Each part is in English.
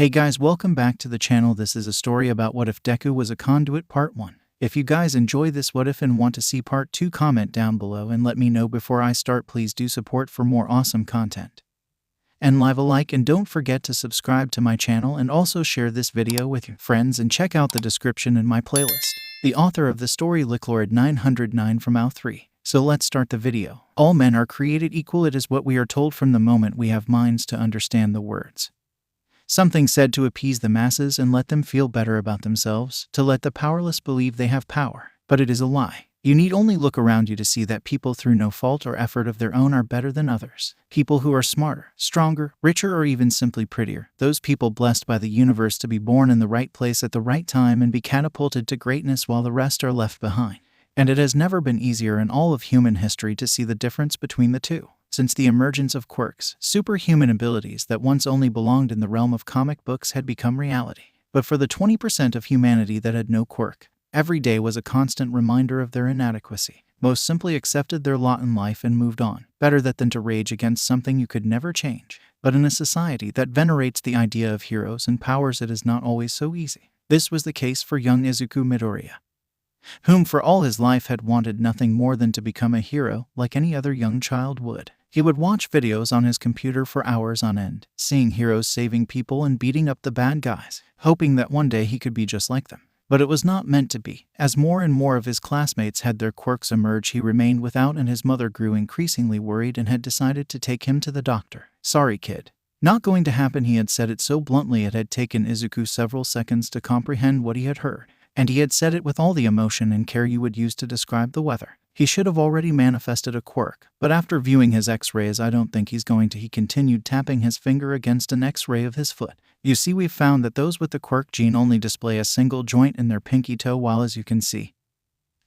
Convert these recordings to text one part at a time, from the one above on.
Hey guys, welcome back to the channel. This is a story about what if Deku was a conduit part 1. If you guys enjoy this what if and want to see part 2, comment down below and let me know before I start. Please do support for more awesome content. And leave a like and don't forget to subscribe to my channel and also share this video with your friends and check out the description in my playlist. The author of the story 𝐿 909 from 𝐿3. So let's start the video. All men are created equal. It is what we are told from the moment we have minds to understand the words. Something said to appease the masses and let them feel better about themselves, to let the powerless believe they have power. But it is a lie. You need only look around you to see that people through no fault or effort of their own are better than others. People who are smarter, stronger, richer, or even simply prettier. Those people blessed by the universe to be born in the right place at the right time and be catapulted to greatness while the rest are left behind. And it has never been easier in all of human history to see the difference between the two. Since the emergence of quirks, superhuman abilities that once only belonged in the realm of comic books had become reality. But for the 20% of humanity that had no quirk, every day was a constant reminder of their inadequacy. Most simply accepted their lot in life and moved on. Better that than to rage against something you could never change. But in a society that venerates the idea of heroes and powers, it is not always so easy. This was the case for young Izuku Midoriya, whom for all his life had wanted nothing more than to become a hero like any other young child would. He would watch videos on his computer for hours on end, seeing heroes saving people and beating up the bad guys, hoping that one day he could be just like them. But it was not meant to be. As more and more of his classmates had their quirks emerge, he remained without, and his mother grew increasingly worried and had decided to take him to the doctor. "Sorry, kid. Not going to happen." He had said it so bluntly it had taken Izuku several seconds to comprehend what he had heard. And he had said it with all the emotion and care you would use to describe the weather. He should have already manifested a quirk, but after viewing his x-rays, I don't think he's going to. He continued, tapping his finger against an x-ray of his foot. "You see, we've found that those with the quirk gene only display a single joint in their pinky toe, while as you can see,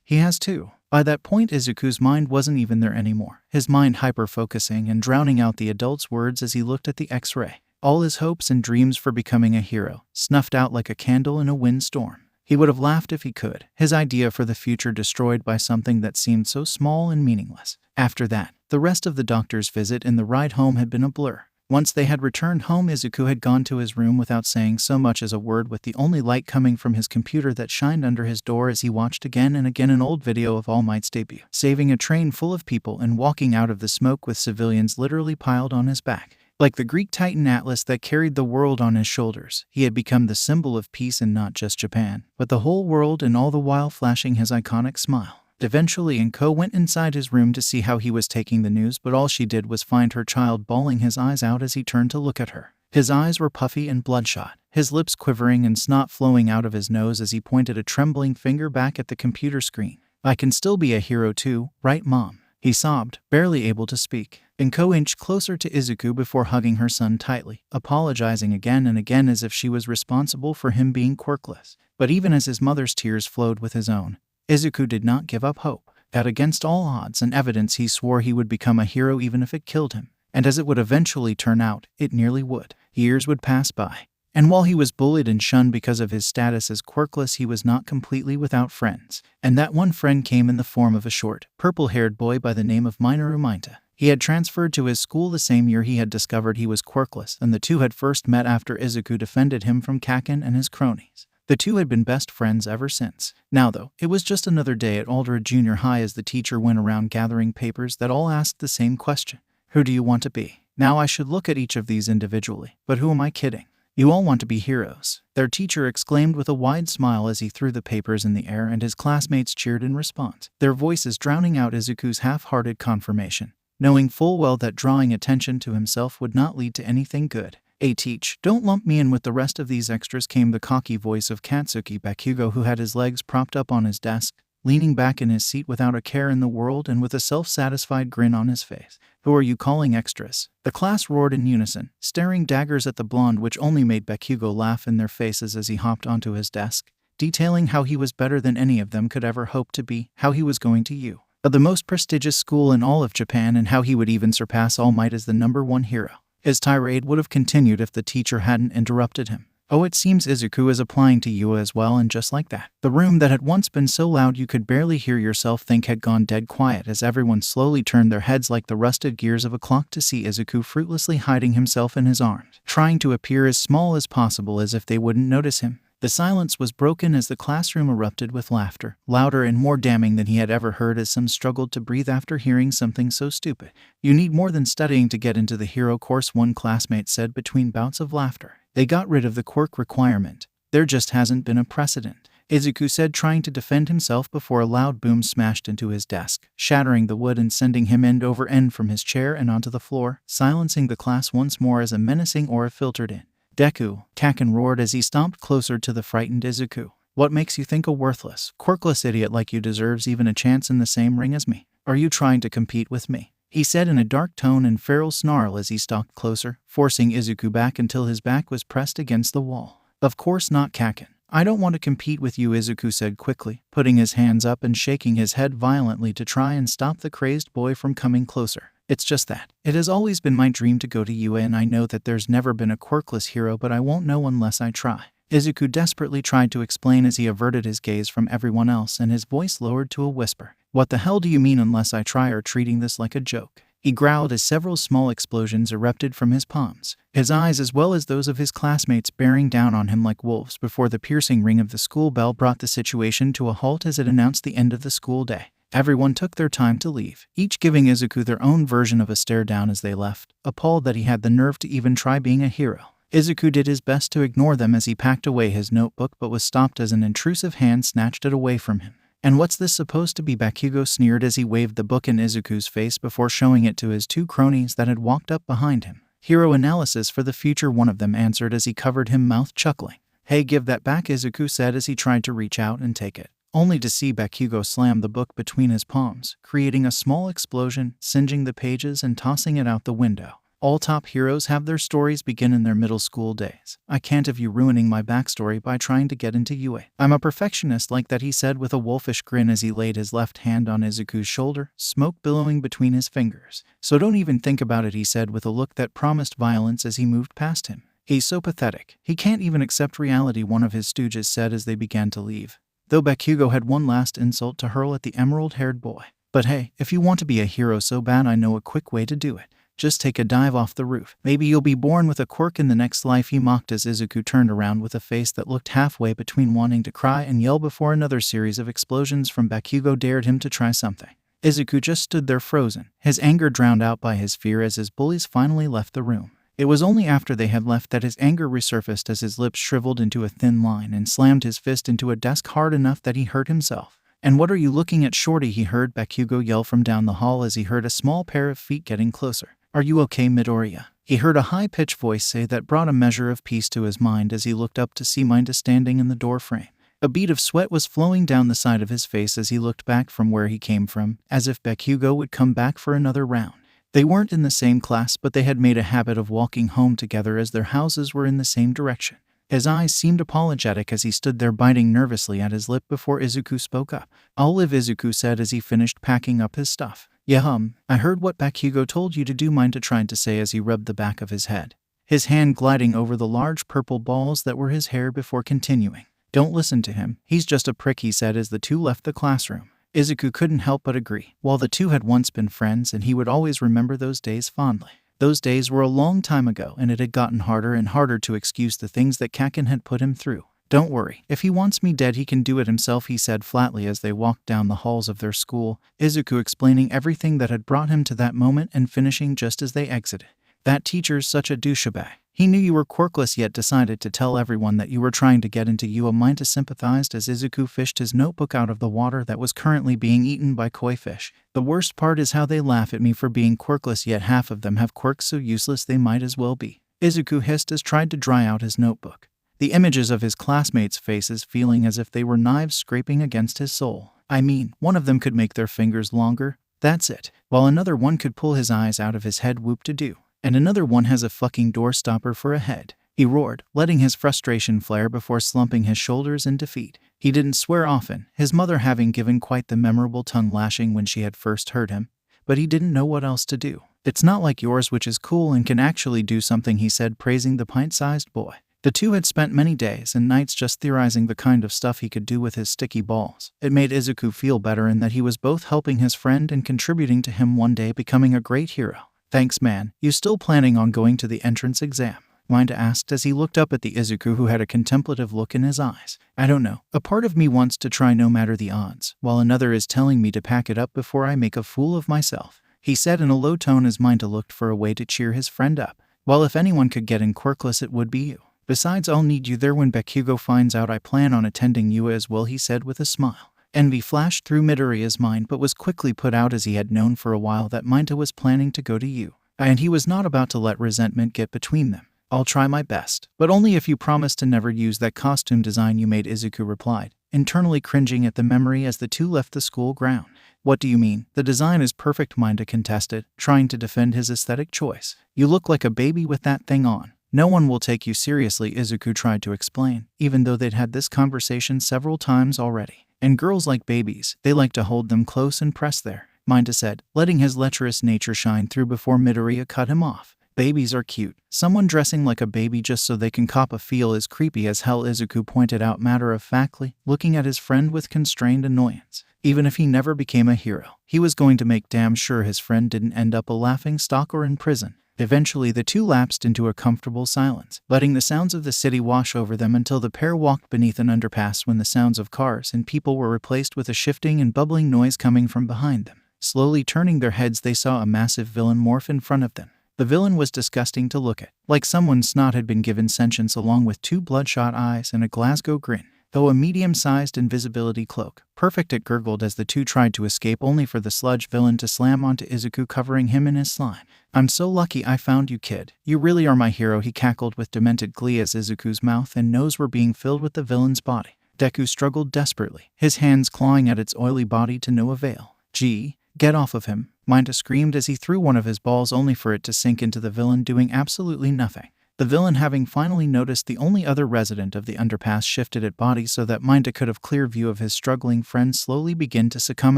he has two." By that point, Izuku's mind wasn't even there anymore, his mind hyper-focusing and drowning out the adult's words as he looked at the x-ray. All his hopes and dreams for becoming a hero snuffed out like a candle in a windstorm. He would have laughed if he could, his idea for the future destroyed by something that seemed so small and meaningless. After that, the rest of the doctor's visit and the ride home had been a blur. Once they had returned home, Izuku had gone to his room without saying so much as a word, with the only light coming from his computer that shined under his door as he watched again and again an old video of All Might's debut, saving a train full of people and walking out of the smoke with civilians literally piled on his back. Like the Greek Titan Atlas that carried the world on his shoulders, he had become the symbol of peace in not just Japan, but the whole world, and all the while flashing his iconic smile. Eventually, 𝐀𝐦 went inside his room to see how he was taking the news, but all she did was find her child bawling his eyes out as he turned to look at her. His eyes were puffy and bloodshot, his lips quivering and snot flowing out of his nose as he pointed a trembling finger back at the computer screen. "I can still be a hero too, right, Mom?" he sobbed, barely able to speak. 𝐀𝐦 inched closer to Izuku before hugging her son tightly, apologizing again and again as if she was responsible for him being quirkless. But even as his mother's tears flowed with his own, Izuku did not give up hope. That against all odds and evidence, he swore he would become a hero even if it killed him. And as it would eventually turn out, it nearly would. Years would pass by. And while he was bullied and shunned because of his status as quirkless, he was not completely without friends. And that one friend came in the form of a short, purple-haired boy by the name of Minoru Minato. He had transferred to his school the same year he had discovered he was quirkless, and the two had first met after Izuku defended him from Kaken and his cronies. The two had been best friends ever since. Now though, it was just another day at 𝐿 Junior High as the teacher went around gathering papers that all asked the same question. Who do you want to be? Now I should look at each of these individually, but who am I kidding? You all want to be heroes, their teacher exclaimed with a wide smile as he threw the papers in the air, and his classmates cheered in response, their voices drowning out Izuku's half-hearted confirmation, knowing full well that drawing attention to himself would not lead to anything good. "Hey teach, don't lump me in with the rest of these extras," came the cocky voice of Katsuki Bakugo, who had his legs propped up on his desk, leaning back in his seat without a care in the world and with a self-satisfied grin on his face. "Who are you calling extras?" The class roared in unison, staring daggers at the blonde, which only made Bakugo laugh in their faces as he hopped onto his desk, detailing how he was better than any of them could ever hope to be, how he was going to the most prestigious school in all of Japan, and how he would even surpass All Might as the #1 hero. His tirade would have continued if the teacher hadn't interrupted him. Oh, it seems Izuku is applying to you as well, and just like that, the room that had once been so loud you could barely hear yourself think had gone dead quiet as everyone slowly turned their heads like the rusted gears of a clock to see Izuku fruitlessly hiding himself in his arms, trying to appear as small as possible as if they wouldn't notice him. The silence was broken as the classroom erupted with laughter, louder and more damning than he had ever heard as some struggled to breathe after hearing something so stupid. "You need more than studying to get into the hero course," one classmate said between bouts of laughter. "They got rid of the quirk requirement. There just hasn't been a precedent," Izuku said, trying to defend himself before a loud boom smashed into his desk, shattering the wood and sending him end over end from his chair and onto the floor, silencing the class once more as a menacing aura filtered in. "Deku," Kaken roared as he stomped closer to the frightened Izuku. "What makes you think a worthless, quirkless idiot like you deserves even a chance in the same ring as me? Are you trying to compete with me?" he said in a dark tone and feral snarl as he stalked closer, forcing Izuku back until his back was pressed against the wall. "Of course not, Kaken. I don't want to compete with you," Izuku said quickly, putting his hands up and shaking his head violently to try and stop the crazed boy from coming closer. "It's just that it has always been my dream to go to UA, and I know that there's never been a quirkless hero, but I won't know unless I try," Izuku desperately tried to explain as he averted his gaze from everyone else and his voice lowered to a whisper. "What the hell do you mean unless I try, or treating this like a joke?" he growled as several small explosions erupted from his palms, his eyes as well as those of his classmates bearing down on him like wolves before the piercing ring of the school bell brought the situation to a halt as it announced the end of the school day. Everyone took their time to leave, each giving Izuku their own version of a stare down as they left, appalled that he had the nerve to even try being a hero. Izuku did his best to ignore them as he packed away his notebook, but was stopped as an intrusive hand snatched it away from him. "And what's this supposed to be?" Bakugo sneered as he waved the book in Izuku's face before showing it to his two cronies that had walked up behind him. "Hero analysis for the future," one of them answered as he covered him mouth chuckling. "Hey, give that back," Izuku said as he tried to reach out and take it, only to see Bakugo slam the book between his palms, creating a small explosion, singeing the pages and tossing it out the window. "All top heroes have their stories begin in their middle school days. I can't have you ruining my backstory by trying to get into UA. I'm a perfectionist like that," he said with a wolfish grin as he laid his left hand on Izuku's shoulder, smoke billowing between his fingers. "So don't even think about it," he said with a look that promised violence as he moved past him. "He's so pathetic. He can't even accept reality," one of his stooges said as they began to leave, though Bakugo had one last insult to hurl at the emerald-haired boy. "But hey, if you want to be a hero so bad, I know a quick way to do it. Just take a dive off the roof. Maybe you'll be born with a quirk in the next life," he mocked as Izuku turned around with a face that looked halfway between wanting to cry and yell before another series of explosions from Bakugo dared him to try something. Izuku just stood there frozen, his anger drowned out by his fear as his bullies finally left the room. It was only after they had left that his anger resurfaced as his lips shriveled into a thin line and slammed his fist into a desk hard enough that he hurt himself. "And what are you looking at, shorty?" he heard Bakugo yell from down the hall as he heard a small pair of feet getting closer. "Are you okay, Midoriya?" he heard a high-pitched voice say that brought a measure of peace to his mind as he looked up to see Minda standing in the doorframe. A bead of sweat was flowing down the side of his face as he looked back from where he came from, as if Bakugo would come back for another round. They weren't in the same class, but they had made a habit of walking home together as their houses were in the same direction. His eyes seemed apologetic as he stood there biting nervously at his lip before Izuku spoke up. "I'll live," Izuku said as he finished packing up his stuff. "Yeah, I heard what Bakugo told you to do," Minda tried to say as he rubbed the back of his head, his hand gliding over the large purple balls that were his hair before continuing. "Don't listen to him. He's just a prick," he said as the two left the classroom. Izuku couldn't help but agree. While the two had once been friends and he would always remember those days fondly. Those days were a long time ago and it had gotten harder and harder to excuse the things that Kaken had put him through. "Don't worry, if he wants me dead he can do it himself," he said flatly as they walked down the halls of their school, Izuku explaining everything that had brought him to that moment and finishing just as they exited. "That teacher's such a douchebag. He knew you were quirkless yet decided to tell everyone that you were trying to get into UA," Minda sympathized as Izuku fished his notebook out of the water that was currently being eaten by koi fish. "The worst part is how they laugh at me for being quirkless, yet half of them have quirks so useless they might as well be," Izuku hissed as tried to dry out his notebook, the images of his classmates' faces feeling as if they were knives scraping against his soul. "I mean, one of them could make their fingers longer, that's it, while another one could pull his eyes out of his head, whoop-de-doo. And another one has a fucking door stopper for a head," he roared, letting his frustration flare before slumping his shoulders in defeat. He didn't swear often, his mother having given quite the memorable tongue lashing when she had first heard him, but he didn't know what else to do. "It's not like yours, which is cool and can actually do something," he said, praising the pint-sized boy. The two had spent many days and nights just theorizing the kind of stuff he could do with his sticky balls. It made Izuku feel better in that he was both helping his friend and contributing to him one day becoming a great hero. "Thanks man, you still planning on going to the entrance exam?" 𝐴𝐻 asked as he looked up at the Izuku who had a contemplative look in his eyes. "I don't know. A part of me wants to try no matter the odds, while another is telling me to pack it up before I make a fool of myself," he said in a low tone as 𝐴𝐻 looked for a way to cheer his friend up. "Well, if anyone could get in quirkless it would be you. Besides, I'll need you there when Bakugo finds out I plan on attending you as well," he said with a smile. Envy flashed through Midoriya's mind but was quickly put out as he had known for a while that 𝐴𝐻 was planning to go to you, and he was not about to let resentment get between them. "I'll try my best, but only if you promise to never use that costume design you made," Izuku replied, internally cringing at the memory as the two left the school ground. "What do you mean? The design is perfect," 𝐴𝐻 contested, trying to defend his aesthetic choice. "You look like a baby with that thing on. No one will take you seriously," Izuku tried to explain, even though they'd had this conversation several times already. "And girls like babies, they like to hold them close and press there," 𝐴𝐻 said, letting his lecherous nature shine through before Midoriya cut him off. "Babies are cute. Someone dressing like a baby just so they can cop a feel is creepy as hell," Izuku pointed out matter-of-factly, looking at his friend with constrained annoyance. Even if he never became a hero, he was going to make damn sure his friend didn't end up a laughingstock or in prison. Eventually the two lapsed into a comfortable silence, letting the sounds of the city wash over them until the pair walked beneath an underpass when the sounds of cars and people were replaced with a shifting and bubbling noise coming from behind them. Slowly turning their heads, they saw a massive villain morph in front of them. The villain was disgusting to look at, like someone's snot had been given sentience along with two bloodshot eyes and a Glasgow grin, though a medium-sized invisibility cloak. Perfect, it gurgled as the two tried to escape only for the sludge villain to slam onto Izuku, covering him in his slime. "I'm so lucky I found you, kid. You really are my hero," he cackled with demented glee as Izuku's mouth and nose were being filled with the villain's body. Deku struggled desperately, his hands clawing at its oily body to no avail. "Gee, get off of him," 𝐴𝐻 screamed as he threw one of his balls only for it to sink into the villain, doing absolutely nothing. The villain, having finally noticed the only other resident of the underpass, shifted its body so that 𝐴𝐻 could have clear view of his struggling friend slowly begin to succumb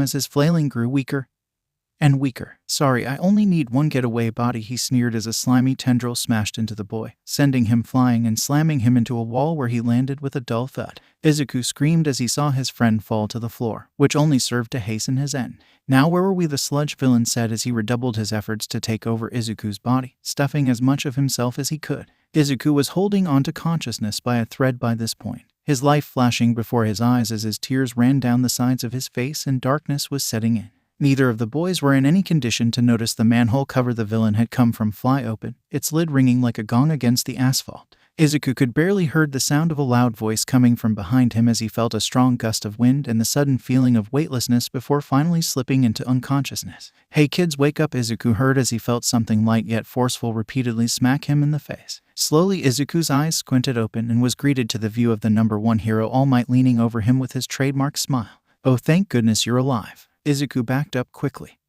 as his flailing grew weaker and weaker. "Sorry, I only need one getaway body," he sneered as a slimy tendril smashed into the boy, sending him flying and slamming him into a wall where he landed with a dull thud. Izuku screamed as he saw his friend fall to the floor, which only served to hasten his end. "Now where were we?" the sludge villain said as he redoubled his efforts to take over Izuku's body, stuffing as much of himself as he could. Izuku was holding on to consciousness by a thread by this point, his life flashing before his eyes as his tears ran down the sides of his face and darkness was setting in. Neither of the boys were in any condition to notice the manhole cover the villain had come from fly open, its lid ringing like a gong against the asphalt. Izuku could barely heard the sound of a loud voice coming from behind him as he felt a strong gust of wind and the sudden feeling of weightlessness before finally slipping into unconsciousness. "Hey kids, wake up," Izuku heard as he felt something light yet forceful repeatedly smack him in the face. Slowly Izuku's eyes squinted open and was greeted to the view of the number one hero, All Might, leaning over him with his trademark smile. "Oh, thank goodness you're alive." Izuku backed up quickly,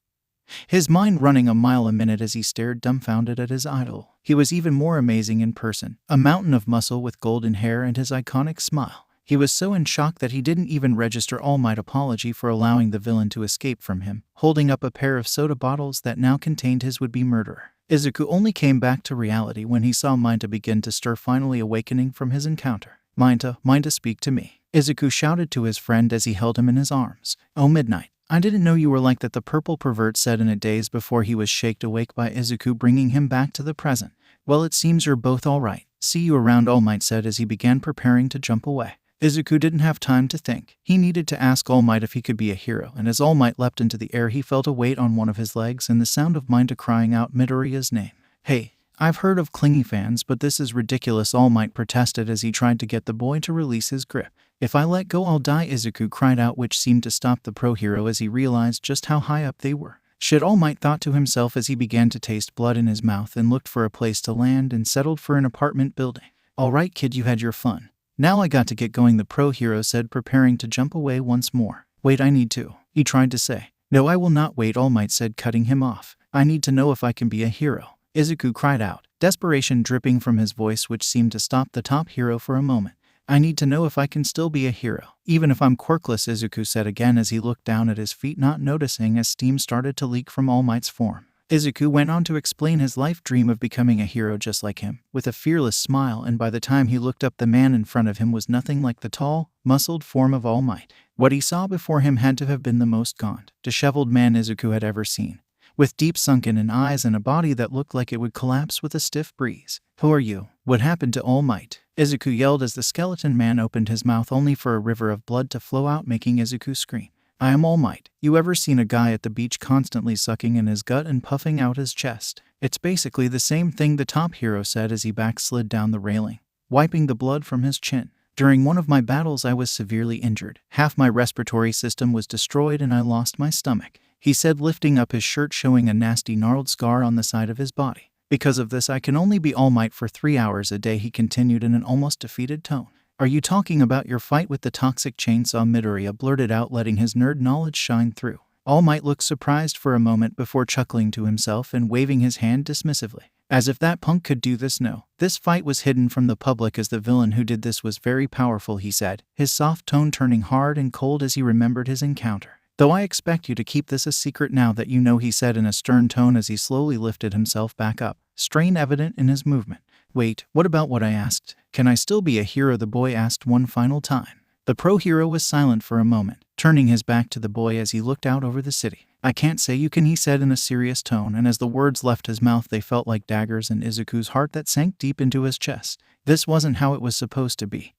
his mind running a mile a minute as he stared dumbfounded at his idol. He was even more amazing in person, a mountain of muscle with golden hair and his iconic smile. He was so in shock that he didn't even register All Might's apology for allowing the villain to escape from him, holding up a pair of soda bottles that now contained his would-be murderer. Izuku only came back to reality when he saw 𝐴𝐻 begin to stir, finally awakening from his encounter. 𝐴𝐻, speak to me," Izuku shouted to his friend as he held him in his arms. "Oh, Midnight. I didn't know you were like that," the purple pervert said in a daze before he was shaked awake by Izuku bringing him back to the present. "Well, it seems you're both all right. See you around," All Might said as he began preparing to jump away. Izuku didn't have time to think. He needed to ask All Might if he could be a hero, and as All Might leapt into the air he felt a weight on one of his legs and the sound of 𝐴𝐻 crying out Midoriya's name. "Hey, I've heard of 𝐀𝐦 fans, but this is ridiculous," All Might protested as he tried to get the boy to release his grip. "If I let go I'll die," Izuku cried out, which seemed to stop the pro hero as he realized just how high up they were. Shit, All Might thought to himself as he began to taste blood in his mouth and looked for a place to land and settled for an apartment building. "All right kid, you had your fun. Now I got to get going," the pro hero said, preparing to jump away once more. "Wait, I need to," he tried to say. "No, I will not wait," All Might said, cutting him off. "I need to know if I can be a hero," Izuku cried out, desperation dripping from his voice, which seemed to stop the top hero for a moment. "I need to know if I can still be a hero, even if I'm quirkless," Izuku said again as he looked down at his feet, not noticing as steam started to leak from All Might's form. Izuku went on to explain his life dream of becoming a hero just like him, with a fearless smile, and by the time he looked up, the man in front of him was nothing like the tall, muscled form of All Might. What he saw before him had to have been the most gaunt, disheveled man Izuku had ever seen, with deep sunken eyes and a body that looked like it would collapse with a stiff breeze. "Who are you? What happened to All Might?" Izuku yelled as the skeleton man opened his mouth, only for a river of blood to flow out, making Izuku scream. "I am All Might. You ever seen a guy at the beach constantly sucking in his gut and puffing out his chest? It's basically the same thing," the top hero said as he backslid down the railing, wiping the blood from his chin. "During one of my battles I was severely injured. Half my respiratory system was destroyed and I lost my stomach," he said, lifting up his shirt, showing a nasty gnarled scar on the side of his body. "Because of this I can only be All Might for 3 hours a day," he continued in an almost defeated tone. "Are you talking about your fight with the toxic chainsaw?" Midoriya blurted out, letting his nerd knowledge shine through. All Might looked surprised for a moment before chuckling to himself and waving his hand dismissively. "As if that punk could do this." "No. This fight was hidden from the public as the villain who did this was very powerful," he said, his soft tone turning hard and cold as he remembered his encounter. "Though I expect you to keep this a secret now that you know," he said in a stern tone as he slowly lifted himself back up, strain evident in his movement. "Wait, what about what I asked? Can I still be a hero?" the boy asked one final time. The pro hero was silent for a moment, turning his back to the boy as he looked out over the city. "I can't say you can," he said in a serious tone, and as the words left his mouth they felt like daggers in Izuku's heart that sank deep into his chest. This wasn't how it was supposed to be.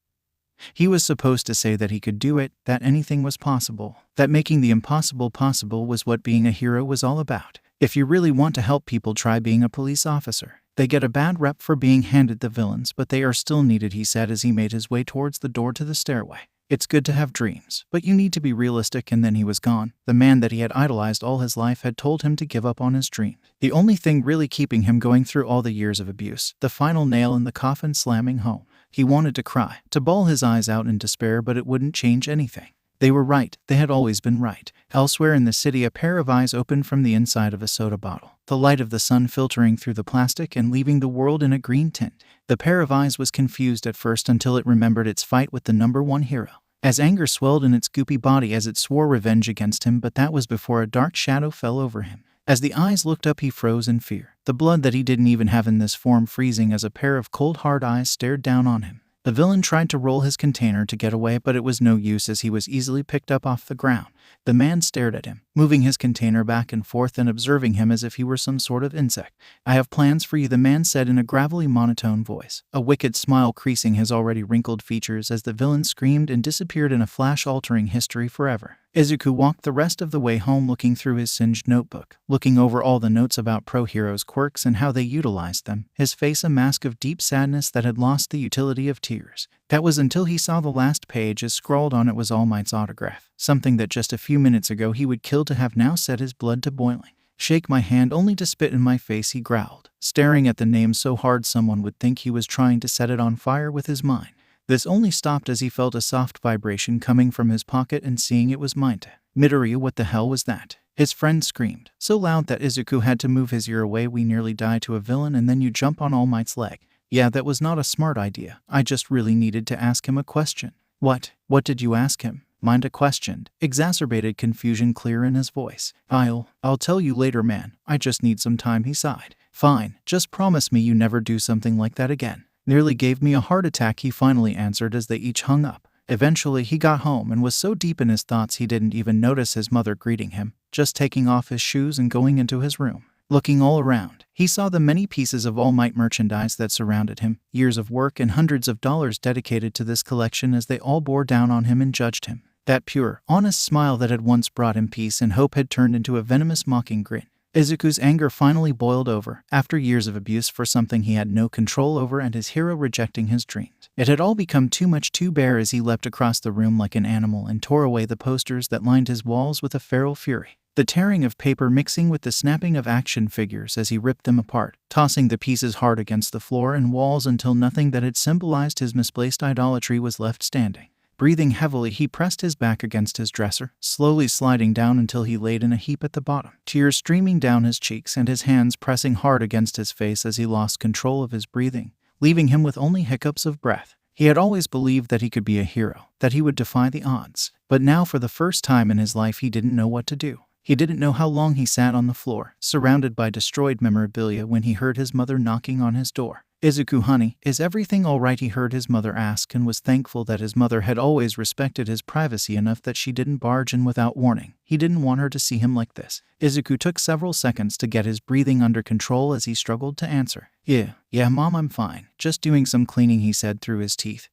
He was supposed to say that he could do it, that anything was possible, that making the impossible possible was what being a hero was all about. If you really want to help people, try being a police officer. They get a bad rep for being handed the villains, but they are still needed, he said as he made his way towards the door to the stairway. "It's good to have dreams, but you need to be realistic." And then he was gone. The man that he had idolized all his life had told him to give up on his dream. The only thing really keeping him going through all the years of abuse, the final nail in the coffin slamming home. He wanted to cry, to bawl his eyes out in despair, but it wouldn't change anything. They were right. They had always been right. Elsewhere in the city, a pair of eyes opened from the inside of a soda bottle, the light of the sun filtering through the plastic and leaving the world in a green tint. The pair of eyes was confused at first until it remembered its fight with the #1 hero, as anger swelled in its goopy body as it swore revenge against him, but that was before a dark shadow fell over him. As the eyes looked up, he froze in fear, the blood that he didn't even have in this form freezing as a pair of cold hard eyes stared down on him. The villain tried to roll his container to get away, but it was no use as he was easily picked up off the ground. The man stared at him, moving his container back and forth and observing him as if he were some sort of insect. "I have plans for you," the man said in a gravelly monotone voice, a wicked smile creasing his already wrinkled features as the villain screamed and disappeared in a flash, altering history forever. Izuku walked the rest of the way home, looking through his singed notebook, looking over all the notes about pro heroes' quirks and how they utilized them, his face a mask of deep sadness that had lost the utility of tears. That was until he saw the last page, as scrawled on it was All Might's autograph, something that just a few minutes ago he would kill to have now set his blood to boiling. "Shake my hand only to spit in my face," he growled, staring at the name so hard someone would think he was trying to set it on fire with his mind. This only stopped as he felt a soft vibration coming from his pocket, and seeing it was Mayte. "Midoriya, what the hell was that?" his friend screamed, so loud that Izuku had to move his ear away. "We nearly died to a villain and then you jump on All Might's leg." "Yeah, that was not a smart idea. I just really needed to ask him a question." What did you ask him?" Mayte questioned, exacerbated confusion clear in his voice. I'll tell you later, man. I just need some time," he sighed. "Fine, just promise me you never do something like that again." "Nearly gave me a heart attack," he finally answered as they each hung up. Eventually he got home and was so deep in his thoughts he didn't even notice his mother greeting him, just taking off his shoes and going into his room. Looking all around, he saw the many pieces of All Might merchandise that surrounded him, years of work and hundreds of dollars dedicated to this collection as they all bore down on him and judged him. That pure, honest smile that had once brought him peace and hope had turned into a venomous mocking grin. Izuku's anger finally boiled over, after years of abuse for something he had no control over and his hero rejecting his dreams. It had all become too much to bear as he leapt across the room like an animal and tore away the posters that lined his walls with a feral fury. The tearing of paper mixing with the snapping of action figures as he ripped them apart, tossing the pieces hard against the floor and walls until nothing that had symbolized his misplaced idolatry was left standing. Breathing heavily, he pressed his back against his dresser, slowly sliding down until he laid in a heap at the bottom, tears streaming down his cheeks and his hands pressing hard against his face as he lost control of his breathing, leaving him with only hiccups of breath. He had always believed that he could be a hero, that he would defy the odds, but now for the first time in his life he didn't know what to do. He didn't know how long he sat on the floor, surrounded by destroyed memorabilia, when he heard his mother knocking on his door. "Izuku, honey, is everything all right?" he heard his mother ask, and was thankful that his mother had always respected his privacy enough that she didn't barge in without warning. He didn't want her to see him like this. Izuku took several seconds to get his breathing under control as he struggled to answer. Yeah, Mom, I'm fine. Just doing some cleaning," he said through his teeth,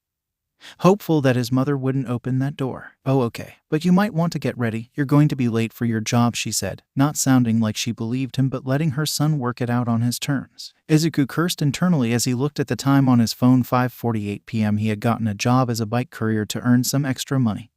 hopeful that his mother wouldn't open that door. "Oh, okay. But you might want to get ready. You're going to be late for your job," she said, not sounding like she believed him but letting her son work it out on his terms. Izuku cursed internally as he looked at the time on his phone. 5:48 p.m. He had gotten a job as a bike courier to earn some extra money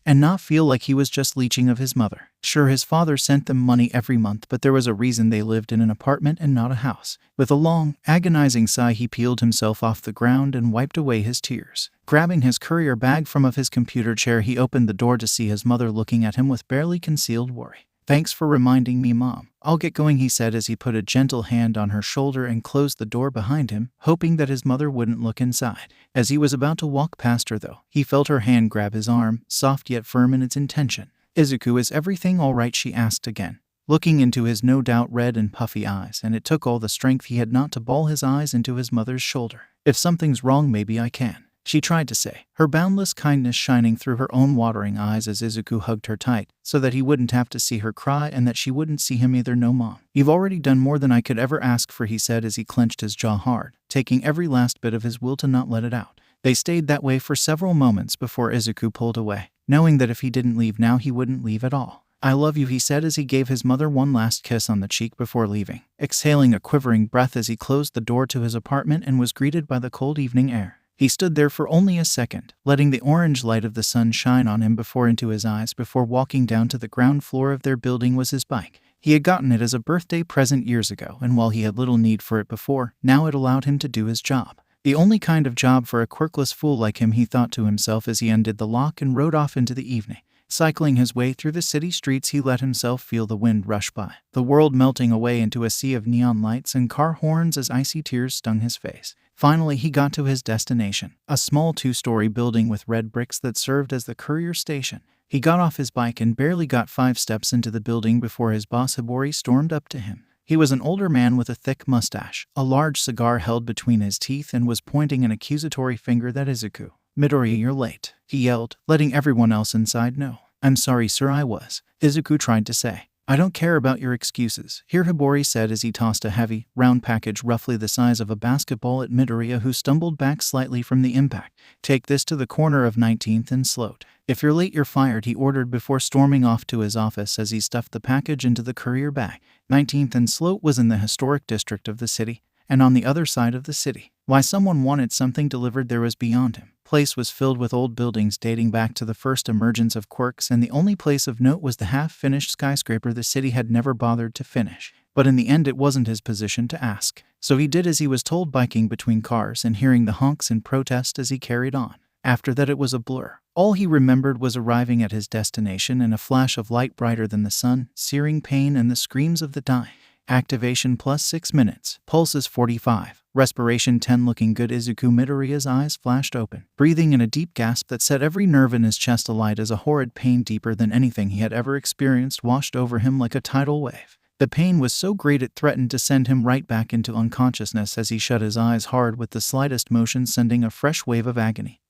and not feel like he was just leeching of his mother. Sure, his father sent them money every month, but there was a reason they lived in an apartment and not a house. With a long, agonizing sigh, he peeled himself off the ground and wiped away his tears. Grabbing his courier bag from his computer chair, he opened the door to see his mother looking at him with barely concealed worry. "Thanks for reminding me, Mom. I'll get going," he said as he put a gentle hand on her shoulder and closed the door behind him, hoping that his mother wouldn't look inside. As he was about to walk past her, though, he felt her hand grab his arm, soft yet firm in its intention. "Izuku, is everything all right?" she asked again, looking into his no doubt red and puffy eyes, and it took all the strength he had not to bawl his eyes into his mother's shoulder. "If something's wrong, maybe I can," she tried to say, her boundless kindness shining through her own watering eyes as Izuku hugged her tight, so that he wouldn't have to see her cry and that she wouldn't see him either. "No, Mom. You've already done more than I could ever ask for," he said as he clenched his jaw hard, taking every last bit of his will to not let it out. They stayed that way for several moments before Izuku pulled away, knowing that if he didn't leave now, he wouldn't leave at all. "I love you," he said as he gave his mother one last kiss on the cheek before leaving, exhaling a quivering breath as he closed the door to his apartment and was greeted by the cold evening air. He stood there for only a second, letting the orange light of the sun shine on him into his eyes before walking down to the ground floor of their building. Was his bike. He had gotten it as a birthday present years ago, and while he had little need for it before, now it allowed him to do his job. The only kind of job for a quirkless fool like him, he thought to himself as he undid the lock and rode off into the evening. Cycling his way through the city streets, he let himself feel the wind rush by, the world melting away into a sea of neon lights and car horns as icy tears stung his face. Finally, he got to his destination, a small 2-story building with red bricks that served as the courier station. He got off his bike and barely got 5 steps into the building before his boss Hibori stormed up to him. He was an older man with a thick mustache, a large cigar held between his teeth, and was pointing an accusatory finger at Izuku. "Midoriya, you're late," he yelled, letting everyone else inside know. "I'm sorry, sir, I was," Izuku tried to say. "I don't care about your excuses," here Hibori said as he tossed a heavy, round package roughly the size of a basketball at Midoriya, who stumbled back slightly from the impact. "Take this to the corner of 19th and Sloat. If you're late, you're fired," he ordered before storming off to his office as he stuffed the package into the courier bag. 19th and Sloat was in the historic district of the city, and on the other side of the city. Why someone wanted something delivered there was beyond him. Place was filled with old buildings dating back to the first emergence of quirks, and the only place of note was the half-finished skyscraper the city had never bothered to finish. But in the end, it wasn't his position to ask, so he did as he was told, biking between cars and hearing the honks in protest as he carried on. After that, it was a blur. All he remembered was arriving at his destination and a flash of light brighter than the sun, searing pain, and the screams of the dying. Activation plus 6 minutes. Pulses 45. Respiration 10. Looking good. Izuku Midoriya's eyes flashed open, breathing in a deep gasp that set every nerve in his chest alight as a horrid pain deeper than anything he had ever experienced washed over him like a tidal wave. The pain was so great it threatened to send him right back into unconsciousness as he shut his eyes hard with the slightest motion, sending a fresh wave of agony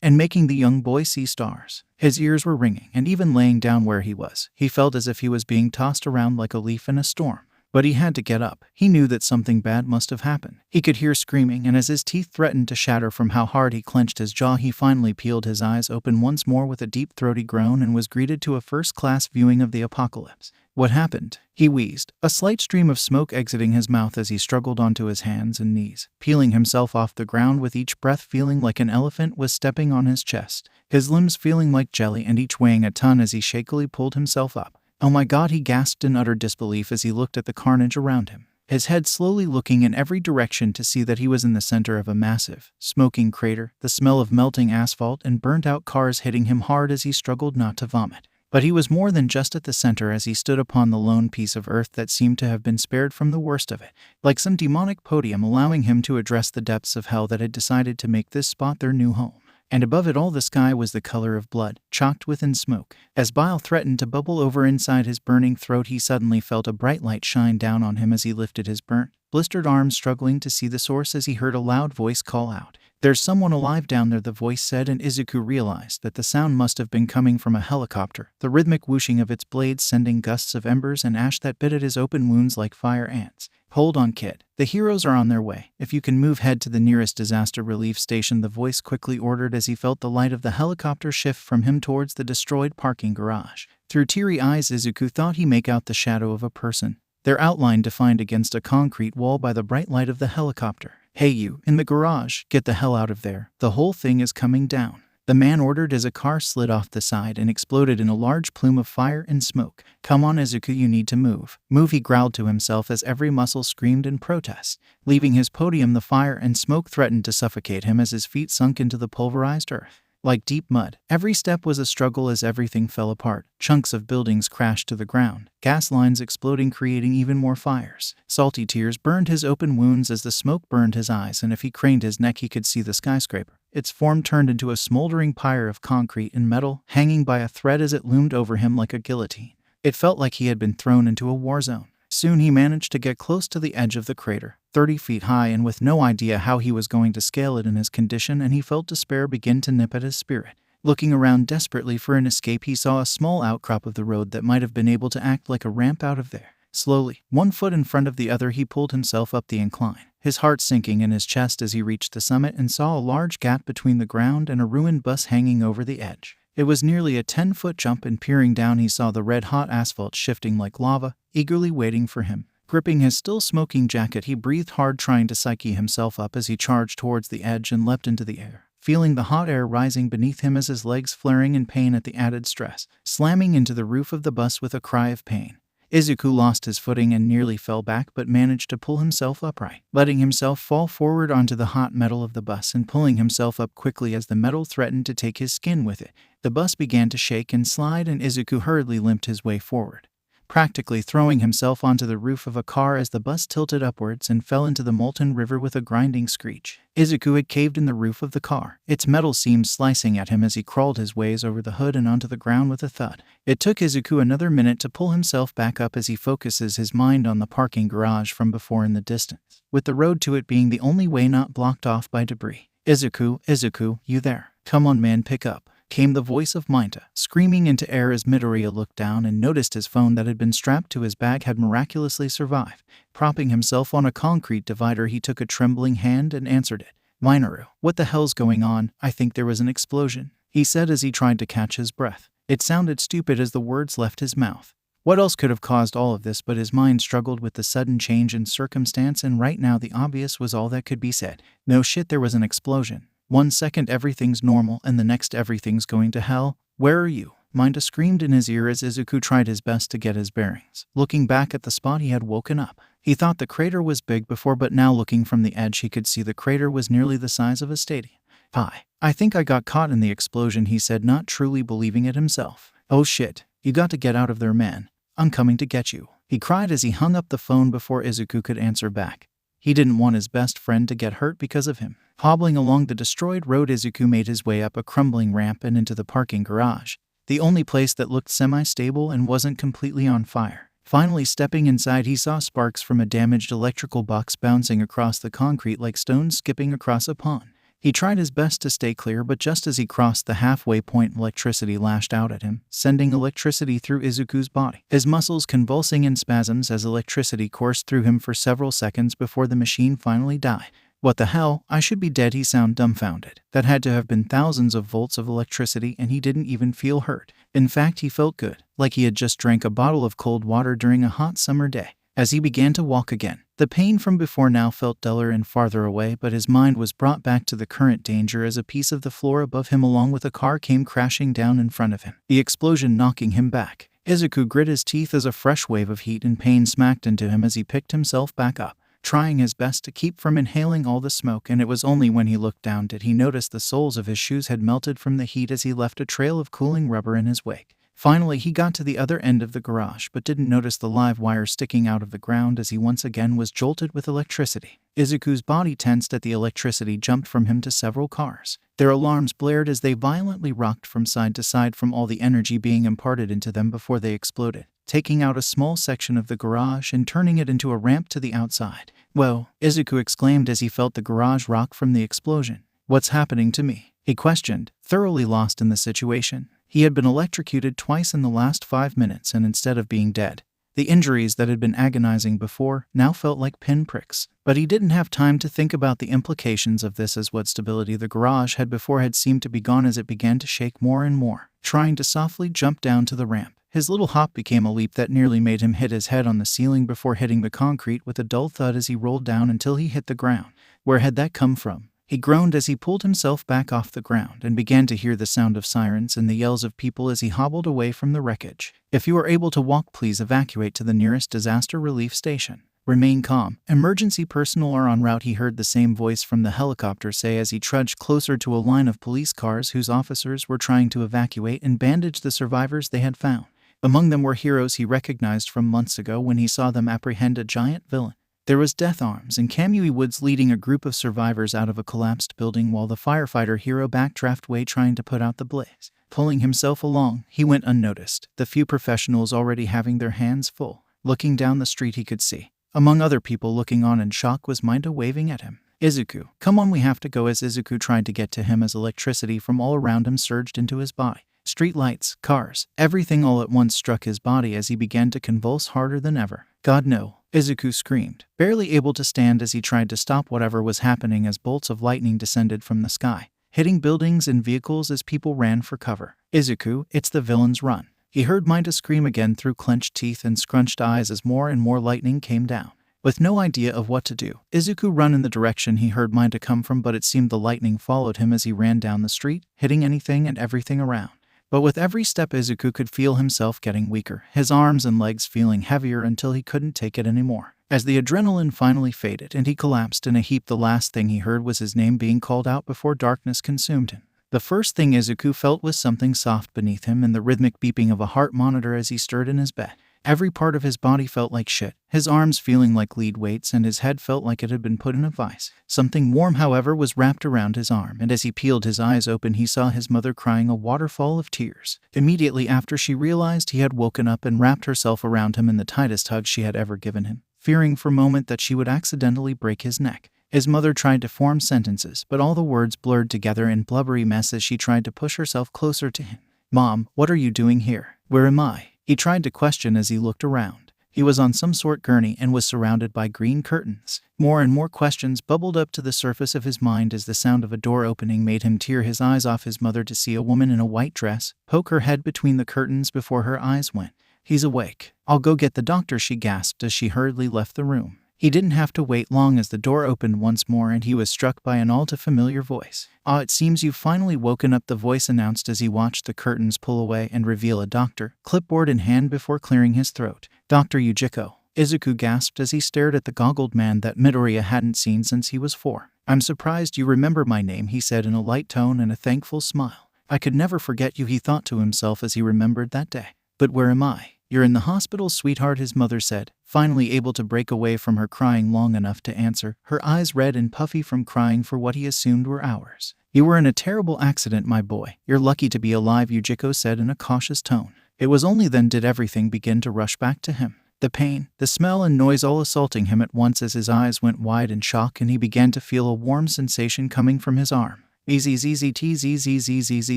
and making the young boy see stars. His ears were ringing, and even laying down where he was, he felt as if he was being tossed around like a leaf in a storm. But he had to get up. He knew that something bad must have happened. He could hear screaming, and as his teeth threatened to shatter from how hard he clenched his jaw, he finally peeled his eyes open once more with a deep throaty groan and was greeted to a first-class viewing of the apocalypse. "What happened?" he wheezed, a slight stream of smoke exiting his mouth as he struggled onto his hands and knees, peeling himself off the ground with each breath feeling like an elephant was stepping on his chest, his limbs feeling like jelly and each weighing a ton as he shakily pulled himself up. "Oh my God," he gasped in utter disbelief as he looked at the carnage around him, his head slowly looking in every direction to see that he was in the center of a massive, smoking crater, the smell of melting asphalt and burnt-out cars hitting him hard as he struggled not to vomit. But he was more than just at the center as he stood upon the lone piece of earth that seemed to have been spared from the worst of it, like some demonic podium allowing him to address the depths of hell that had decided to make this spot their new home. and above it all the sky was the color of blood, chalked within smoke. As bile threatened to bubble over inside his burning throat, he suddenly felt a bright light shine down on him as he lifted his burnt, blistered arms, struggling to see the source as he heard a loud voice call out, "There's someone alive down there," the voice said, and Izuku realized that the sound must have been coming from a helicopter, the rhythmic whooshing of its blades sending gusts of embers and ash that bit at his open wounds like fire ants. "Hold on, kid. The heroes are on their way. If you can move, head to the nearest disaster relief station," the voice quickly ordered as he felt the light of the helicopter shift from him towards the destroyed parking garage. Through teary eyes, Izuku thought he make out the shadow of a person, their outline defined against a concrete wall by the bright light of the helicopter. "Hey, you, in the garage, get the hell out of there. The whole thing is coming down," the man ordered as a car slid off the side and exploded in a large plume of fire and smoke. "Come on, Izuku, you need to move. Move," he growled to himself as every muscle screamed in protest. Leaving his podium, the fire and smoke threatened to suffocate him as his feet sunk into the pulverized earth. Like deep mud, every step was a struggle as everything fell apart. Chunks of buildings crashed to the ground, gas lines exploding, creating even more fires. Salty tears burned his open wounds as the smoke burned his eyes, and if he craned his neck he could see the skyscraper, its form turned into a smoldering pyre of concrete and metal, hanging by a thread as it loomed over him like a guillotine. It felt like he had been thrown into a war zone. Soon he managed to get close to the edge of the crater, 30 feet high, and with no idea how he was going to scale it in his condition, and he felt despair begin to nip at his spirit. Looking around desperately for an escape, he saw a small outcrop of the road that might have been able to act like a ramp out of there. Slowly, one foot in front of the other, he pulled himself up the incline, his heart sinking in his chest as he reached the summit and saw a large gap between the ground and a ruined bus hanging over the edge. It was nearly a 10-foot jump, and peering down he saw the red-hot asphalt shifting like lava, eagerly waiting for him. Gripping his still smoking jacket, he breathed hard, trying to psyche himself up as he charged towards the edge and leapt into the air, feeling the hot air rising beneath him as his legs flaring in pain at the added stress, slamming into the roof of the bus with a cry of pain. Izuku lost his footing and nearly fell back, but managed to pull himself upright, letting himself fall forward onto the hot metal of the bus and pulling himself up quickly as the metal threatened to take his skin with it. The bus began to shake and slide, and Izuku hurriedly limped his way forward, practically throwing himself onto the roof of a car as the bus tilted upwards and fell into the molten river with a grinding screech. Izuku had caved in the roof of the car, its metal seams slicing at him as he crawled his ways over the hood and onto the ground with a thud. It took Izuku another minute to pull himself back up as he focuses his mind on the parking garage from before in the distance, with the road to it being the only way not blocked off by debris. Izuku, you there? Come on, man, pick up," came the voice of 𝗀, screaming into air as Midoriya looked down and noticed his phone that had been strapped to his bag had miraculously survived. Propping himself on a concrete divider, he took a trembling hand and answered it. "Minoru, what the hell's going on? I think there was an explosion," he said as he tried to catch his breath. It sounded stupid as the words left his mouth. What else could have caused all of this? But his mind struggled with the sudden change in circumstance, and right now the obvious was all that could be said. No shit, there was an explosion. One second everything's normal, and the next everything's going to hell. "Where are you?" 𝗀 screamed in his ear as Izuku tried his best to get his bearings. Looking back at the spot, he had woken up. He thought the crater was big before, but now looking from the edge he could see the crater was nearly the size of a stadium. "Hi. I think I got caught in the explosion," he said, not truly believing it himself. "Oh shit. You got to get out of there, man. I'm coming to get you," he cried as he hung up the phone before Izuku could answer back. He didn't want his best friend to get hurt because of him. Hobbling along the destroyed road, Izuku made his way up a crumbling ramp and into the parking garage, the only place that looked semi-stable and wasn't completely on fire. Finally stepping inside, he saw sparks from a damaged electrical box bouncing across the concrete like stones skipping across a pond. He tried his best to stay clear, but just as he crossed the halfway point, electricity lashed out at him, sending electricity through Izuku's body, his muscles convulsing in spasms as electricity coursed through him for several seconds before the machine finally died. "What the hell? I should be dead," he sounded dumbfounded. That had to have been thousands of volts of electricity, and he didn't even feel hurt. In fact, he felt good, like he had just drank a bottle of cold water during a hot summer day. As he began to walk again, the pain from before now felt duller and farther away, but his mind was brought back to the current danger as a piece of the floor above him along with a car came crashing down in front of him, the explosion knocking him back. Izuku grit his teeth as a fresh wave of heat and pain smacked into him as he picked himself back up, trying his best to keep from inhaling all the smoke, and it was only when he looked down did he notice the soles of his shoes had melted from the heat as he left a trail of cooling rubber in his wake. Finally, he got to the other end of the garage but didn't notice the live wire sticking out of the ground as he once again was jolted with electricity. Izuku's body tensed as the electricity jumped from him to several cars. Their alarms blared as they violently rocked from side to side from all the energy being imparted into them before they exploded, taking out a small section of the garage and turning it into a ramp to the outside. "Whoa," Izuku exclaimed as he felt the garage rock from the explosion. "What's happening to me?" he questioned, thoroughly lost in the situation. He had been electrocuted twice in the last 5 minutes, and instead of being dead, the injuries that had been agonizing before now felt like pinpricks. But he didn't have time to think about the implications of this, as what stability the garage had before had seemed to be gone as it began to shake more and more. Trying to softly jump down to the ramp, his little hop became a leap that nearly made him hit his head on the ceiling before hitting the concrete with a dull thud as he rolled down until he hit the ground. Where had that come from? He groaned as he pulled himself back off the ground and began to hear the sound of sirens and the yells of people as he hobbled away from the wreckage. "If you are able to walk, please evacuate to the nearest disaster relief station. Remain calm. Emergency personnel are en route," he heard the same voice from the helicopter say as he trudged closer to a line of police cars whose officers were trying to evacuate and bandage the survivors they had found. Among them were heroes he recognized from months ago when he saw them apprehend a giant villain. There was Death Arms and 𝐀𝐦 Woods leading a group of survivors out of a collapsed building, while the firefighter hero backdraft away trying to put out the blaze. Pulling himself along, he went unnoticed, the few professionals already having their hands full. Looking down the street, he could see, among other people looking on in shock, was 𝐴 waving at him. "Izuku, come on, we have to go," as Izuku tried to get to him as electricity from all around him surged into his body. Street lights, cars, everything all at once struck his body as he began to convulse harder than ever. "God, no," Izuku screamed, barely able to stand as he tried to stop whatever was happening as bolts of lightning descended from the sky, hitting buildings and vehicles as people ran for cover. "Izuku, it's the villains, run." He heard 𝐴 scream again through clenched teeth and scrunched eyes as more and more lightning came down. With no idea of what to do, Izuku ran in the direction he heard 𝐴 come from, but it seemed the lightning followed him as he ran down the street, hitting anything and everything around. But with every step, Izuku could feel himself getting weaker, his arms and legs feeling heavier until he couldn't take it anymore. As the adrenaline finally faded and he collapsed in a heap, the last thing he heard was his name being called out before darkness consumed him. The first thing Izuku felt was something soft beneath him and the rhythmic beeping of a heart monitor as he stirred in his bed. Every part of his body felt like shit, his arms feeling like lead weights and his head felt like it had been put in a vice. Something warm, however, was wrapped around his arm, and as he peeled his eyes open, he saw his mother crying a waterfall of tears. Immediately after she realized he had woken up and wrapped herself around him in the tightest hug she had ever given him, fearing for a moment that she would accidentally break his neck. His mother tried to form sentences, but all the words blurred together in blubbery mess as she tried to push herself closer to him. "Mom, what are you doing here? Where am I?" he tried to question as he looked around. He was on some sort gurney and was surrounded by green curtains. More and more questions bubbled up to the surface of his mind as the sound of a door opening made him tear his eyes off his mother to see a woman in a white dress poke her head between the curtains before her eyes went. "He's awake. I'll go get the doctor," she gasped as she hurriedly left the room. He didn't have to wait long as the door opened once more and he was struck by an all-too-familiar voice. "Ah, it seems you've finally woken up," the voice announced as he watched the curtains pull away and reveal a doctor, clipboard in hand, before clearing his throat. "Dr. Yujiko," Izuku gasped as he stared at the goggled man that Midoriya hadn't seen since he was 4. "I'm surprised you remember my name," he said in a light tone and a thankful smile. "I could never forget you," he thought to himself as he remembered that day. "But where am I?" "You're in the hospital, sweetheart," his mother said, finally able to break away from her crying long enough to answer, her eyes red and puffy from crying for what he assumed were hours. "You were in a terrible accident, my boy. You're lucky to be alive," Yujiko said in a cautious tone. It was only then did everything begin to rush back to him. The pain, the smell and noise all assaulting him at once as his eyes went wide in shock and he began to feel a warm sensation coming from his arm. zzzt.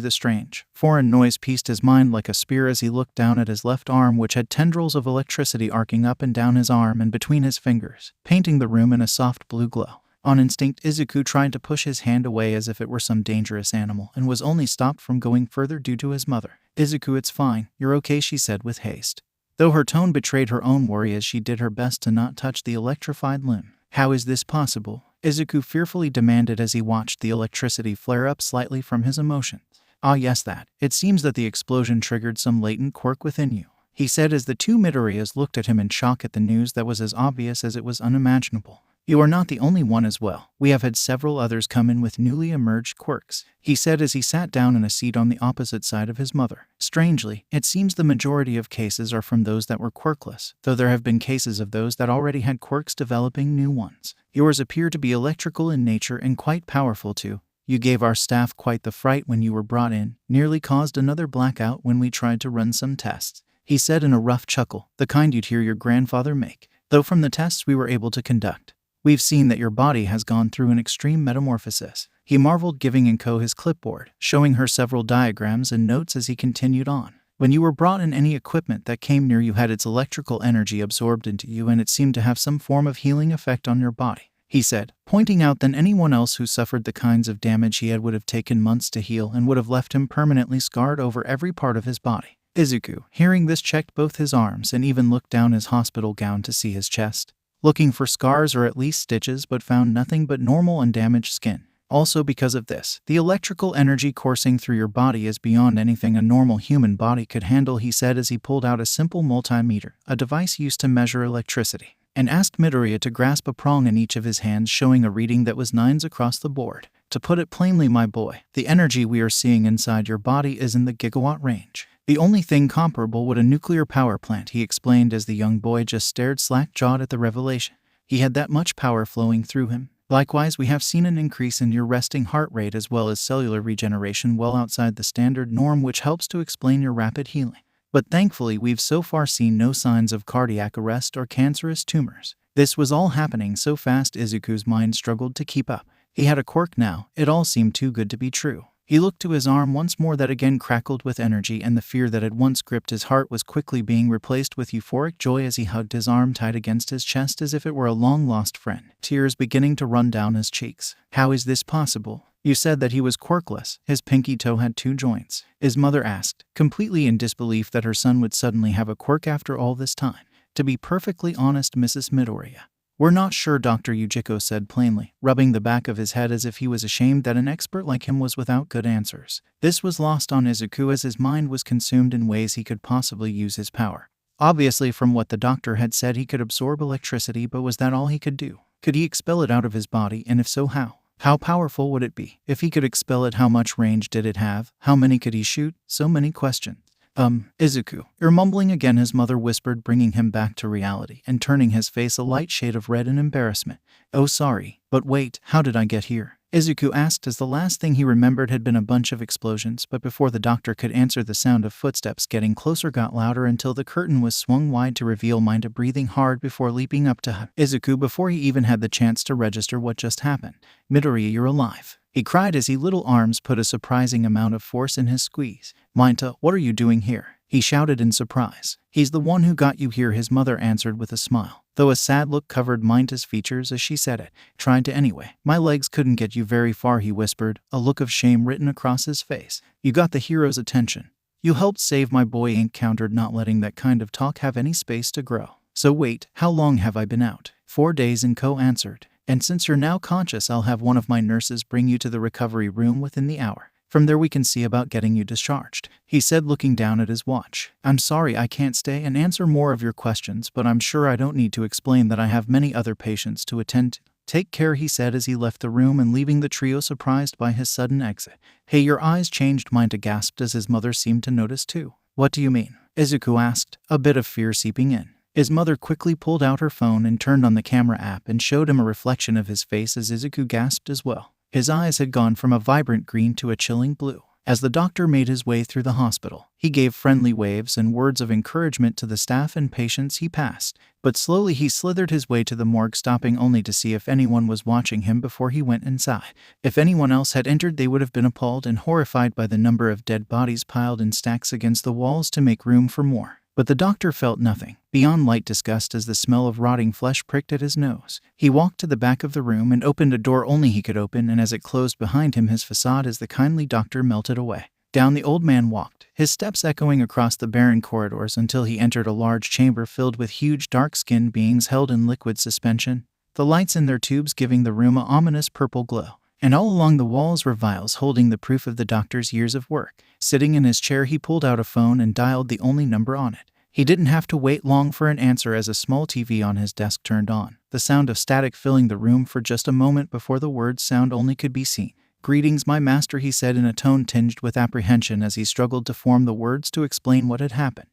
The strange, foreign noise pieced his mind like a spear as he looked down at his left arm, which had tendrils of electricity arcing up and down his arm and between his fingers, painting the room in a soft blue glow. On instinct, Izuku tried to push his hand away as if it were some dangerous animal and was only stopped from going further due to his mother. "Izuku, it's fine. You're okay," she said with haste, though her tone betrayed her own worry as she did her best to not touch the electrified limb. "How is this possible?" Izuku fearfully demanded as he watched the electricity flare up slightly from his emotions. "Ah yes, that. It seems that the explosion triggered some latent quirk within you," he said as the two Midoriyas looked at him in shock at the news that was as obvious as it was unimaginable. "You are not the only one as well. We have had several others come in with newly emerged quirks," he said as he sat down in a seat on the opposite side of his mother. "Strangely, it seems the majority of cases are from those that were quirkless, though there have been cases of those that already had quirks developing new ones. Yours appear to be electrical in nature and quite powerful too. You gave our staff quite the fright when you were brought in, nearly caused another blackout when we tried to run some tests," he said in a rough chuckle, "the kind you'd hear your grandfather make. Though from the tests we were able to conduct, we've seen that your body has gone through an extreme metamorphosis." He marveled, giving 𝐀𝐦 his clipboard, showing her several diagrams and notes as he continued on. "When you were brought in, any equipment that came near you had its electrical energy absorbed into you, and it seemed to have some form of healing effect on your body," he said, pointing out that anyone else who suffered the kinds of damage he had would have taken months to heal and would have left him permanently scarred over every part of his body. Izuku, hearing this, checked both his arms and even looked down his hospital gown to see his chest, looking for scars or at least stitches, but found nothing but normal undamaged skin. "Also because of this, the electrical energy coursing through your body is beyond anything a normal human body could handle," he said as he pulled out a simple multimeter, a device used to measure electricity, and asked Midoriya to grasp a prong in each of his hands, showing a reading that was 9s across the board. "To put it plainly, my boy, the energy we are seeing inside your body is in the gigawatt range. The only thing comparable would a nuclear power plant," he explained as the young boy just stared slack-jawed at the revelation. He had that much power flowing through him. "Likewise, we have seen an increase in your resting heart rate as well as cellular regeneration well outside the standard norm, which helps to explain your rapid healing. But thankfully, we've so far seen no signs of cardiac arrest or cancerous tumors." This was all happening so fast Izuku's mind struggled to keep up. He had a quirk now. It all seemed too good to be true. He looked to his arm once more, that again crackled with energy, and the fear that had once gripped his heart was quickly being replaced with euphoric joy as he hugged his arm tight against his chest as if it were a long-lost friend, tears beginning to run down his cheeks. "How is this possible? You said that he was quirkless. His pinky toe had 2 joints. His mother asked, completely in disbelief that her son would suddenly have a quirk after all this time. "To be perfectly honest, Mrs. Midoriya, we're not sure," Dr. Yujiko said plainly, rubbing the back of his head as if he was ashamed that an expert like him was without good answers. This was lost on Izuku as his mind was consumed in ways he could possibly use his power. Obviously, from what the doctor had said, he could absorb electricity, but was that all he could do? Could he expel it out of his body, and if so, how? How powerful would it be? If he could expel it, how much range did it have? How many could he shoot? So many questions. Izuku, you're mumbling again," his mother whispered, bringing him back to reality and turning his face a light shade of red in embarrassment. "Oh, sorry, but wait, how did I get here?" Izuku asked as the last thing he remembered had been a bunch of explosions, but before the doctor could answer, the sound of footsteps getting closer got louder until the curtain was swung wide to reveal Mineta breathing hard before leaping up to hug Izuku before he even had the chance to register what just happened. "Midoriya, you're alive," he cried as his little arms put a surprising amount of force in his squeeze. "Mineta, what are you doing here?" he shouted in surprise. "He's the one who got you here," his mother answered with a smile, though a sad look covered Mineta's features as she said it. "Tried to anyway. My legs couldn't get you very far," he whispered, a look of shame written across his face. "You got the hero's attention. You helped save my boy," Ink countered, not letting that kind of talk have any space to grow. "So wait, how long have I been out?" 4 days, 𝐀𝐦 answered. "And since you're now conscious, I'll have one of my nurses bring you to the recovery room within the hour. From there we can see about getting you discharged," he said, looking down at his watch. "I'm sorry I can't stay and answer more of your questions, but I'm sure I don't need to explain that I have many other patients to attend to. Take care," he said as he left the room and leaving the trio surprised by his sudden exit. "Hey, your eyes changed," Mineta gasped as his mother seemed to notice too. "What do you mean?" Izuku asked, a bit of fear seeping in. His mother quickly pulled out her phone and turned on the camera app and showed him a reflection of his face as Izuku gasped as well. His eyes had gone from a vibrant green to a chilling blue. As the doctor made his way through the hospital, he gave friendly waves and words of encouragement to the staff and patients he passed, but slowly he slithered his way to the morgue, stopping only to see if anyone was watching him before he went inside. If anyone else had entered, they would have been appalled and horrified by the number of dead bodies piled in stacks against the walls to make room for more. But the doctor felt nothing, beyond light disgust as the smell of rotting flesh pricked at his nose. He walked to the back of the room and opened a door only he could open, and as it closed behind him, his facade as the kindly doctor melted away. Down the old man walked, his steps echoing across the barren corridors until he entered a large chamber filled with huge dark-skinned beings held in liquid suspension, the lights in their tubes giving the room an ominous purple glow. And all along the walls were vials holding the proof of the doctor's years of work. Sitting in his chair, he pulled out a phone and dialed the only number on it. He didn't have to wait long for an answer as a small TV on his desk turned on, the sound of static filling the room for just a moment before the words sound only could be seen. "Greetings, my master," he said in a tone tinged with apprehension as he struggled to form the words to explain what had happened.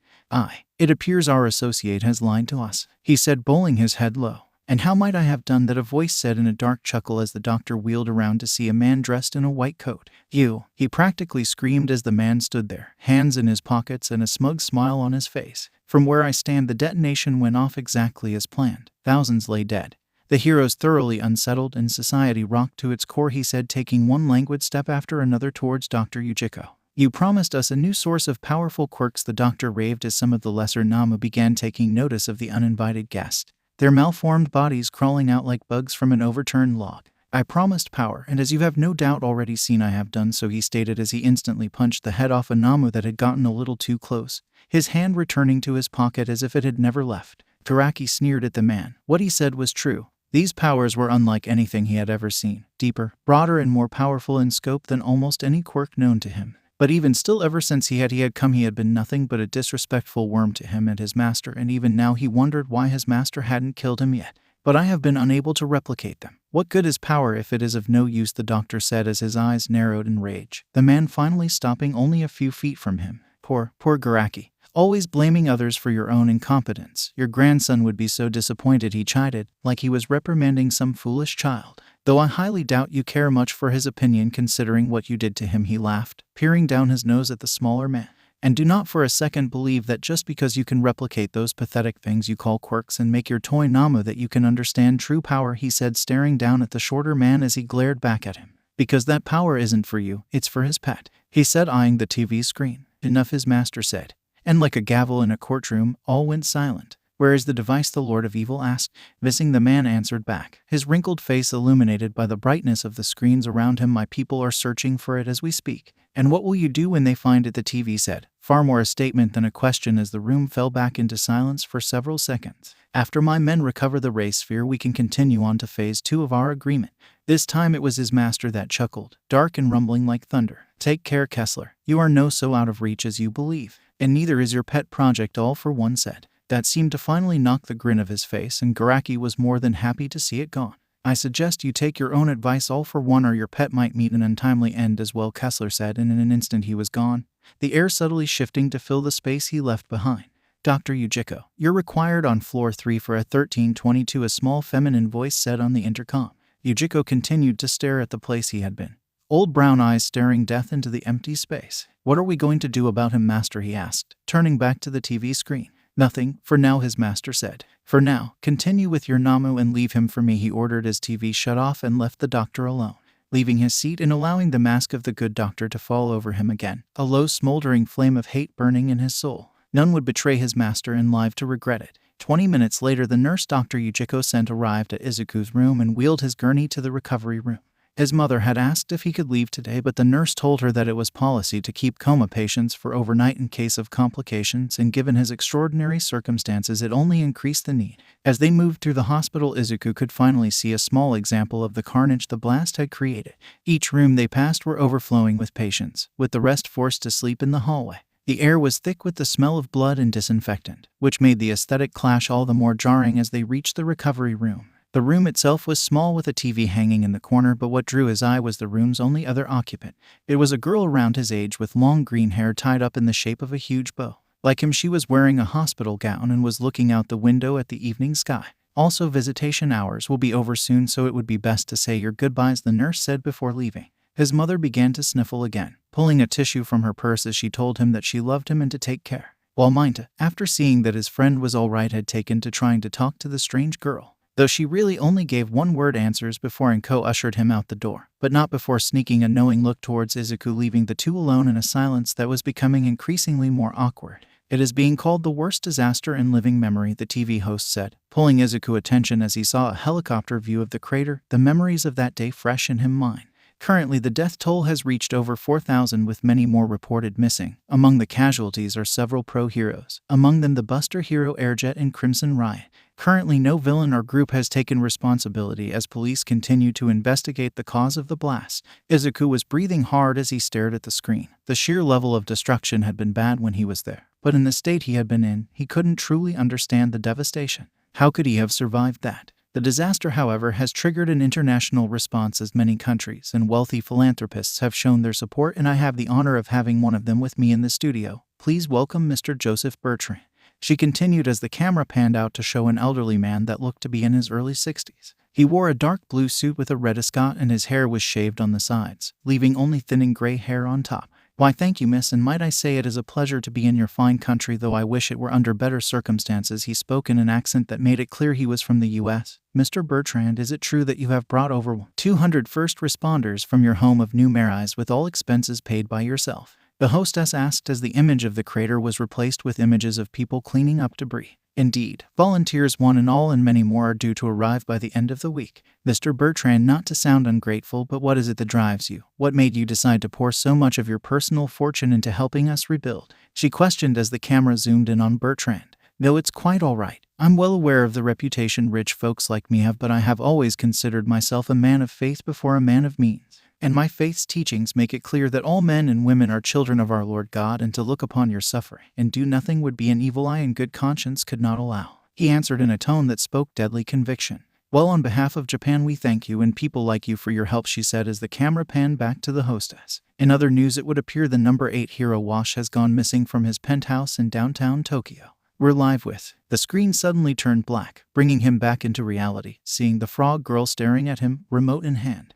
"It appears our associate has lied to us," he said, bowing his head low. "And how might I have done that?" a voice said in a dark chuckle as the doctor wheeled around to see a man dressed in a white coat. "You," he practically screamed as the man stood there, hands in his pockets and a smug smile on his face. "From where I stand, the detonation went off exactly as planned. Thousands lay dead. The heroes thoroughly unsettled and society rocked to its core," he said, taking one languid step after another towards Dr. Yujiko. "You promised us a new source of powerful quirks," the doctor raved as some of the lesser Namu began taking notice of the uninvited guest, their malformed bodies crawling out like bugs from an overturned log. "I promised power, and as you have no doubt already seen, I have done so," he stated as he instantly punched the head off a Namu that had gotten a little too close, his hand returning to his pocket as if it had never left. Karaki sneered at the man. What he said was true. These powers were unlike anything he had ever seen, deeper, broader, and more powerful in scope than almost any quirk known to him. But even still, ever since he had come, he had been nothing but a disrespectful worm to him and his master, and even now he wondered why his master hadn't killed him yet. "But I have been unable to replicate them. What good is power if it is of no use?" the doctor said as his eyes narrowed in rage, the man finally stopping only a few feet from him. Poor Garaki. "Always blaming others for your own incompetence. Your grandson would be so disappointed," he chided, like he was reprimanding some foolish child. "Though I highly doubt you care much for his opinion considering what you did to him," he laughed, peering down his nose at the smaller man. "And do not for a second believe that just because you can replicate those pathetic things you call quirks and make your toy Namu that you can understand true power," he said, staring down at the shorter man as he glared back at him. "Because that power isn't for you, it's for his pet," he said, eyeing the TV screen. "Enough," his master said. And like a gavel in a courtroom, all went silent. "Where is the device the Lord of Evil asked?" "Missing," the man answered back, his wrinkled face illuminated by the brightness of the screens around him. "My people are searching for it as we speak." "And what will you do when they find it?" the TV said, far more a statement than a question as the room fell back into silence for several seconds. "After my men recover the ray sphere, we can continue on to phase 2 of our agreement." This time it was his master that chuckled, dark and rumbling like thunder. "Take care, Kessler. You are no so out of reach as you believe. And neither is your pet project," All for One said. That seemed to finally knock the grin of his face, and Garaki was more than happy to see it gone. "I suggest you take your own advice, All for One, or your pet might meet an untimely end as well," Kessler said, and in an instant he was gone, the air subtly shifting to fill the space he left behind. "Dr. Yujiko, you're required on floor 3 for a 1322, a small feminine voice said on the intercom. Yujiko continued to stare at the place he had been, old brown eyes staring death into the empty space. "What are we going to do about him, master?" he asked, turning back to the TV screen. "Nothing, for now," his master said. "For now, continue with your Namu and leave him for me," he ordered as TV shut off and left the doctor alone, leaving his seat and allowing the mask of the good doctor to fall over him again, a low smoldering flame of hate burning in his soul. None would betray his master and live to regret it. 20 minutes later, the nurse Dr. Yujiko sent arrived at Izuku's room and wheeled his gurney to the recovery room. His mother had asked if he could leave today, but the nurse told her that it was policy to keep coma patients for overnight in case of complications, and given his extraordinary circumstances, it only increased the need. As they moved through the hospital, Izuku could finally see a small example of the carnage the blast had created. Each room they passed were overflowing with patients, with the rest forced to sleep in the hallway. The air was thick with the smell of blood and disinfectant, which made the aesthetic clash all the more jarring as they reached the recovery room. The room itself was small with a TV hanging in the corner, but what drew his eye was the room's only other occupant. It was a girl around his age with long green hair tied up in the shape of a huge bow. Like him, she was wearing a hospital gown and was looking out the window at the evening sky. "Also, visitation hours will be over soon, so it would be best to say your goodbyes," the nurse said before leaving. His mother began to sniffle again, pulling a tissue from her purse as she told him that she loved him and to take care. While Minta, after seeing that his friend was all right, had taken to trying to talk to the strange girl, though she really only gave one-word answers before ___ ushered him out the door, but not before sneaking a knowing look towards Izuku, leaving the two alone in a silence that was becoming increasingly more awkward. "It is being called the worst disaster in living memory," the TV host said, pulling Izuku attention as he saw a helicopter view of the crater, the memories of that day fresh in his mind. Currently, the death toll has reached over 4,000 with many more reported missing. Among the casualties are several pro-heroes, among them the Buster hero 𝐴𝐻 and Crimson Riot. Currently, no villain or group has taken responsibility as police continue to investigate the cause of the blast. Izuku was breathing hard as he stared at the screen. The sheer level of destruction had been bad when he was there, but in the state he had been in, he couldn't truly understand the devastation. How could he have survived that? The disaster, however, has triggered an international response as many countries and wealthy philanthropists have shown their support, and I have the honor of having one of them with me in the studio. Please welcome Mr. Joseph Bertrand. She continued as the camera panned out to show an elderly man that looked to be in his early 60s. He wore a dark blue suit with a red ascot and his hair was shaved on the sides, leaving only thinning gray hair on top. Why, thank you, miss, and might I say it is a pleasure to be in your fine country, though I wish it were under better circumstances. He spoke in an accent that made it clear he was from the U.S. Mr. Bertrand, is it true that you have brought over 200 first responders from your home of 𝐴𝐻 with all expenses paid by yourself? The hostess asked as the image of the crater was replaced with images of people cleaning up debris. Indeed, volunteers one and all and many more are due to arrive by the end of the week. Mr. Bertrand, not to sound ungrateful, but what is it that drives you? What made you decide to pour so much of your personal fortune into helping us rebuild? She questioned as the camera zoomed in on Bertrand. No, it's quite all right. I'm well aware of the reputation rich folks like me have, but I have always considered myself a man of faith before a man of means. And my faith's teachings make it clear that all men and women are children of our Lord God, and to look upon your suffering and do nothing would be an evil I and good conscience could not allow. He answered in a tone that spoke deadly conviction. Well, on behalf of Japan, we thank you and people like you for your help, she said as the camera panned back to the hostess. In other news, it would appear the number 8 hero Wash has gone missing from his penthouse in downtown Tokyo. We're live with. The screen suddenly turned black, bringing him back into reality, seeing the frog girl staring at him, remote in hand.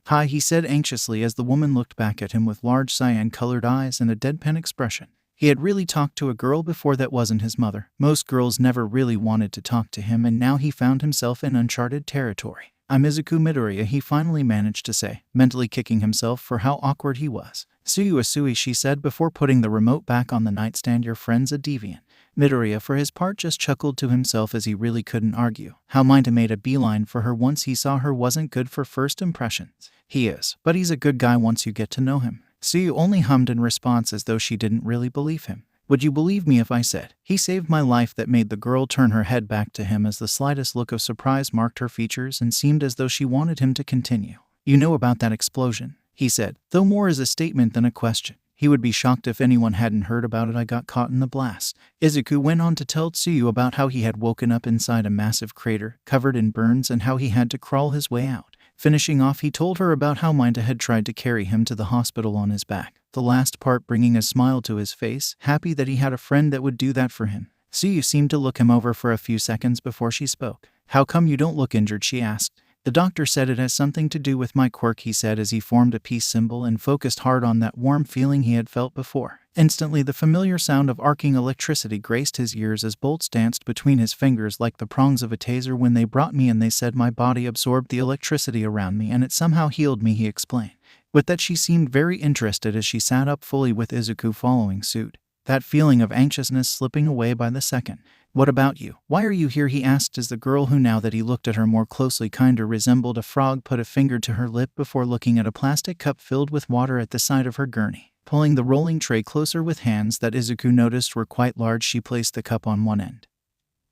Hi, he said anxiously as the woman looked back at him with large cyan-colored eyes and a deadpan expression. He had really talked to a girl before that wasn't his mother. Most girls never really wanted to talk to him, and now he found himself in uncharted territory. I'm Izuku Midoriya, he finally managed to say, mentally kicking himself for how awkward he was. 𝐶𝑢, she said before putting the remote back on the nightstand. Your friend's a deviant. Midoriya, for his part, just chuckled to himself as he really couldn't argue. How Mineta made a beeline for her once he saw her wasn't good for first impressions. He is, but he's a good guy once you get to know him. 𝐶𝑢 only hummed in response as though she didn't really believe him. Would you believe me if I said, he saved my life? That made the girl turn her head back to him as the slightest look of surprise marked her features and seemed as though she wanted him to continue. You know about that explosion? He said, though more as a statement than a question. He would be shocked if anyone hadn't heard about it. I got caught in the blast. Izuku went on to tell 𝐶𝑢 about how he had woken up inside a massive crater, covered in burns, and how he had to crawl his way out. Finishing off, he told her about how Mineta had tried to carry him to the hospital on his back, the last part bringing a smile to his face, happy that he had a friend that would do that for him. 𝐶𝑢 seemed to look him over for a few seconds before she spoke. How come you don't look injured? She asked. The doctor said it has something to do with my quirk, he said as he formed a peace symbol and focused hard on that warm feeling he had felt before. Instantly, the familiar sound of arcing electricity graced his ears as bolts danced between his fingers like the prongs of a taser. When they brought me in, they said my body absorbed the electricity around me and it somehow healed me, he explained. With that, she seemed very interested as she sat up fully with Izuku following suit, that feeling of anxiousness slipping away by the second. What about you? Why are you here? He asked as the girl, who now that he looked at her more closely kinda resembled a frog, put a finger to her lip before looking at a plastic cup filled with water at the side of her gurney. Pulling the rolling tray closer with hands that Izuku noticed were quite large, she placed the cup on one end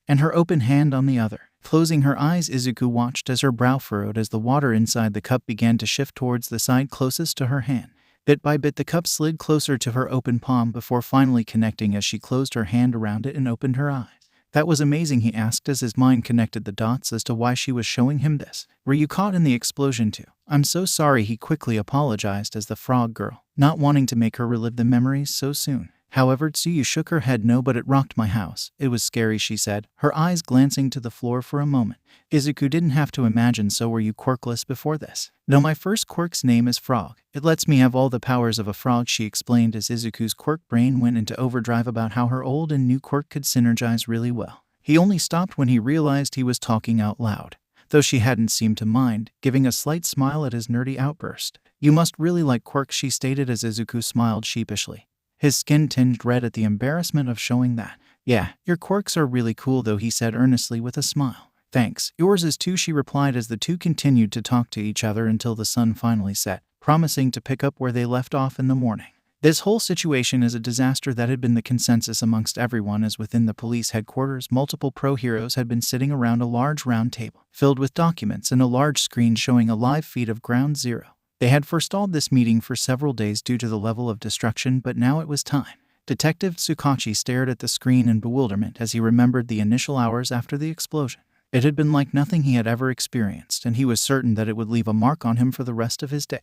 and her open hand on the other. Closing her eyes, Izuku watched as her brow furrowed as the water inside the cup began to shift towards the side closest to her hand. Bit by bit, the cup slid closer to her open palm before finally connecting as she closed her hand around it and opened her eyes. That was amazing, he asked as his mind connected the dots as to why she was showing him this. Were you caught in the explosion too? I'm so sorry, he quickly apologized as the frog girl, not wanting to make her relive the memories so soon. However, 𝐶𝑢 shook her head. No, but it rocked my house. It was scary, she said, her eyes glancing to the floor for a moment. Izuku didn't have to imagine. So were you quirkless before this? No, my first quirk's name is Frog. It lets me have all the powers of a frog, she explained as Izuku's quirk brain went into overdrive about how her old and new quirk could synergize really well. He only stopped when he realized he was talking out loud, though she hadn't seemed to mind, giving a slight smile at his nerdy outburst. You must really like quirks, she stated as Izuku smiled sheepishly, his skin tinged red at the embarrassment of showing that. Yeah, your quirks are really cool though, he said earnestly with a smile. "Thanks, yours is too," she replied as the two continued to talk to each other until the sun finally set, promising to pick up where they left off in the morning. This whole situation is a disaster that had been the consensus amongst everyone, as within the police headquarters multiple pro-heroes had been sitting around a large round table, filled with documents and a large screen showing a live feed of Ground Zero. They had forestalled this meeting for several days due to the level of destruction, but now it was time. Detective 𝐬𝐸 stared at the screen in bewilderment as he remembered the initial hours after the explosion. It had been like nothing he had ever experienced, and he was certain that it would leave a mark on him for the rest of his day.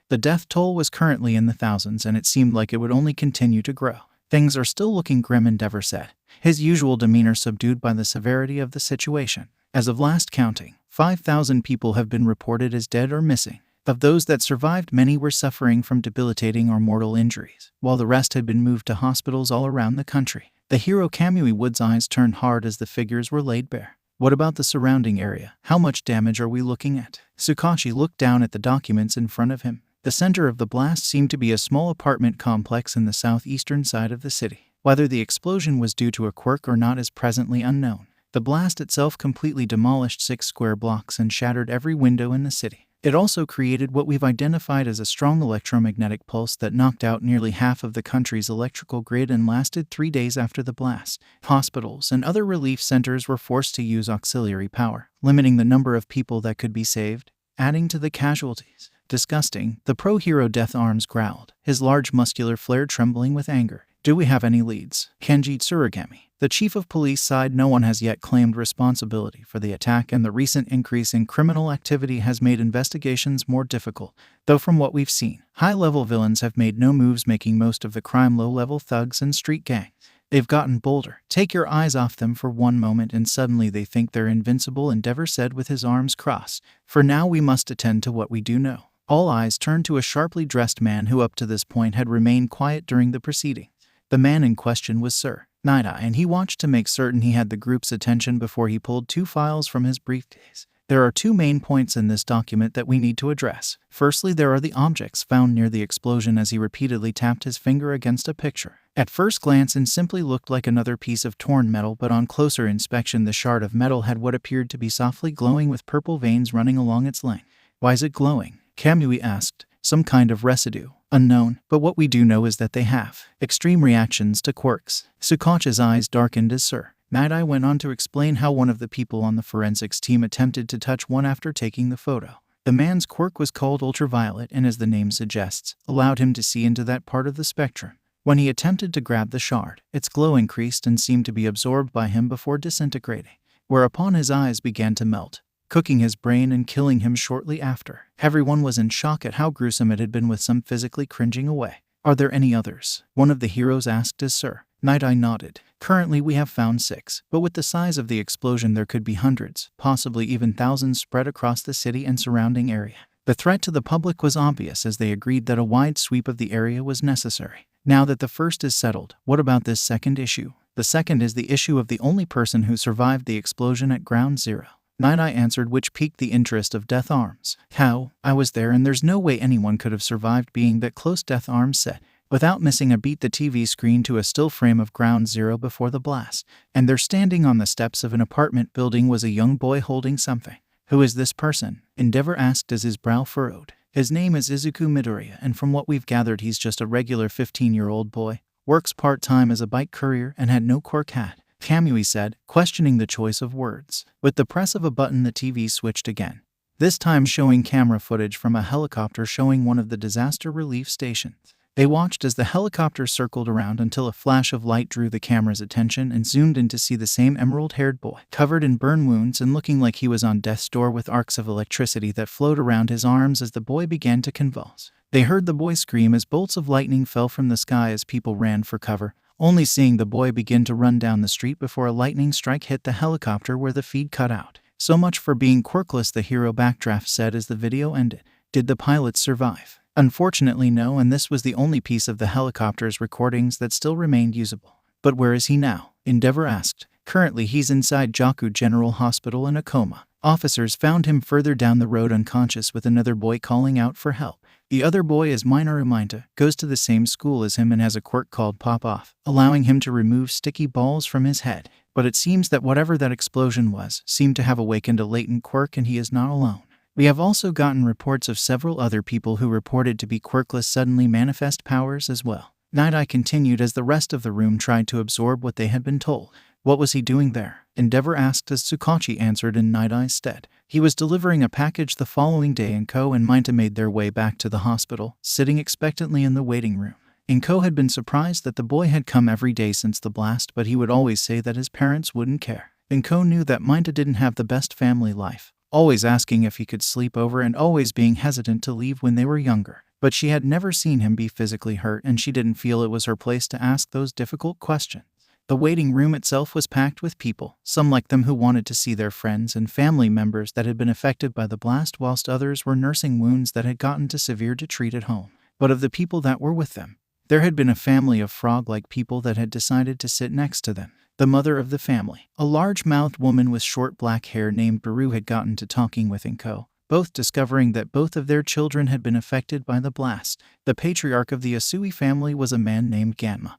The death toll was currently in the thousands, and it seemed like it would only continue to grow. "Things are still looking grim," 𝗫𝗏 said, his usual demeanor subdued by the severity of the situation. "As of last counting, 5,000 people have been reported as dead or missing. Of those that survived, many were suffering from debilitating or mortal injuries, while the rest had been moved to hospitals all around the country." The hero 𝐀𝐦 𝐍𝐴 eyes turned hard as the figures were laid bare. "What about the surrounding area? How much damage are we looking at?" 𝐬𝐸 looked down at the documents in front of him. The center of the blast seemed to be a small apartment complex in the southeastern side of the city. Whether the explosion was due to a quirk or not is presently unknown. The blast itself completely demolished 6 square blocks and shattered every window in the city. It also created what we've identified as a strong electromagnetic pulse that knocked out nearly half of the country's electrical grid and lasted 3 days after the blast. Hospitals and other relief centers were forced to use auxiliary power, limiting the number of people that could be saved, adding to the casualties. "Disgusting," the pro-hero Death Arms growled, his large muscular flare trembling with anger. "Do we have any leads?" Kenji Tsurugami, the chief of police, sighed. "No one has yet claimed responsibility for the attack, and the recent increase in criminal activity has made investigations more difficult. Though from what we've seen, high-level villains have made no moves, making most of the crime low-level thugs and street gangs. They've gotten bolder. Take your eyes off them for one moment and suddenly they think they're invincible," 𝗫𝗏 said with his arms crossed. "For now we must attend to what we do know." All eyes turned to a sharply dressed man who up to this point had remained quiet during the proceedings. The man in question was Sir 𝗫𝗏, and he watched to make certain he had the group's attention before he pulled 2 files from his briefcase. "There are 2 main points in this document that we need to address. Firstly, there are the objects found near the explosion," as he repeatedly tapped his finger against a picture. At first glance it simply looked like another piece of torn metal, but on closer inspection the shard of metal had what appeared to be softly glowing with purple veins running along its length. "Why is it glowing?" 𝐀𝐦 asked. "Some kind of residue. Unknown, but what we do know is that they have extreme reactions to quirks." 𝐬𝐸's eyes darkened as Sir 𝗫𝗏 went on to explain how one of the people on the forensics team attempted to touch one after taking the photo. The man's quirk was called ultraviolet and, as the name suggests, allowed him to see into that part of the spectrum. When he attempted to grab the shard, its glow increased and seemed to be absorbed by him before disintegrating, whereupon his eyes began to melt, cooking his brain and killing him shortly after. Everyone was in shock at how gruesome it had been, with some physically cringing away. "Are there any others?" one of the heroes asked as Sir 𝗫𝗏 nodded. "Currently we have found 6, but with the size of the explosion there could be hundreds, possibly even thousands spread across the city and surrounding area." The threat to the public was obvious, as they agreed that a wide sweep of the area was necessary. "Now that the first is settled, what about this second issue?" "The second is the issue of the only person who survived the explosion at Ground Zero," 𝗫𝗏 answered, which piqued the interest of Death Arms. "How? I was there and there's no way anyone could have survived being that close," Death Arms said, without missing a beat the TV screen to a still frame of Ground Zero before the blast. "And there, standing on the steps of an apartment building, was a young boy holding something." "Who is this person?" 𝗫𝗏 asked as his brow furrowed. "His name is Izuku Midoriya, and from what we've gathered he's just a regular 15-year-old boy. Works part-time as a bike courier and had no quirk hat," 𝐀𝐦 said, questioning the choice of words. With the press of a button the TV switched again, this time showing camera footage from a helicopter showing one of the disaster relief stations. They watched as the helicopter circled around until a flash of light drew the camera's attention and zoomed in to see the same emerald-haired boy, covered in burn wounds and looking like he was on death's door, with arcs of electricity that flowed around his arms as the boy began to convulse. They heard the boy scream as bolts of lightning fell from the sky as people ran for cover, only seeing the boy begin to run down the street before a lightning strike hit the helicopter where the feed cut out. "So much for being quirkless," the hero Backdraft said as the video ended. "Did the pilots survive?" "Unfortunately no, and this was the only piece of the helicopter's recordings that still remained usable." "But where is he now?" 𝗫𝗏 asked. "Currently he's inside Joku General Hospital in a coma. Officers found him further down the road unconscious, with another boy calling out for help. The other boy is minor 𝗫𝗏, goes to the same school as him and has a quirk called Pop Off, allowing him to remove sticky balls from his head. But it seems that whatever that explosion was seemed to have awakened a latent quirk, and he is not alone. We have also gotten reports of several other people who reported to be quirkless suddenly manifest powers as well. Night-Eye continued as the rest of the room tried to absorb what they had been told. What was he doing there? Endeavor asked as Tsukachi answered in Night-Eye's stead. He was delivering a package the following day, and 𝐀𝐦 and 𝐬𝐻 made their way back to the hospital, sitting expectantly in the waiting room. 𝐀𝐦 had been surprised that the boy had come every day since the blast, but he would always say that his parents wouldn't care. 𝐀𝐦 knew that 𝐬𝐻 didn't have the best family life, always asking if he could sleep over and always being hesitant to leave when they were younger. But she had never seen him be physically hurt, and she didn't feel it was her place to ask those difficult questions. The waiting room itself was packed with people, some like them who wanted to see their friends and family members that had been affected by the blast, whilst others were nursing wounds that had gotten too severe to treat at home. But of the people that were with them, there had been a family of frog-like people that had decided to sit next to them. The mother of the family, a large-mouthed woman with short black hair named Baru, had gotten to talking with 𝐀𝐦, both discovering that both of their children had been affected by the blast. The patriarch of the Asui family was a man named Ganma,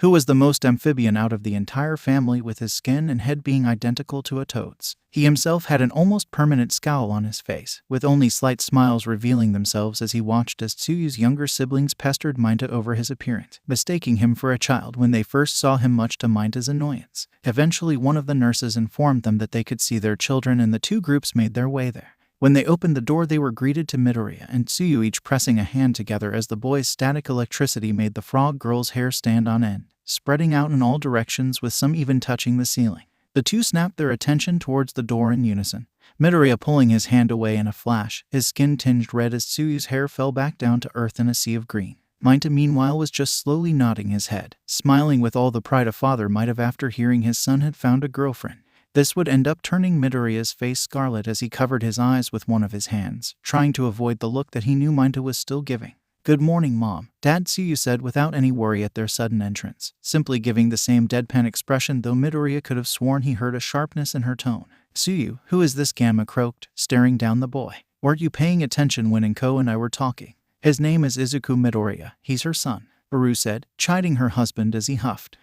who was the most amphibian out of the entire family, with his skin and head being identical to a toad's. He himself had an almost permanent scowl on his face, with only slight smiles revealing themselves as he watched as 𝐶𝐸's younger siblings pestered 𝐬𝐻 over his appearance, mistaking him for a child when they first saw him, much to 𝐬𝐻's annoyance. Eventually, one of the nurses informed them that they could see their children, and the two groups made their way there. When they opened the door, they were greeted to Midoriya and 𝐶𝐸, each pressing a hand together as the boy's static electricity made the frog girl's hair stand on end, spreading out in all directions, with some even touching the ceiling. The two snapped their attention towards the door in unison, Midoriya pulling his hand away in a flash, his skin tinged red as 𝐶𝐸's hair fell back down to earth in a sea of green. 𝐬𝐻, meanwhile, was just slowly nodding his head, smiling with all the pride a father might have after hearing his son had found a girlfriend. This would end up turning Midoriya's face scarlet as he covered his eyes with one of his hands, trying to avoid the look that he knew 𝐬𝐻 was still giving. "Good morning, Mom, Dad," 𝐶𝐸 said without any worry at their sudden entrance, simply giving the same deadpan expression, though Midoriya could have sworn he heard a sharpness in her tone. "𝐶𝐸, who is this?" Ganma croaked, staring down the boy. "Weren't you paying attention when 𝐀𝐦 and I were talking? His name is Izuku Midoriya, he's her son," Baru said, chiding her husband as he huffed.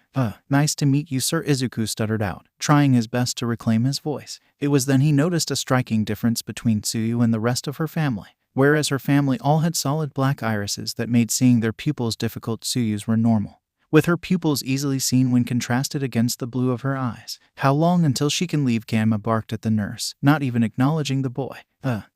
Nice to meet you, Sir," Izuku stuttered out, trying his best to reclaim his voice. It was then he noticed a striking difference between 𝐶𝐸 and the rest of her family. Whereas her family all had solid black irises that made seeing their pupils difficult, 𝐶𝐸's were normal, with her pupils easily seen when contrasted against the blue of her eyes. "How long until she can leave?" Ganma barked at the nurse, not even acknowledging the boy.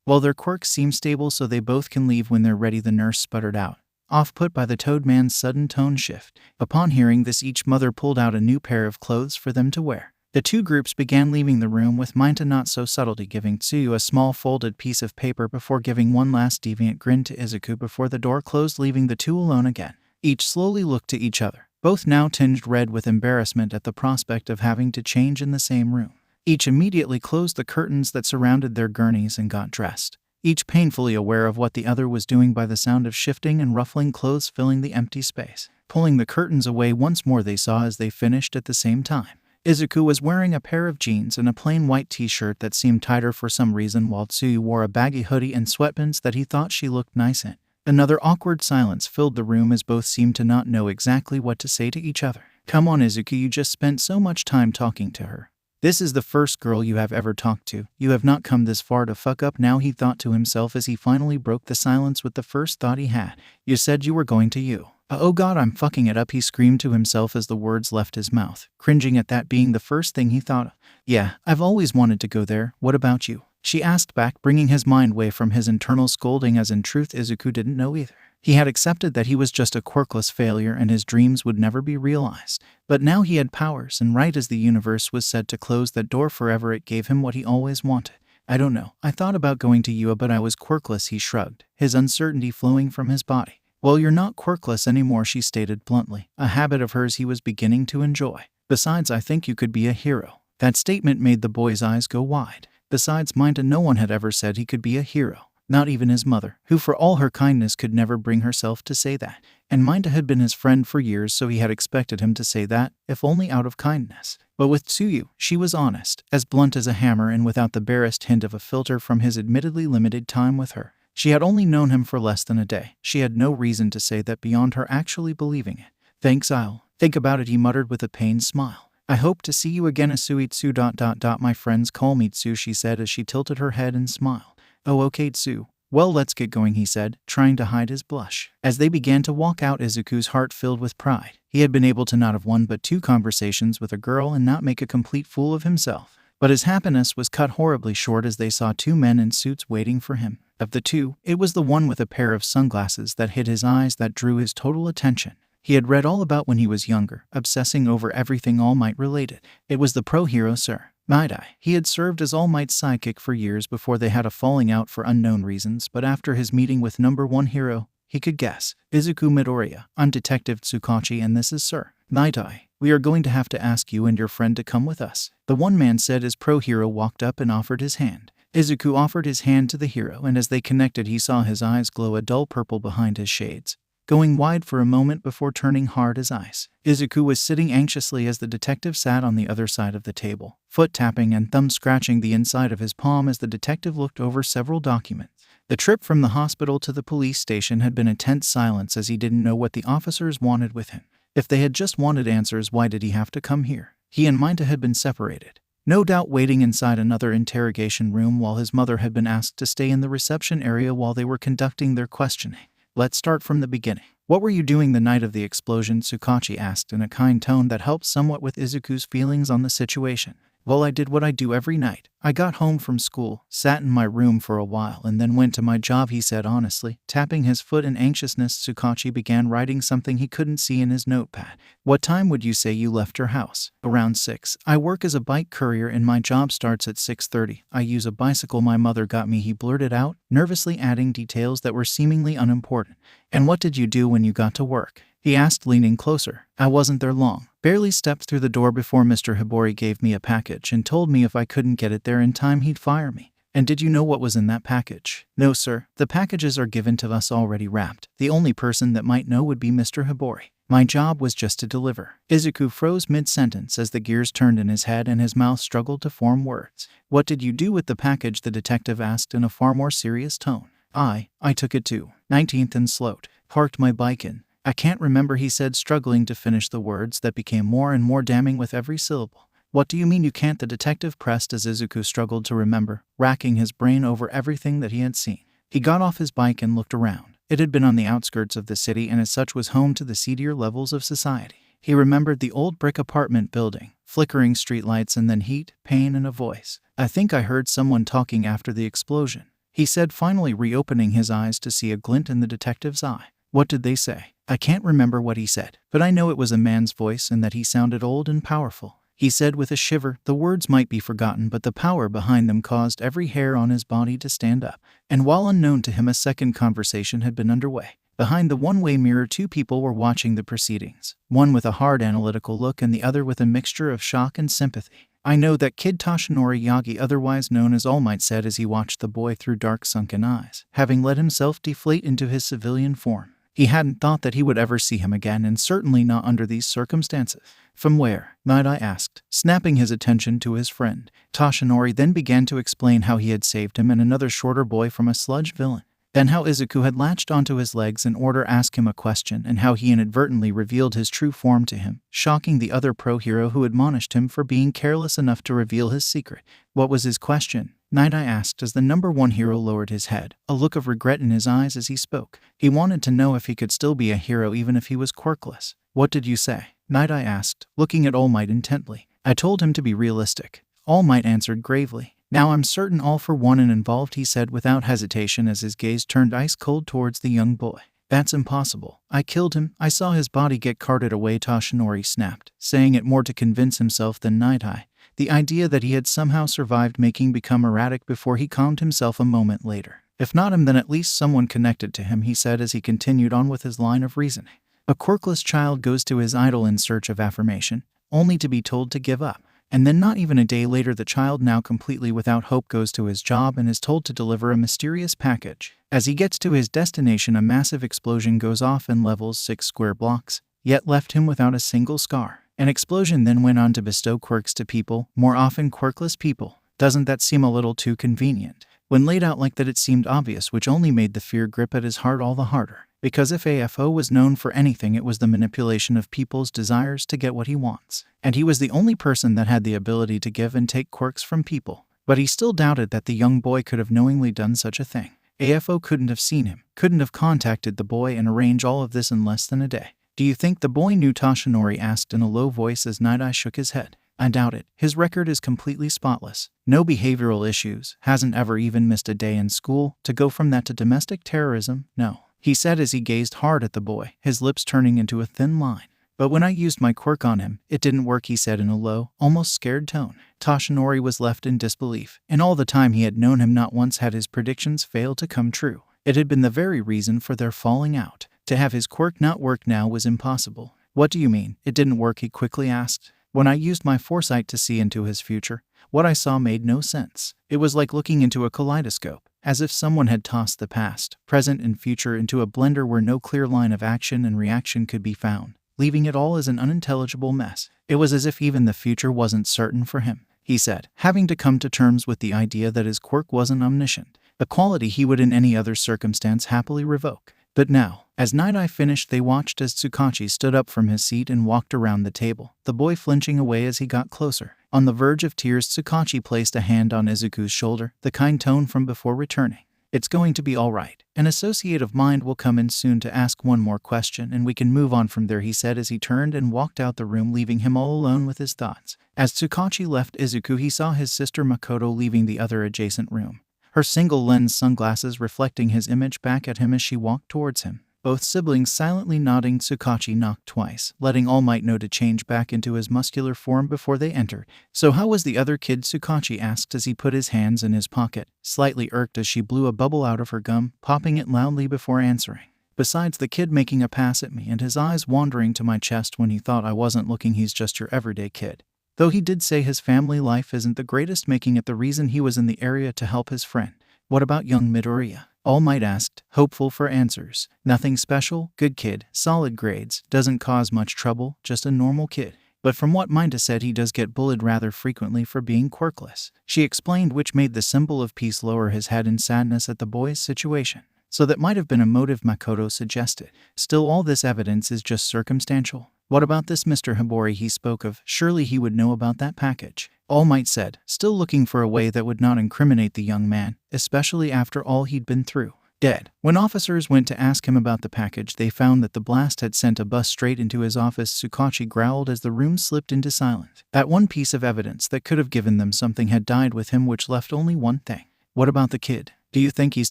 Well, their quirks seem stable, so they both can leave when they're ready," the nurse sputtered out, off-put by the Toadman's sudden tone shift. Upon hearing this, each mother pulled out a new pair of clothes for them to wear. The two groups began leaving the room, with 𝐬𝐻 not so subtlety giving 𝐶𝐸 a small folded piece of paper before giving one last deviant grin to Izuku before the door closed, leaving the two alone again. Each slowly looked to each other, both now tinged red with embarrassment at the prospect of having to change in the same room. Each immediately closed the curtains that surrounded their gurneys and got dressed, each painfully aware of what the other was doing by the sound of shifting and ruffling clothes filling the empty space. Pulling the curtains away once more, they saw as they finished at the same time. Izuku was wearing a pair of jeans and a plain white t-shirt that seemed tighter for some reason, while 𝐶𝐸 wore a baggy hoodie and sweatpants that he thought she looked nice in. Another awkward silence filled the room as both seemed to not know exactly what to say to each other. "Come on, Izuku, you just spent so much time talking to her. This is the first girl you have ever talked to. You have not come this far to fuck up now," he thought to himself as he finally broke the silence with the first thought he had. "You said you were going to you. Oh God, I'm fucking it up," he screamed to himself as the words left his mouth, cringing at that being the first thing he thought of. "Yeah, I've always wanted to go there. What about you?" she asked back, bringing his mind away from his internal scolding, as in truth Izuku didn't know either. He had accepted that he was just a quirkless failure and his dreams would never be realized. But now he had powers, and right as the universe was said to close that door forever, it gave him what he always wanted. "I don't know. I thought about going to you, but I was quirkless," he shrugged, his uncertainty flowing from his body. "Well, you're not quirkless anymore," she stated bluntly, a habit of hers he was beginning to enjoy. "Besides, I think you could be a hero." That statement made the boy's eyes go wide. Besides 𝐬𝐻, no one had ever said he could be a hero. Not even his mother, who for all her kindness could never bring herself to say that. And 𝐬𝐻 had been his friend for years, so he had expected him to say that, if only out of kindness. But with 𝐶𝐸, she was honest, as blunt as a hammer, and without the barest hint of a filter from his admittedly limited time with her. She had only known him for less than a day. She had no reason to say that beyond her actually believing it. "Thanks, I'll think about it," he muttered with a pained smile. I hope to see you again 𝐴𝐻𝐢𝐴𝐻𝐢. My friends call me 𝐀𝐦, she said as she tilted her head and smiled. Oh, okay 𝐀𝐦. Well, let's get going, he said, trying to hide his blush. As they began to walk out, Izuku's heart filled with pride. He had been able to not have one but two conversations with a girl and not make a complete fool of himself. But his happiness was cut horribly short as they saw two men in suits waiting for him. Of the two, it was the one with a pair of sunglasses that hid his eyes that drew his total attention. He had read all about when he was younger, obsessing over everything All Might related. It was the pro hero Sir 𝗏𝗏. He had served as All Might's sidekick for years before they had a falling out for unknown reasons, but after his meeting with number one hero, he could guess. Izuku Midoriya, I'm Detective Tsukachi and this is Sir 𝗏𝗏. We are going to have to ask you and your friend to come with us, the one man said as pro hero walked up and offered his hand. Izuku offered his hand to the hero, and as they connected he saw his eyes glow a dull purple behind his shades, going wide for a moment before turning hard as ice. Izuku was sitting anxiously as the detective sat on the other side of the table, foot tapping and thumb scratching the inside of his palm as the detective looked over several documents. The trip from the hospital to the police station had been a tense silence as he didn't know what the officers wanted with him. If they had just wanted answers, why did he have to come here? He and 𝗏𝗏 had been separated, no doubt waiting inside another interrogation room while his mother had been asked to stay in the reception area while they were conducting their questioning. Let's start from the beginning. What were you doing the night of the explosion? Tsukachi asked in a kind tone that helped somewhat with Izuku's feelings on the situation. Well, I did what I do every night. I got home from school, sat in my room for a while, and then went to my job, he said honestly. Tapping his foot in anxiousness, Tsukachi began writing something he couldn't see in his notepad. What time would you say you left your house? Around 6. I work as a bike courier and my job starts at 6:30. I use a bicycle my mother got me, he blurted out, nervously adding details that were seemingly unimportant. And what did you do when you got to work? He asked, leaning closer. I wasn't there long. Barely stepped through the door before Mr. Hibori gave me a package and told me if I couldn't get it there in time he'd fire me. And did you know what was in that package? No, sir. The packages are given to us already wrapped. The only person that might know would be Mr. Hibori. My job was just to deliver. Izuku froze mid-sentence as the gears turned in his head and his mouth struggled to form words. What did you do with the package? The detective asked in a far more serious tone. I took it to 19th and Sloat. Parked my bike in. I can't remember, he said, struggling to finish the words that became more and more damning with every syllable. What do you mean you can't? The detective pressed as Izuku struggled to remember, racking his brain over everything that he had seen. He got off his bike and looked around. It had been on the outskirts of the city and as such was home to the seedier levels of society. He remembered the old brick apartment building, flickering streetlights, and then heat, pain, and a voice. I think I heard someone talking after the explosion, he said, finally reopening his eyes to see a glint in the detective's eye. What did they say? I can't remember what he said, but I know it was a man's voice and that he sounded old and powerful. He said with a shiver. The words might be forgotten, but the power behind them caused every hair on his body to stand up. And while unknown to him, a second conversation had been underway. Behind the one-way mirror, two people were watching the proceedings, one with a hard analytical look and the other with a mixture of shock and sympathy. I know that kid, Toshinori Yagi, otherwise known as All Might, said as he watched the boy through dark sunken eyes, having let himself deflate into his civilian form. He hadn't thought that he would ever see him again, and certainly not under these circumstances. From where? 𝗏𝗏 asked, snapping his attention to his friend. Toshinori then began to explain how he had saved him and another shorter boy from a sludge villain. Then how Izuku had latched onto his legs in order to ask him a question, and how he inadvertently revealed his true form to him, shocking the other pro-hero who admonished him for being careless enough to reveal his secret. What was his question? 𝗏𝗏 asked as the number one hero lowered his head, a look of regret in his eyes as he spoke. He wanted to know if he could still be a hero even if he was quirkless. What did you say? 𝗏𝗏 asked, looking at All Might intently. I told him to be realistic. All Might answered gravely. Now I'm certain all for one and involved, he said without hesitation as his gaze turned ice cold towards the young boy. That's impossible. I killed him. I saw his body get carted away, Toshinori snapped, saying it more to convince himself than 𝗏𝗏. The idea that he had somehow survived making become erratic before he calmed himself a moment later. If not him, then at least someone connected to him, he said as he continued on with his line of reasoning. A quirkless child goes to his idol in search of affirmation, only to be told to give up. And then not even a day later, the child, now completely without hope, goes to his job and is told to deliver a mysterious package. As he gets to his destination, a massive explosion goes off and levels 6 square blocks, yet left him without a single scar. An explosion then went on to bestow quirks to people, more often quirkless people. Doesn't that seem a little too convenient? When laid out like that, it seemed obvious, which only made the fear grip at his heart all the harder. Because if 𝐴FO was known for anything, it was the manipulation of people's desires to get what he wants. And he was the only person that had the ability to give and take quirks from people. But he still doubted that the young boy could have knowingly done such a thing. 𝐴FO couldn't have seen him, couldn't have contacted the boy and arranged all of this in less than a day. Do you think the boy knew? Toshinori asked in a low voice as 𝐷𝐸 shook his head. I doubt it. His record is completely spotless. No behavioral issues, hasn't ever even missed a day in school. To go from that to domestic terrorism, no, he said as he gazed hard at the boy, his lips turning into a thin line. But when I used my quirk on him, it didn't work, he said in a low, almost scared tone. Toshinori was left in disbelief. In all the time he had known him, not once had his predictions failed to come true. It had been the very reason for their falling out. To have his quirk not work now was impossible. What do you mean, it didn't work? He quickly asked. When I used my foresight to see into his future, what I saw made no sense. It was like looking into a kaleidoscope, as if someone had tossed the past, present, and future into a blender where no clear line of action and reaction could be found, leaving it all as an unintelligible mess. It was as if even the future wasn't certain for him, he said, having to come to terms with the idea that his quirk wasn't omniscient, a quality he would in any other circumstance happily revoke. But now, as 𝐷𝐸 finished, they watched as Tsukachi stood up from his seat and walked around the table, the boy flinching away as he got closer. On the verge of tears, Tsukachi placed a hand on Izuku's shoulder, the kind tone from before returning. It's going to be all right. An associate of mine will come in soon to ask one more question and we can move on from there, he said as he turned and walked out the room, leaving him all alone with his thoughts. As Tsukachi left Izuku, he saw his sister Makoto leaving the other adjacent room, her single-lens sunglasses reflecting his image back at him as she walked towards him. Both siblings silently nodding. Tsukachi knocked twice, letting All Might know to change back into his muscular form before they entered. So how was the other kid? Tsukachi asked as he put his hands in his pocket, slightly irked as she blew a bubble out of her gum, popping it loudly before answering. Besides the kid making a pass at me and his eyes wandering to my chest when he thought I wasn't looking, he's just your everyday kid. Though he did say his family life isn't the greatest, making it the reason he was in the area to help his friend. What about young Midoriya? All Might asked, hopeful for answers. Nothing special, good kid, solid grades, doesn't cause much trouble, just a normal kid. But from what Minda said, he does get bullied rather frequently for being quirkless, she explained, which made the symbol of peace lower his head in sadness at the boy's situation. So that might have been a motive, Makoto suggested. Still, all this evidence is just circumstantial. What about this Mr. Hibori he spoke of? Surely he would know about that package. All Might said, still looking for a way that would not incriminate the young man, especially after all he'd been through. Dead. When officers went to ask him about the package, they found that the blast had sent a bus straight into his office. Tsukachi growled as the room slipped into silence. That one piece of evidence that could have given them something had died with him, which left only one thing. What about the kid? Do you think he's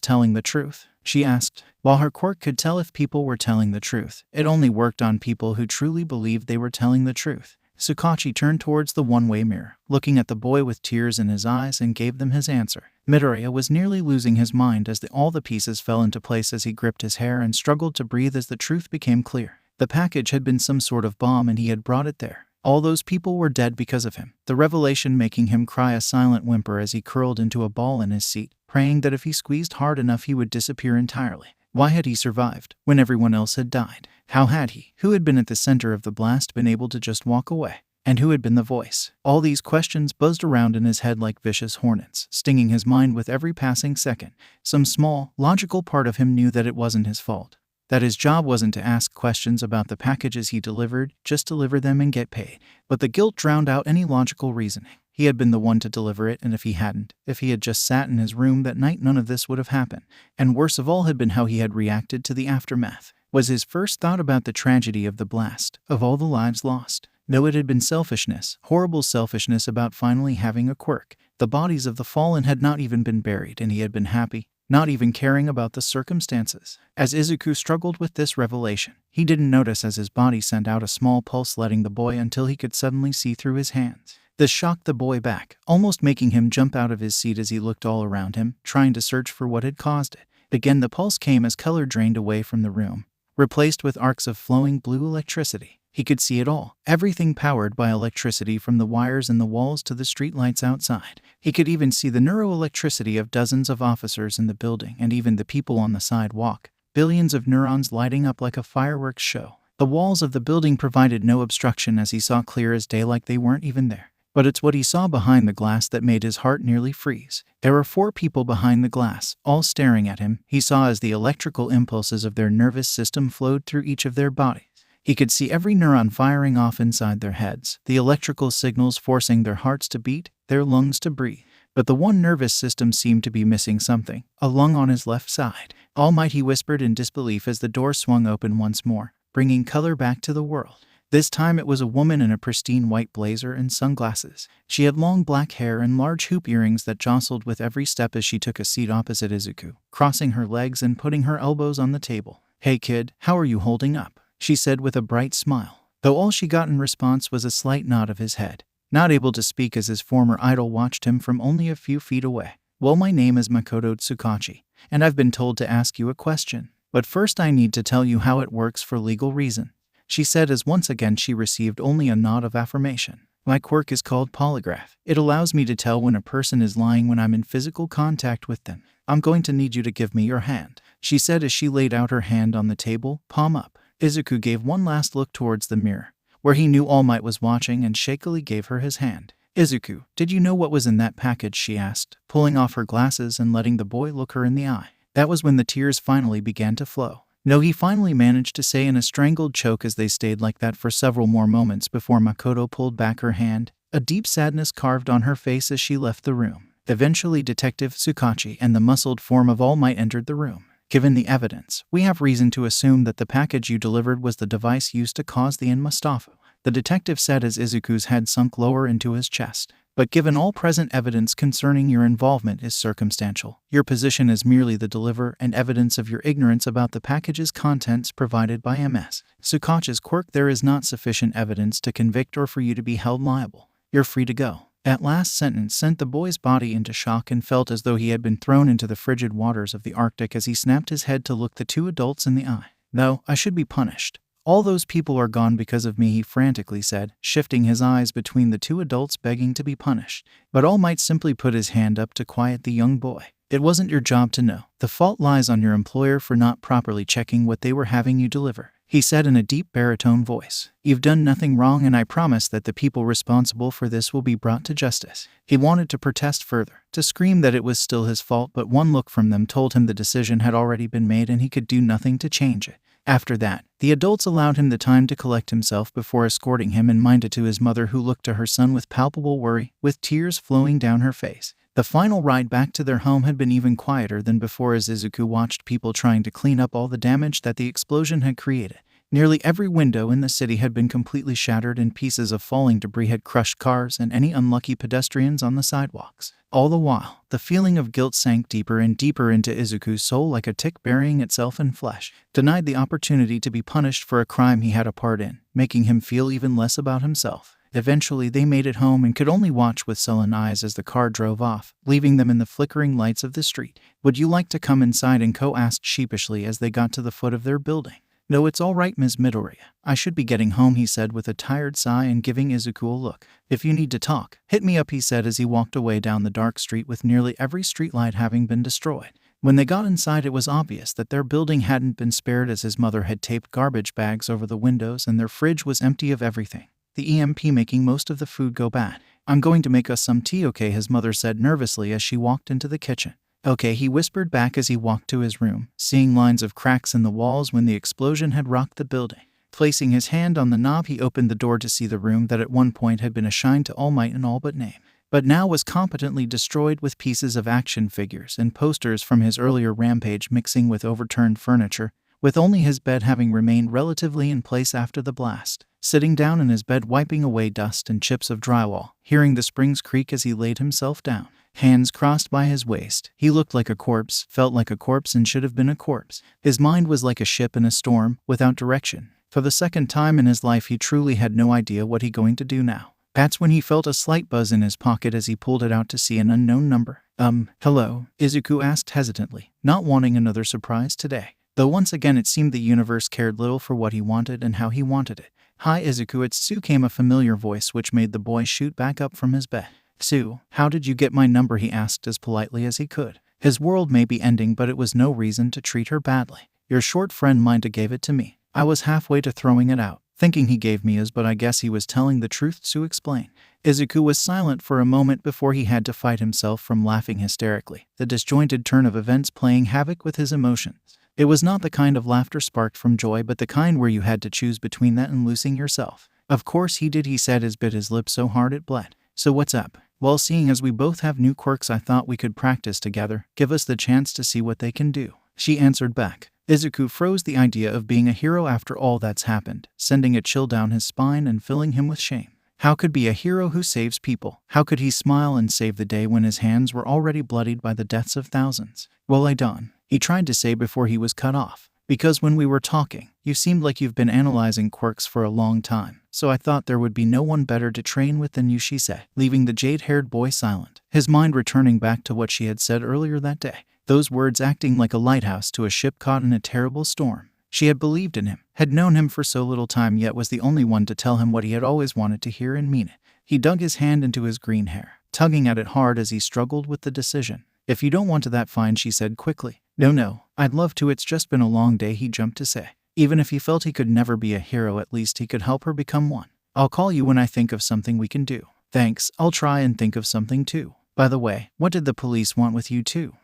telling the truth? She asked. While her quirk could tell if people were telling the truth, it only worked on people who truly believed they were telling the truth. Tsukachi turned towards the one-way mirror, looking at the boy with tears in his eyes, and gave them his answer. Midoriya was nearly losing his mind as all the pieces fell into place as he gripped his hair and struggled to breathe as the truth became clear. The package had been some sort of bomb and he had brought it there. All those people were dead because of him. The revelation making him cry a silent whimper as he curled into a ball in his seat, praying that if he squeezed hard enough he would disappear entirely. Why had he survived when everyone else had died? How had he, who had been at the center of the blast, been able to just walk away? And who had been the voice? All these questions buzzed around in his head like vicious hornets, stinging his mind with every passing second. Some small, logical part of him knew that it wasn't his fault, that his job wasn't to ask questions about the packages he delivered, just deliver them and get paid. But the guilt drowned out any logical reasoning. He had been the one to deliver it, and if he hadn't, if he had just sat in his room that night, none of this would have happened. And worse of all had been how he had reacted to the aftermath. Was his first thought about the tragedy of the blast, of all the lives lost? No, it had been selfishness, horrible selfishness about finally having a quirk. The bodies of the fallen had not even been buried, and he had been happy, not even caring about the circumstances. As Izuku struggled with this revelation, he didn't notice as his body sent out a small pulse, letting the boy until he could suddenly see through his hands. This shocked the boy back, almost making him jump out of his seat as he looked all around him, trying to search for what had caused it. Again the pulse came as color drained away from the room, replaced with arcs of flowing blue electricity. He could see it all, everything powered by electricity from the wires in the walls to the street lights outside. He could even see the neuroelectricity of dozens of officers in the building and even the people on the sidewalk, billions of neurons lighting up like a fireworks show. The walls of the building provided no obstruction as he saw clear as day, like they weren't even there. But it's what he saw behind the glass that made his heart nearly freeze. There were 4 people behind the glass, all staring at him. He saw as the electrical impulses of their nervous system flowed through each of their bodies. He could see every neuron firing off inside their heads, the electrical signals forcing their hearts to beat, their lungs to breathe. But the one nervous system seemed to be missing something, a lung on his left side. All Might, he whispered in disbelief as the door swung open once more, bringing color back to the world. This time it was a woman in a pristine white blazer and sunglasses. She had long black hair and large hoop earrings that jostled with every step as she took a seat opposite Izuku, crossing her legs and putting her elbows on the table. "Hey kid, how are you holding up?" she said with a bright smile, though all she got in response was a slight nod of his head, not able to speak as his former idol watched him from only a few feet away. "Well, my name is Makoto Tsukachi, and I've been told to ask you a question. But first I need to tell you how it works for legal reason," she said as once again she received only a nod of affirmation. "My quirk is called polygraph. It allows me to tell when a person is lying when I'm in physical contact with them. I'm going to need you to give me your hand," she said as she laid out her hand on the table, palm up. Izuku gave one last look towards the mirror, where he knew All Might was watching, and shakily gave her his hand. "Izuku, did you know what was in that package?" she asked, pulling off her glasses and letting the boy look her in the eye. That was when the tears finally began to flow. "No," he finally managed to say in a strangled choke as they stayed like that for several more moments before Makoto pulled back her hand, a deep sadness carved on her face as she left the room. Eventually Detective Tsukachi and the muscled form of All Might entered the room. "Given the evidence, we have reason to assume that the package you delivered was the device used to cause the Ʞ the detective said as Izuku's head sunk lower into his chest. "But given all present evidence concerning your involvement is circumstantial. Your position as merely the deliverer and evidence of your ignorance about the package's contents provided by Ms. Tsukachi's quirk, there is not sufficient evidence to convict or for you to be held liable. You're free to go." That last sentence sent the boy's body into shock and felt as though he had been thrown into the frigid waters of the Arctic as he snapped his head to look the 2 adults in the eye. "No, I should be punished. All those people are gone because of me," he frantically said, shifting his eyes between the 2 adults begging to be punished. But All Might simply put his hand up to quiet the young boy. "It wasn't your job to know. The fault lies on your employer for not properly checking what they were having you deliver," he said in a deep baritone voice. "You've done nothing wrong, and I promise that the people responsible for this will be brought to justice." He wanted to protest further, to scream that it was still his fault, but one look from them told him the decision had already been made and he could do nothing to change it. After that, the adults allowed him the time to collect himself before escorting him and minded to his mother, who looked to her son with palpable worry, with tears flowing down her face. The final ride back to their home had been even quieter than before as Izuku watched people trying to clean up all the damage that the explosion had created. Nearly every window in the city had been completely shattered, and pieces of falling debris had crushed cars and any unlucky pedestrians on the sidewalks. All the while, the feeling of guilt sank deeper and deeper into Izuku's soul like a tick burying itself in flesh, denied the opportunity to be punished for a crime he had a part in, making him feel even less about himself. Eventually they made it home and could only watch with sullen eyes as the car drove off, leaving them in the flickering lights of the street. "Would you like to come inside?" and Ko asked sheepishly as they got to the foot of their building. "No, it's all right, Ms. Midoriya. I should be getting home," he said with a tired sigh and giving Izuku a look. "If you need to talk, hit me up," he said as he walked away down the dark street with nearly every streetlight having been destroyed. When they got inside, it was obvious that their building hadn't been spared, as his mother had taped garbage bags over the windows and their fridge was empty of everything, the EMP making most of the food go bad. "I'm going to make us some tea, okay?" his mother said nervously as she walked into the kitchen. "Okay," he whispered back as he walked to his room, seeing lines of cracks in the walls when the explosion had rocked the building. Placing his hand on the knob, he opened the door to see the room that at one point had been a shrine to All Might in all but name, but now was competently destroyed, with pieces of action figures and posters from his earlier rampage mixing with overturned furniture, with only his bed having remained relatively in place after the blast. Sitting down in his bed, wiping away dust and chips of drywall, hearing the springs creak as he laid himself down, hands crossed by his waist, he looked like a corpse, felt like a corpse, and should have been a corpse. His mind was like a ship in a storm, without direction. For the second time in his life, he truly had no idea what he going to do now. That's when he felt a slight buzz in his pocket as he pulled it out to see an unknown number. Hello?" Izuku asked hesitantly, not wanting another surprise today. Though once again it seemed the universe cared little for what he wanted and how he wanted it. "Hi Izuku, it's Sue," came a familiar voice which made the boy shoot back up from his bed. "Sue, how did you get my number?" he asked as politely as he could. His world may be ending, but it was no reason to treat her badly. "Your short friend Minda gave it to me. I was halfway to throwing it out. thinking he gave me his, but I guess he was telling the truth, Tsu explained. Izuku was silent for a moment before he had to fight himself from laughing hysterically, the disjointed turn of events playing havoc with his emotions. It was not the kind of laughter sparked from joy, but the kind where you had to choose between that and losing yourself. Of course he did, he said as bit his lip so hard it bled. So what's up? Well, seeing as we both have new quirks, I thought we could practice together, give us the chance to see what they can do, she answered back. Izuku froze. The idea of being a hero after all that's happened, sending a chill down his spine and filling him with shame. How could be a hero who saves people? How could he smile and save the day when his hands were already bloodied by the deaths of thousands? Well, I don't, he tried to say before he was cut off. Because when we were talking, you seemed like you've been analyzing quirks for a long time, so I thought there would be no one better to train with than you, she said, leaving the jade-haired boy silent, his mind returning back to what she had said earlier that day. Those words acting like a lighthouse to a ship caught in a terrible storm. She had believed in him, had known him for so little time, yet was the only one to tell him what he had always wanted to hear and mean it. He dug his hand into his green hair, tugging at it hard as he struggled with the decision. If you don't want to, that fine, she said quickly. No, I'd love to, it's just been a long day, he jumped to say. Even if he felt he could never be a hero, at least he could help her become one. I'll call you when I think of something we can do. Thanks, I'll try and think of something too. By the way, what did the police want with you too? ...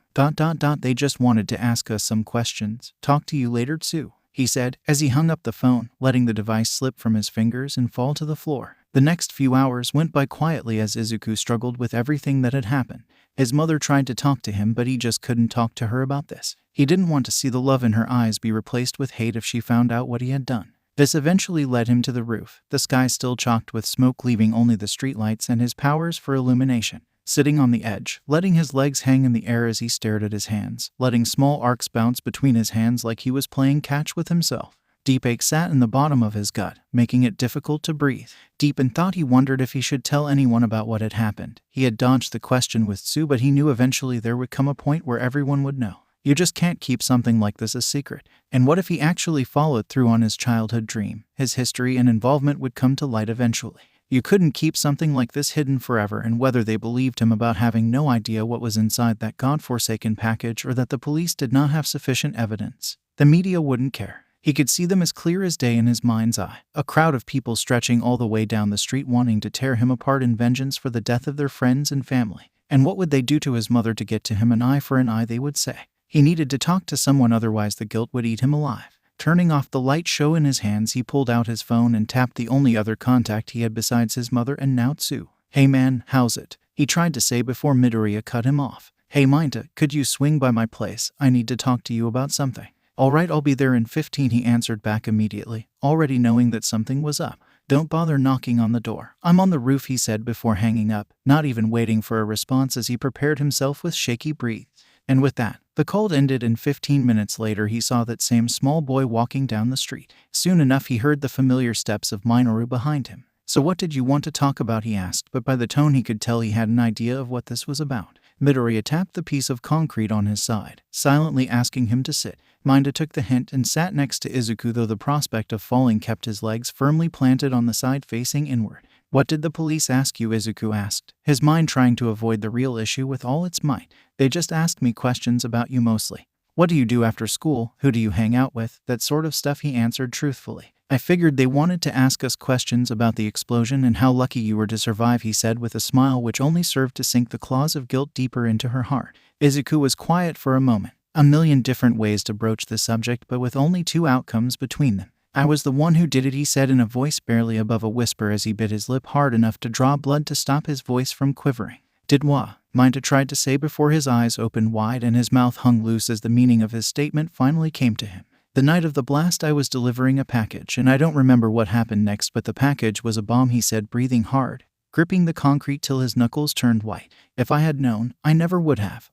They just wanted to ask us some questions. Talk to you later, Tsu, he said, as he hung up the phone, letting the device slip from his fingers and fall to the floor. The next few hours went by quietly as Izuku struggled with everything that had happened. His mother tried to talk to him, but he just couldn't talk to her about this. He didn't want to see the love in her eyes be replaced with hate if she found out what he had done. This eventually led him to the roof, the sky still chalked with smoke, leaving only the streetlights and his powers for illumination. Sitting on the edge, letting his legs hang in the air as he stared at his hands, letting small arcs bounce between his hands like he was playing catch with himself. Deep ache sat in the bottom of his gut, making it difficult to breathe. Deep in thought, he wondered if he should tell anyone about what had happened. He had dodged the question with Tsu, but he knew eventually there would come a point where everyone would know. You just can't keep something like this a secret. And what if he actually followed through on his childhood dream? His history and involvement would come to light eventually. You couldn't keep something like this hidden forever, and whether they believed him about having no idea what was inside that godforsaken package or that the police did not have sufficient evidence, the media wouldn't care. He could see them as clear as day in his mind's eye, a crowd of people stretching all the way down the street wanting to tear him apart in vengeance for the death of their friends and family. And what would they do to his mother to get to him? An eye for an eye, they would say. He needed to talk to someone, otherwise the guilt would eat him alive. Turning off the light show in his hands, he pulled out his phone and tapped the only other contact he had besides his mother and now Tsu. Hey man, how's it? He tried to say before Midoriya cut him off. Hey Minta, could you swing by my place? I need to talk to you about something. Alright, I'll be there in 15, he answered back immediately, already knowing that something was up. Don't bother knocking on the door. I'm on the roof, he said before hanging up, not even waiting for a response as he prepared himself with shaky breaths. And with that, the call ended, and 15 minutes later he saw that same small boy walking down the street. Soon enough he heard the familiar steps of Minoru behind him. So what did you want to talk about, he asked, but by the tone he could tell he had an idea of what this was about. Midoriya tapped the piece of concrete on his side, silently asking him to sit. Minta took the hint and sat next to Izuku, though the prospect of falling kept his legs firmly planted on the side facing inward. What did the police ask you? Izuku asked, his mind trying to avoid the real issue with all its might. They just asked me questions about you mostly. What do you do after school? Who do you hang out with? That sort of stuff, he answered truthfully. I figured they wanted to ask us questions about the explosion and how lucky you were to survive, he said with a smile which only served to sink the claws of guilt deeper into her heart. Izuku was quiet for a moment. A million different ways to broach the subject, but with only two outcomes between them. I was the one who did it, he said in a voice barely above a whisper as he bit his lip hard enough to draw blood to stop his voice from quivering. Did what? Minta tried to say before his eyes opened wide and his mouth hung loose as the meaning of his statement finally came to him. The night of the blast I was delivering a package, and I don't remember what happened next, but the package was a bomb, he said, breathing hard, gripping the concrete till his knuckles turned white. If I had known, I never would have.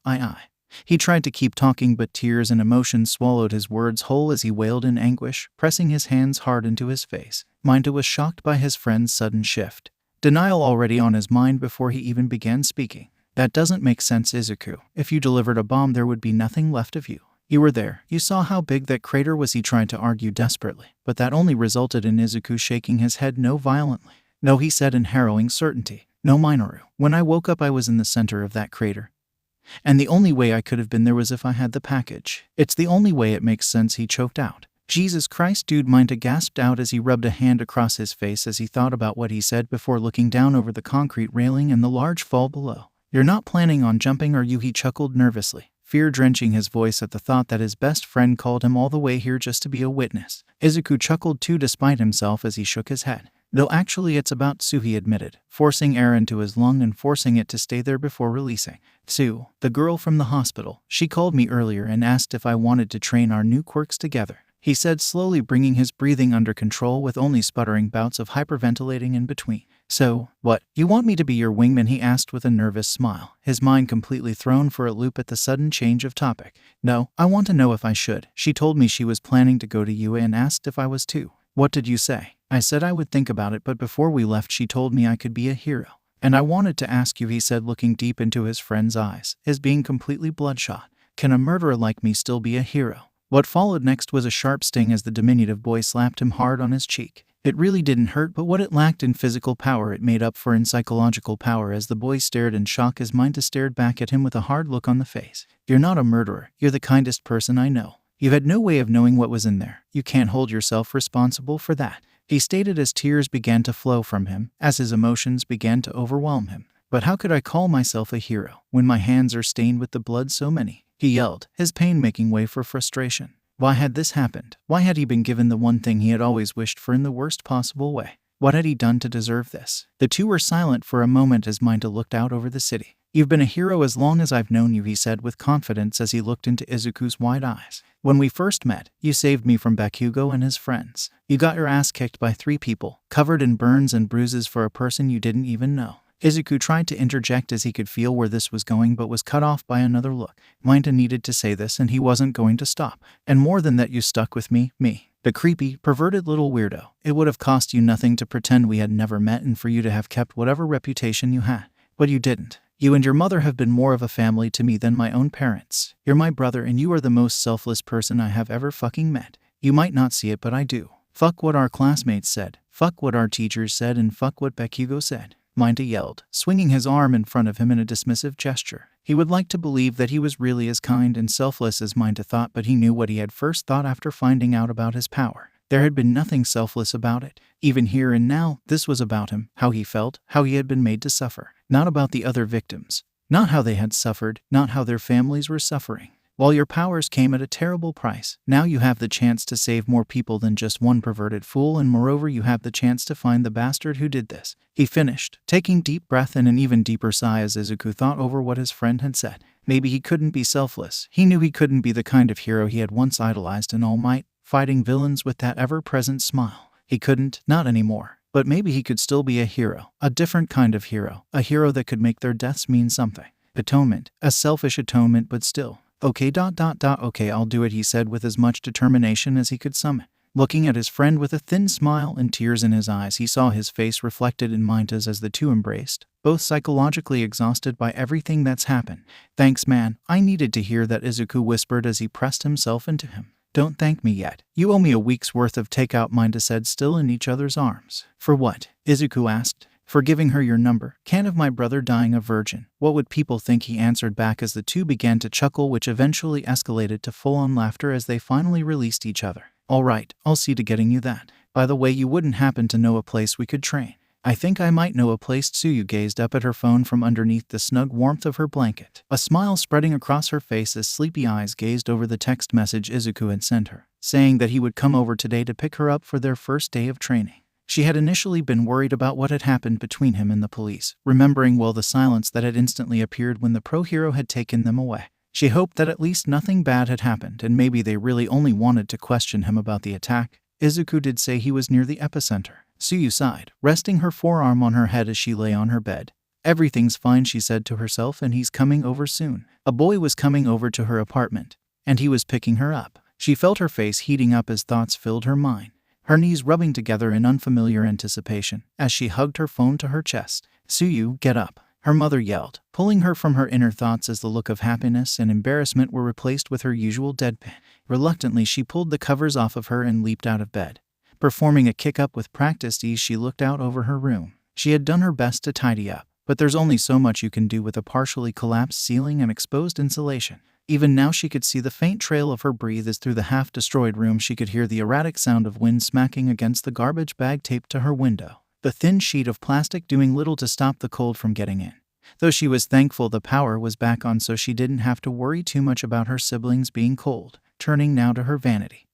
He tried to keep talking, but tears and emotion swallowed his words whole as he wailed in anguish, pressing his hands hard into his face. Minta was shocked by his friend's sudden shift, denial already on his mind before he even began speaking. That doesn't make sense, Izuku. If you delivered a bomb, there would be nothing left of you. You were there. You saw how big that crater was, he tried to argue desperately, but that only resulted in Izuku shaking his head no violently. No, he said in harrowing certainty. No, Minoru. When I woke up, I was in the center of that crater. And the only way I could have been there was if I had the package. It's the only way it makes sense, he choked out. Jesus Christ, dude, 𝗫𝐸 gasped out as he rubbed a hand across his face as he thought about what he said before looking down over the concrete railing and the large fall below. You're not planning on jumping, are you? He chuckled nervously, fear drenching his voice at the thought that his best friend called him all the way here just to be a witness. Izuku chuckled too despite himself as he shook his head. No, actually it's about Tsu, he admitted, forcing air into his lung and forcing it to stay there before releasing. Tsu, the girl from the hospital. She called me earlier and asked if I wanted to train our new quirks together, he said, slowly bringing his breathing under control with only sputtering bouts of hyperventilating in between. So, what, you want me to be your wingman? He asked with a nervous smile, his mind completely thrown for a loop at the sudden change of topic. No, I want to know if I should. She told me she was planning to go to UA and asked if I was too. What did you say? I said I would think about it, but before we left she told me I could be a hero. And I wanted to ask you, he said, looking deep into his friend's eyes, his being completely bloodshot. Can a murderer like me still be a hero? What followed next was a sharp sting as the diminutive boy slapped him hard on his cheek. It really didn't hurt, but what it lacked in physical power it made up for in psychological power as the boy stared in shock as 𝗫𝐸 stared back at him with a hard look on the face. You're not a murderer. You're the kindest person I know. You've had no way of knowing what was in there. You can't hold yourself responsible for that, he stated as tears began to flow from him, as his emotions began to overwhelm him. But how could I call myself a hero when my hands are stained with the blood so many? He yelled, his pain making way for frustration. Why had this happened? Why had he been given the one thing he had always wished for in the worst possible way? What had he done to deserve this? The two were silent for a moment as 𝗫𝐸 looked out over the city. You've been a hero as long as I've known you, he said with confidence as he looked into Izuku's wide eyes. When we first met, you saved me from Bakugo and his friends. You got your ass kicked by 3 people, covered in burns and bruises for a person you didn't even know. Izuku tried to interject as he could feel where this was going but was cut off by another look. 𝗫𝐸 needed to say this and he wasn't going to stop. And more than that, you stuck with me, the creepy, perverted little weirdo. It would have cost you nothing to pretend we had never met and for you to have kept whatever reputation you had. But you didn't. You and your mother have been more of a family to me than my own parents. You're my brother and you are the most selfless person I have ever fucking met. You might not see it, but I do. Fuck what our classmates said. Fuck what our teachers said and fuck what Bakugo said, 𝗫𝐸 yelled, swinging his arm in front of him in a dismissive gesture. He would like to believe that he was really as kind and selfless as 𝗫𝐸 thought, but he knew what he had first thought after finding out about his power. There had been nothing selfless about it. Even here and now, this was about him, how he felt, how he had been made to suffer. Not about the other victims. Not how they had suffered, not how their families were suffering. While your powers came at a terrible price, now you have the chance to save more people than just one perverted fool, and moreover you have the chance to find the bastard who did this. He finished, taking deep breath and an even deeper sigh as Izuku thought over what his friend had said. Maybe he couldn't be selfless. He knew he couldn't be the kind of hero he had once idolized in All Might, fighting villains with that ever-present smile. He couldn't, not anymore. But maybe he could still be a hero, a different kind of hero, a hero that could make their deaths mean something. Atonement, a selfish atonement, but still. Okay, okay, I'll do it, he said with as much determination as he could summon. Looking at his friend with a thin smile and tears in his eyes, he saw his face reflected in 𝗫𝐸's as the two embraced, both psychologically exhausted by everything that's happened. Thanks, man. I needed to hear that, Izuku whispered as he pressed himself into him. Don't thank me yet. You owe me a week's worth of takeout, 𝗫𝐸 said, still in each other's arms. For what? Izuku asked. For giving her your number. Can't have my brother dying a virgin. What would people think? He answered back as the two began to chuckle, which eventually escalated to full-on laughter as they finally released each other. All right, I'll see to getting you that. By the way, you wouldn't happen to know a place we could train? I think I might know a place. 𝐶𝐸 gazed up at her phone from underneath the snug warmth of her blanket, a smile spreading across her face as sleepy eyes gazed over the text message Izuku had sent her, saying that he would come over today to pick her up for their first day of training. She had initially been worried about what had happened between him and the police, remembering well the silence that had instantly appeared when the pro-hero had taken them away. She hoped that at least nothing bad had happened and maybe they really only wanted to question him about the attack. Izuku did say he was near the epicenter. 𝐶𝐸 sighed, resting her forearm on her head as she lay on her bed. Everything's fine, she said to herself, and he's coming over soon. A boy was coming over to her apartment, and he was picking her up. She felt her face heating up as thoughts filled her mind, her knees rubbing together in unfamiliar anticipation as she hugged her phone to her chest. 𝐶𝐸, get up, her mother yelled, pulling her from her inner thoughts as the look of happiness and embarrassment were replaced with her usual deadpan. Reluctantly, she pulled the covers off of her and leaped out of bed. Performing a kick-up with practiced ease, she looked out over her room. She had done her best to tidy up, but there's only so much you can do with a partially collapsed ceiling and exposed insulation. Even now she could see the faint trail of her breath as through the half-destroyed room she could hear the erratic sound of wind smacking against the garbage bag taped to her window, the thin sheet of plastic doing little to stop the cold from getting in. Though she was thankful the power was back on so she didn't have to worry too much about her siblings being cold, turning now to her vanity,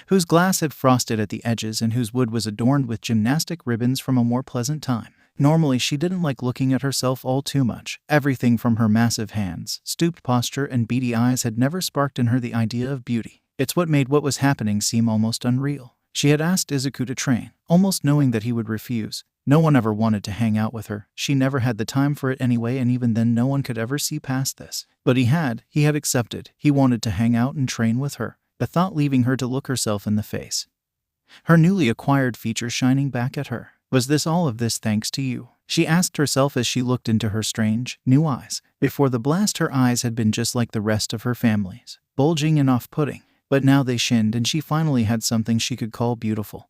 whose glass had frosted at the edges and whose wood was adorned with gymnastic ribbons from a more pleasant time. Normally she didn't like looking at herself all too much. Everything from her massive hands, stooped posture, and beady eyes had never sparked in her the idea of beauty. It's what made what was happening seem almost unreal. She had asked Izuku to train, almost knowing that he would refuse. No one ever wanted to hang out with her. She never had the time for it anyway, and even then no one could ever see past this. But he had accepted. He wanted to hang out and train with her, the thought leaving her to look herself in the face, her newly acquired features shining back at her. Was this all of this thanks to you? She asked herself as she looked into her strange, new eyes. Before the blast her eyes had been just like the rest of her family's, bulging and off-putting. But now they shinned and she finally had something she could call beautiful.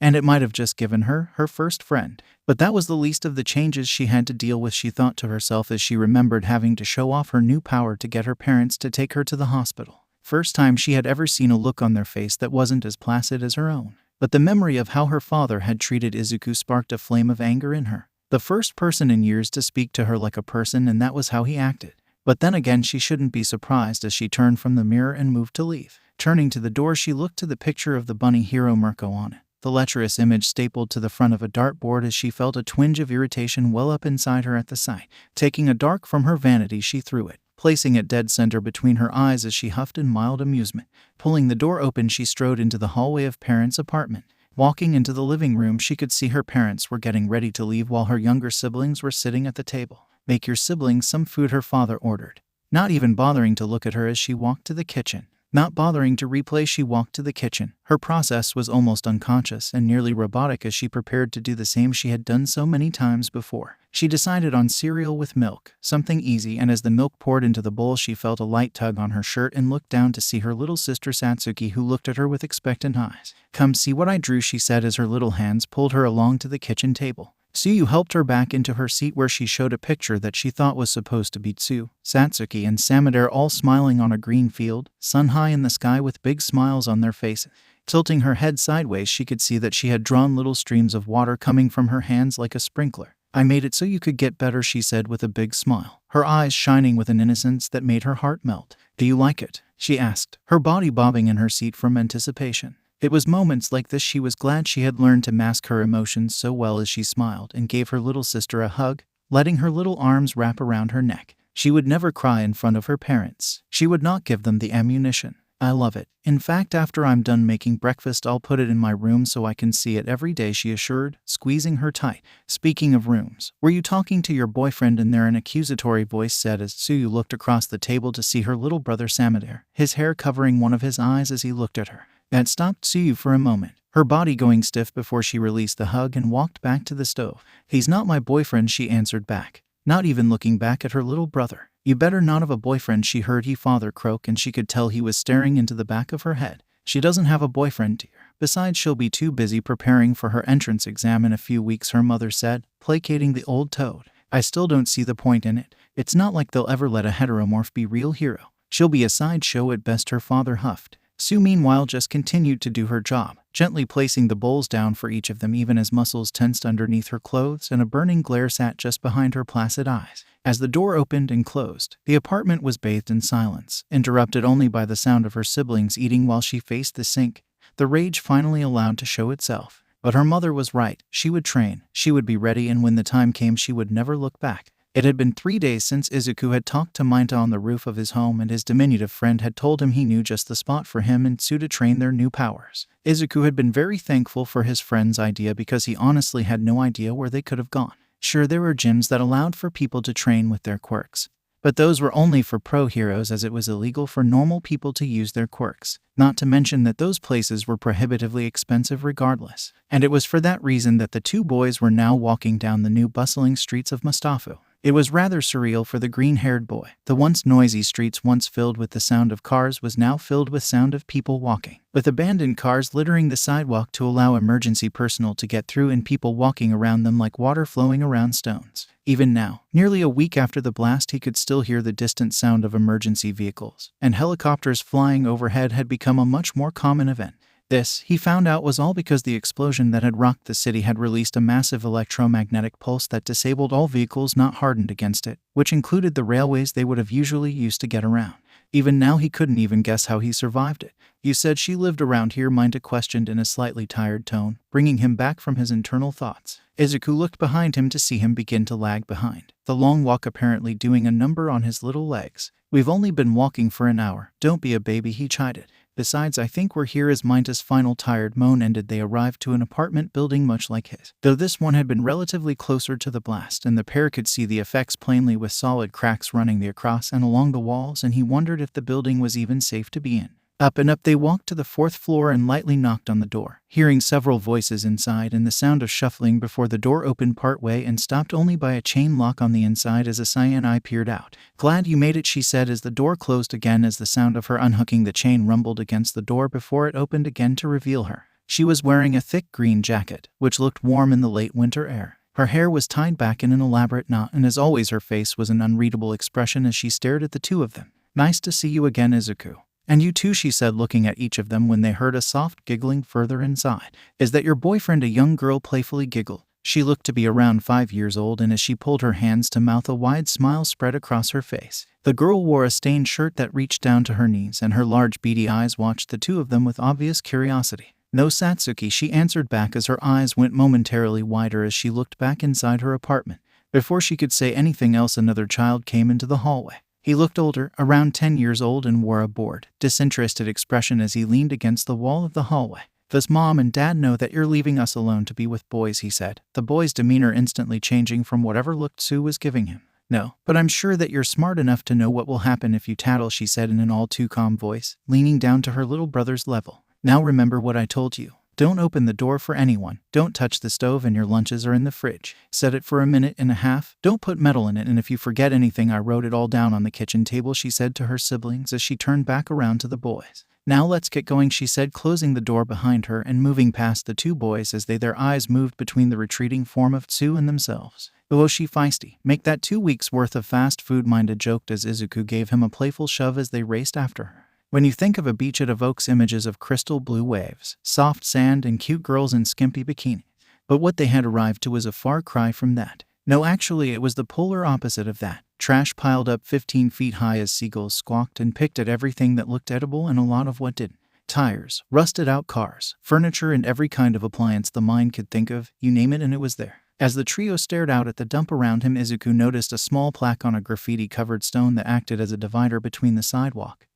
And it might have just given her her first friend. But that was the least of the changes she had to deal with, she thought to herself as she remembered having to show off her new power to get her parents to take her to the hospital. First time she had ever seen a look on their face that wasn't as placid as her own. But the memory of how her father had treated Izuku sparked a flame of anger in her. The first person in years to speak to her like a person, and that was how he acted. But then again, she shouldn't be surprised as she turned from the mirror and moved to leave. Turning to the door, she looked to the picture of the bunny hero Mirko on it, the lecherous image stapled to the front of a dartboard, as she felt a twinge of irritation well up inside her at the sight. Taking a dark from her vanity, she threw it, placing it dead center between her eyes as she huffed in mild amusement. Pulling the door open, she strode into the hallway of parents' apartment. Walking into the living room, she could see her parents were getting ready to leave while her younger siblings were sitting at the table. "Make your siblings some food," her father ordered. Not even bothering to look at her as she walked to the kitchen. Not bothering to replay, she walked to the kitchen. Her process was almost unconscious and nearly robotic as she prepared to do the same she had done so many times before. She decided on cereal with milk, something easy, and as the milk poured into the bowl she felt a light tug on her shirt and looked down to see her little sister Satsuki, who looked at her with expectant eyes. "Come see what I drew," she said as her little hands pulled her along to the kitchen table. Tsuyu helped her back into her seat, where she showed a picture that she thought was supposed to be Tsu, Satsuki, and Samidare all smiling on a green field, sun high in the sky with big smiles on their faces. Tilting her head sideways, she could see that she had drawn little streams of water coming from her hands like a sprinkler. "I made it so you could get better," she said with a big smile, her eyes shining with an innocence that made her heart melt. "Do you like it?" she asked, her body bobbing in her seat from anticipation. It was moments like this she was glad she had learned to mask her emotions so well as she smiled and gave her little sister a hug, letting her little arms wrap around her neck. She would never cry in front of her parents. She would not give them the ammunition. "I love it. In fact, after I'm done making breakfast, I'll put it in my room so I can see it every day," she assured, squeezing her tight. "Speaking of rooms, were you talking to your boyfriend in there?" an accusatory voice said as Tsuyu looked across the table to see her little brother Samidare, his hair covering one of his eyes as he looked at her. That stopped Tsuyu for a moment, her body going stiff before she released the hug and walked back to the stove. "He's not my boyfriend," she answered back, not even looking back at her little brother. "You better not have a boyfriend," she heard his father croak, and she could tell he was staring into the back of her head. "She doesn't have a boyfriend, dear. Besides, she'll be too busy preparing for her entrance exam in a few weeks," her mother said, placating the old toad. "I still don't see the point in it. It's not like they'll ever let a heteromorph be real hero. She'll be a sideshow at best," her father huffed. Sue meanwhile just continued to do her job, gently placing the bowls down for each of them even as muscles tensed underneath her clothes and a burning glare sat just behind her placid eyes. As the door opened and closed, the apartment was bathed in silence, interrupted only by the sound of her siblings eating while she faced the sink, the rage finally allowed to show itself. But her mother was right. She would train, she would be ready, and when the time came she would never look back. It had been 3 days since Izuku had talked to Mayuta on the roof of his home, and his diminutive friend had told him he knew just the spot for him and Tsu to train their new powers. Izuku had been very thankful for his friend's idea because he honestly had no idea where they could have gone. Sure, there were gyms that allowed for people to train with their quirks, but those were only for pro heroes, as it was illegal for normal people to use their quirks. Not to mention that those places were prohibitively expensive regardless. And it was for that reason that the two boys were now walking down the new bustling streets of Mustafu. It was rather surreal for the green-haired boy. The once noisy streets, once filled with the sound of cars, was now filled with sound of people walking, with abandoned cars littering the sidewalk to allow emergency personnel to get through and people walking around them like water flowing around stones. Even now, nearly a week after the blast, he could still hear the distant sound of emergency vehicles, and helicopters flying overhead had become a much more common event. This, he found out, was all because the explosion that had rocked the city had released a massive electromagnetic pulse that disabled all vehicles not hardened against it, which included the railways they would have usually used to get around. Even now he couldn't even guess how he survived it. "You said she lived around here?" 𝐴 questioned in a slightly tired tone, bringing him back from his internal thoughts. Izuku looked behind him to see him begin to lag behind, the long walk apparently doing a number on his little legs. "We've only been walking for an hour. Don't be a baby," he chided. "Besides, I think we're here." As 𝐴's final tired moan ended, they arrived to an apartment building much like his, though this one had been relatively closer to the blast, and the pair could see the effects plainly with solid cracks running across and along the walls, and he wondered if the building was even safe to be in. Up and up they walked to the 4th floor and lightly knocked on the door, hearing several voices inside and the sound of shuffling before the door opened part way and stopped only by a chain lock on the inside as a 𝐶𝐻 peered out. "Glad you made it," she said as the door closed again, as the sound of her unhooking the chain rumbled against the door before it opened again to reveal her. She was wearing a thick green jacket, which looked warm in the late winter air. Her hair was tied back in an elaborate knot, and as always her face was an unreadable expression as she stared at the two of them. "Nice to see you again, Izuku." "And you too," she said, looking at each of them when they heard a soft giggling further inside. "Is that your boyfriend?" a young girl playfully giggled. She looked to be around 5 years old, and as she pulled her hands to mouth, a wide smile spread across her face. The girl wore a stained shirt that reached down to her knees, and her large beady eyes watched the two of them with obvious curiosity. "No, Satsuki," she answered back as her eyes went momentarily wider as she looked back inside her apartment. Before she could say anything else, another child came into the hallway. He looked older, around 10 years old, and wore a bored, disinterested expression as he leaned against the wall of the hallway. "Does Mom and Dad know that you're leaving us alone to be with boys?" he said, the boy's demeanor instantly changing from whatever look Tsu was giving him. "No, but I'm sure that you're smart enough to know what will happen if you tattle," she said in an all too calm voice, leaning down to her little brother's level. "Now remember what I told you. Don't open the door for anyone. Don't touch the stove, and your lunches are in the fridge. Set it for a minute and a half. Don't put metal in it, and if you forget anything, I wrote it all down on the kitchen table," she said to her siblings as she turned back around to the boys. "Now let's get going," she said, closing the door behind her and moving past the two boys as their eyes moved between the retreating form of Tsu and themselves. "𝐻𝐻𝐻𝐿 feisty. Make that 2 weeks worth of fast food," 𝐴 joked as Izuku gave him a playful shove as they raced after her. When you think of a beach, it evokes images of crystal blue waves, soft sand, and cute girls in skimpy bikinis. But what they had arrived to was a far cry from that. No, actually, it was the polar opposite of that. Trash piled up 15 feet high as seagulls squawked and picked at everything that looked edible and a lot of what didn't. Tires, rusted out cars, furniture, and every kind of appliance the mind could think of, you name it and it was there. As the trio stared out at the dump around him, Izuku noticed a small plaque on a graffiti-covered stone that acted as a divider between the sidewalk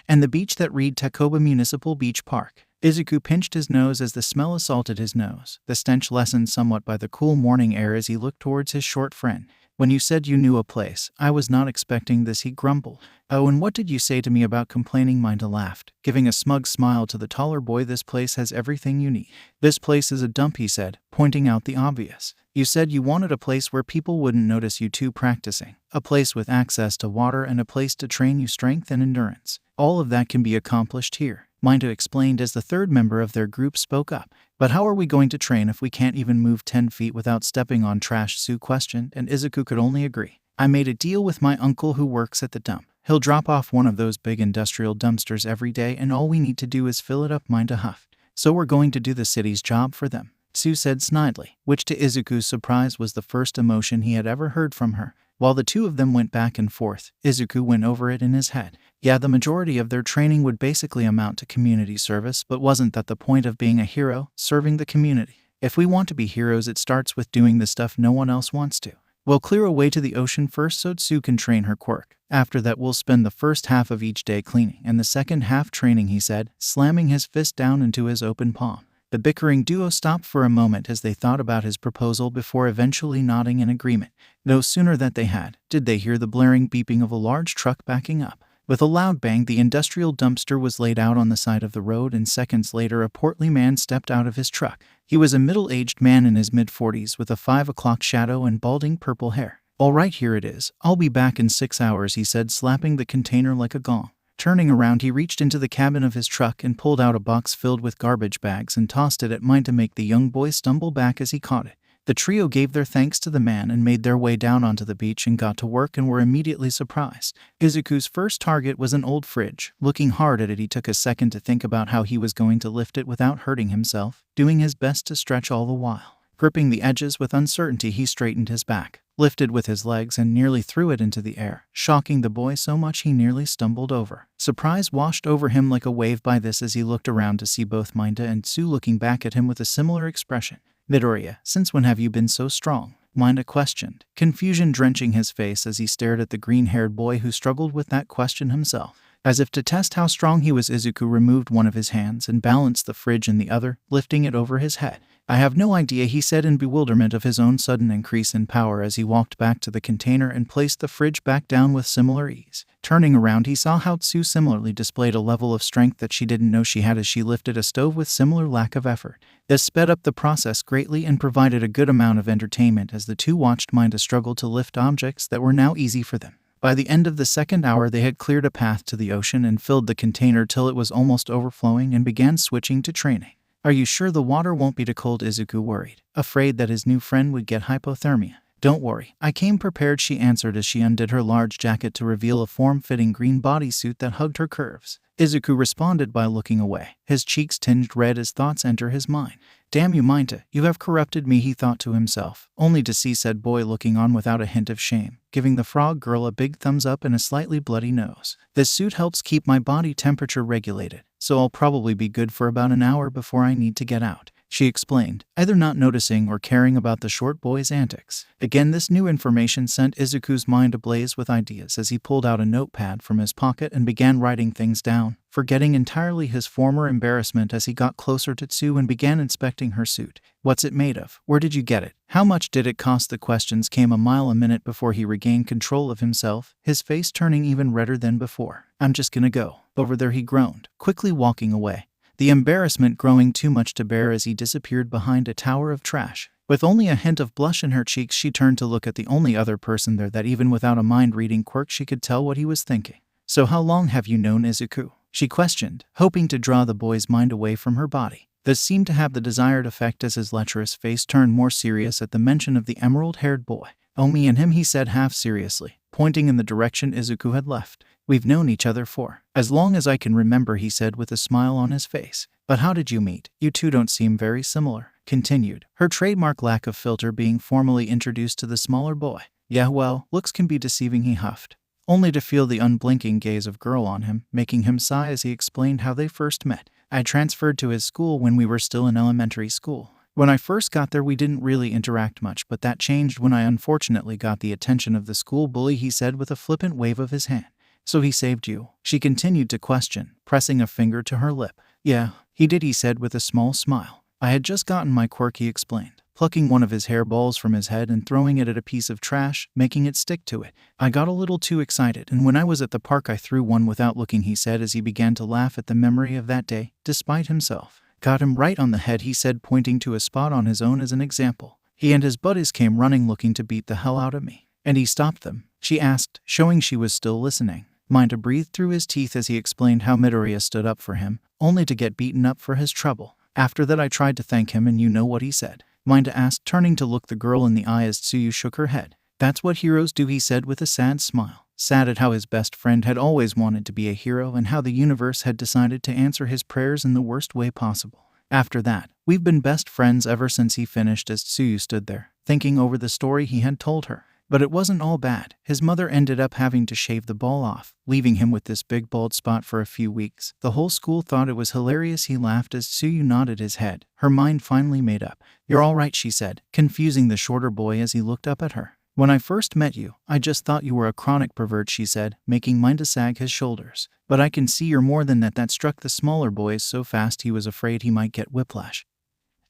and the beach that read Takoba Municipal Beach Park. Izuku pinched his nose as the smell assaulted his nose, the stench lessened somewhat by the cool morning air as he looked towards his short friend. "When you said you knew a place, I was not expecting this," he grumbled. "Oh, and what did you say to me about complaining?" 𝐴 laughed, giving a smug smile to the taller boy. "This place has everything you need." "This place is a dump," he said, pointing out the obvious. "You said you wanted a place where people wouldn't notice you two practicing, a place with access to water, and a place to train you strength and endurance. All of that can be accomplished here," 𝐴 explained as the third member of their group spoke up. "But how are we going to train if we can't even move 10 feet without stepping on trash?" Tsu questioned, and Izuku could only agree. "I made a deal with my uncle who works at the dump. He'll drop off one of those big industrial dumpsters every day, and all we need to do is fill it up," 𝐴 huffed. "So we're going to do the city's job for them," Tsu said snidely, which to Izuku's surprise was the first emotion he had ever heard from her. While the two of them went back and forth, Izuku went over it in his head. Yeah, the majority of their training would basically amount to community service, but wasn't that the point of being a hero, serving the community? If we want to be heroes, it starts with doing the stuff no one else wants to. We'll clear away to the ocean first so Tsu can train her quirk. After that, we'll spend the first half of each day cleaning and the second half training," he said, slamming his fist down into his open palm. The bickering duo stopped for a moment as they thought about his proposal before eventually nodding in agreement. No sooner that they had, did they hear the blaring beeping of a large truck backing up. With a loud bang, the industrial dumpster was laid out on the side of the road, and seconds later a portly man stepped out of his truck. He was a middle-aged man in his mid-40s with a 5 o'clock shadow and balding purple hair. "All right, here it is. I'll be back in 6 hours," he said, slapping the container like a gong. Turning around, he reached into the cabin of his truck and pulled out a box filled with garbage bags and tossed it at 𝐴 to make the young boy stumble back as he caught it. The trio gave their thanks to the man and made their way down onto the beach and got to work and were immediately surprised. Izuku's first target was an old fridge. Looking hard at it, he took a second to think about how he was going to lift it without hurting himself, doing his best to stretch all the while. Gripping the edges with uncertainty, he straightened his back, lifted with his legs and nearly threw it into the air, shocking the boy so much he nearly stumbled over. Surprise washed over him like a wave by this as he looked around to see both 𝗫𝐸 and 𝐸 looking back at him with a similar expression. "Midoriya, since when have you been so strong?" 𝗫𝐸 questioned, confusion drenching his face as he stared at the green-haired boy who struggled with that question himself. As if to test how strong he was, Izuku removed one of his hands and balanced the fridge in the other, lifting it over his head. "I have no idea," he said in bewilderment of his own sudden increase in power as he walked back to the container and placed the fridge back down with similar ease. Turning around, he saw how 𝐸 similarly displayed a level of strength that she didn't know she had as she lifted a stove with similar lack of effort. This sped up the process greatly and provided a good amount of entertainment as the two watched 𝗫𝐸 struggle to lift objects that were now easy for them. By the end of the second hour, they had cleared a path to the ocean and filled the container till it was almost overflowing and began switching to training. "Are you sure the water won't be too cold?" Izuku worried, afraid that his new friend would get hypothermia. "Don't worry, I came prepared," she answered as she undid her large jacket to reveal a form-fitting green bodysuit that hugged her curves. Izuku responded by looking away, his cheeks tinged red as thoughts enter his mind. "Damn you, 𝗫𝐸, you have corrupted me," he thought to himself, only to see said boy looking on without a hint of shame, giving the frog girl a big thumbs up and a slightly bloody nose. "This suit helps keep my body temperature regulated, so I'll probably be good for about an hour before I need to get out," she explained, either not noticing or caring about the short boy's antics. Again, this new information sent Izuku's mind ablaze with ideas as he pulled out a notepad from his pocket and began writing things down, forgetting entirely his former embarrassment as he got closer to 𝐸 and began inspecting her suit. "What's it made of? Where did you get it? How much did it cost?" The questions came a mile a minute before he regained control of himself, his face turning even redder than before. "I'm just gonna go over there," he groaned, quickly walking away, the embarrassment growing too much to bear as he disappeared behind a tower of trash. With only a hint of blush in her cheeks, she turned to look at the only other person there that even without a mind-reading quirk she could tell what he was thinking. "So how long have you known Izuku?" she questioned, hoping to draw the boy's mind away from her body. This seemed to have the desired effect as his lecherous face turned more serious at the mention of the emerald-haired boy. "Oh, me and him," he said half-seriously, pointing in the direction Izuku had left. "We've known each other for as long as I can remember," he said with a smile on his face. "But how did you meet? You two don't seem very similar," continued, her trademark lack of filter being formally introduced to the smaller boy. "Yeah, well, looks can be deceiving," he huffed, only to feel the unblinking gaze of girl on him, making him sigh as he explained how they first met. "I transferred to his school when we were still in elementary school. When I first got there, we didn't really interact much, but that changed when I unfortunately got the attention of the school bully," he said with a flippant wave of his hand. "So he saved you?" she continued to question, pressing a finger to her lip. "Yeah, he did," he said with a small smile. "I had just gotten my quirk," he explained, plucking one of his hairballs from his head and throwing it at a piece of trash, making it stick to it. "I got a little too excited, and when I was at the park I threw one without looking," he said as he began to laugh at the memory of that day, despite himself. "Got him right on the head," he said, pointing to a spot on his own as an example. "He and his buddies came running looking to beat the hell out of me." "And he stopped them?" she asked, showing she was still listening. 𝗫𝐸 breathed through his teeth as he explained how Midoriya stood up for him, only to get beaten up for his trouble. "After that I tried to thank him, and you know what he said?" 𝗫𝐸 asked, turning to look the girl in the eye as 𝐸 shook her head. "That's what heroes do," he said with a sad smile, sad at how his best friend had always wanted to be a hero and how the universe had decided to answer his prayers in the worst way possible. "After that, we've been best friends ever since," he finished as 𝐸 stood there, thinking over the story he had told her. But it wasn't all bad. His mother ended up having to shave the ball off, leaving him with this big bald spot for a few weeks. The whole school thought it was hilarious. He laughed as 𝐸 nodded his head, her mind finally made up. "You're all right," she said, confusing the shorter boy as he looked up at her. "When I first met you, I just thought you were a chronic pervert," she said, making 𝗫𝐸 sag his shoulders. "But I can see you're more than that." That struck the smaller boy so fast he was afraid he might get whiplash.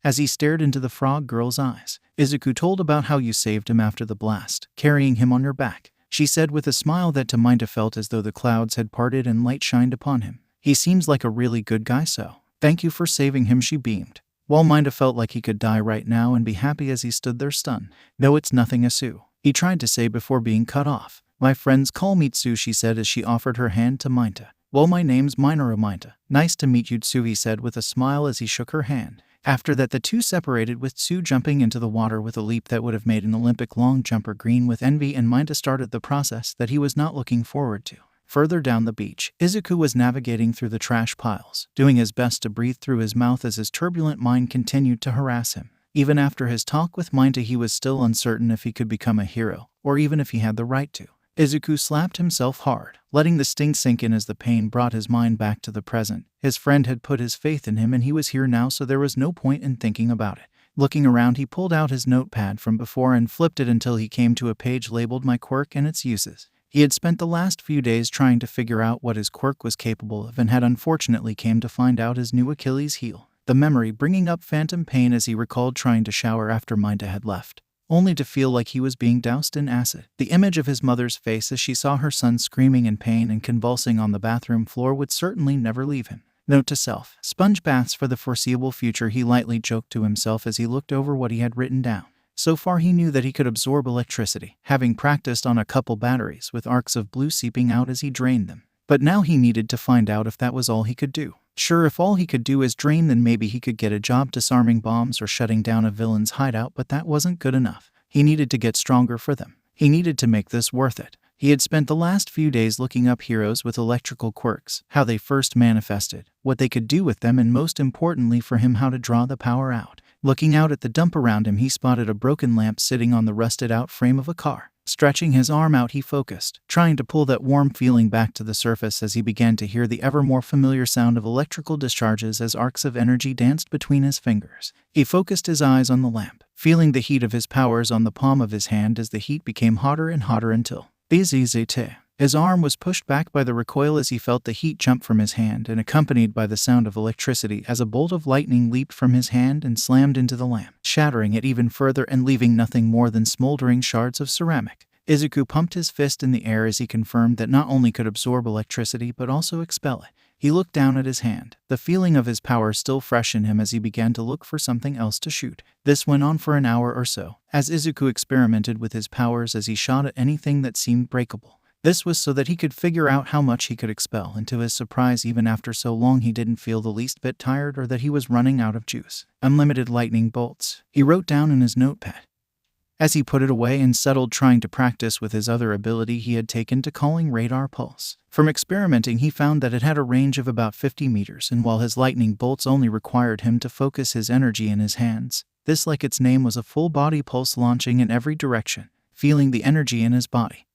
As he stared into the frog girl's eyes, Izuku told about how you saved him after the blast, carrying him on your back, she said with a smile that to 𝗫𝐸 felt as though the clouds had parted and light shined upon him. "He seems like a really good guy, so thank you for saving him," she beamed. While 𝗫𝐸 felt like he could die right now and be happy as he stood there stunned. "No, it's nothing, 𝐸," he tried to say before being cut off. "My friends call me 𝐸," she said as she offered her hand to 𝗫𝐸. "Well, my name's Minoru 𝗫𝐸. Nice to meet you, 𝐸," he said with a smile as he shook her hand. After that, the two separated, with Tsu jumping into the water with a leap that would have made an Olympic long jumper green with envy, and 𝗀𝐷 started the process that he was not looking forward to. Further down the beach, 𝐬𝐸 was navigating through the trash piles, doing his best to breathe through his mouth as his turbulent mind continued to harass him. Even after his talk with 𝗀𝐷, he was still uncertain if he could become a hero, or even if he had the right to. 𝐬𝐸 slapped himself hard, letting the sting sink in as the pain brought his mind back to the present. His friend had put his faith in him, and he was here now, so there was no point in thinking about it. Looking around, he pulled out his notepad from before and flipped it until he came to a page labeled My Quirk and Its Uses. He had spent the last few days trying to figure out what his quirk was capable of, and had unfortunately came to find out his new Achilles heel. The memory bringing up phantom pain as he recalled trying to shower after 𝗀𝐷 had left, only to feel like he was being doused in acid. The image of his mother's face as she saw her son screaming in pain and convulsing on the bathroom floor would certainly never leave him. Note to self: sponge baths for the foreseeable future, he lightly joked to himself as he looked over what he had written down. So far he knew that he could absorb electricity, having practiced on a couple batteries with arcs of blue seeping out as he drained them. But now he needed to find out if that was all he could do. Sure, if all he could do is drain, then maybe he could get a job disarming bombs or shutting down a villain's hideout, but that wasn't good enough. He needed to get stronger for them. He needed to make this worth it. He had spent the last few days looking up heroes with electrical quirks, how they first manifested, what they could do with them, and most importantly for him, how to draw the power out. Looking out at the dump around him, he spotted a broken lamp sitting on the rusted-out frame of a car. Stretching his arm out, he focused, trying to pull that warm feeling back to the surface as he began to hear the ever more familiar sound of electrical discharges as arcs of energy danced between his fingers. He focused his eyes on the lamp, feeling the heat of his powers on the palm of his hand as the heat became hotter and hotter until his arm was pushed back by the recoil as he felt the heat jump from his hand, and accompanied by the sound of electricity as a bolt of lightning leaped from his hand and slammed into the lamp, shattering it even further and leaving nothing more than smoldering shards of ceramic. 𝐬𝐸 pumped his fist in the air as he confirmed that not only could absorb electricity but also expel it. He looked down at his hand, the feeling of his power still fresh in him as he began to look for something else to shoot. This went on for an hour or so, as 𝐬𝐸 experimented with his powers as he shot at anything that seemed breakable. This was so that he could figure out how much he could expel, and to his surprise, even after so long, he didn't feel the least bit tired or that he was running out of juice. Unlimited lightning bolts, he wrote down in his notepad. As he put it away and settled trying to practice with his other ability he had taken to calling radar pulse. From experimenting, he found that it had a range of about 50 meters, and while his lightning bolts only required him to focus his energy in his hands, this, like its name, was a full-body pulse launching in every direction, feeling the energy in his body.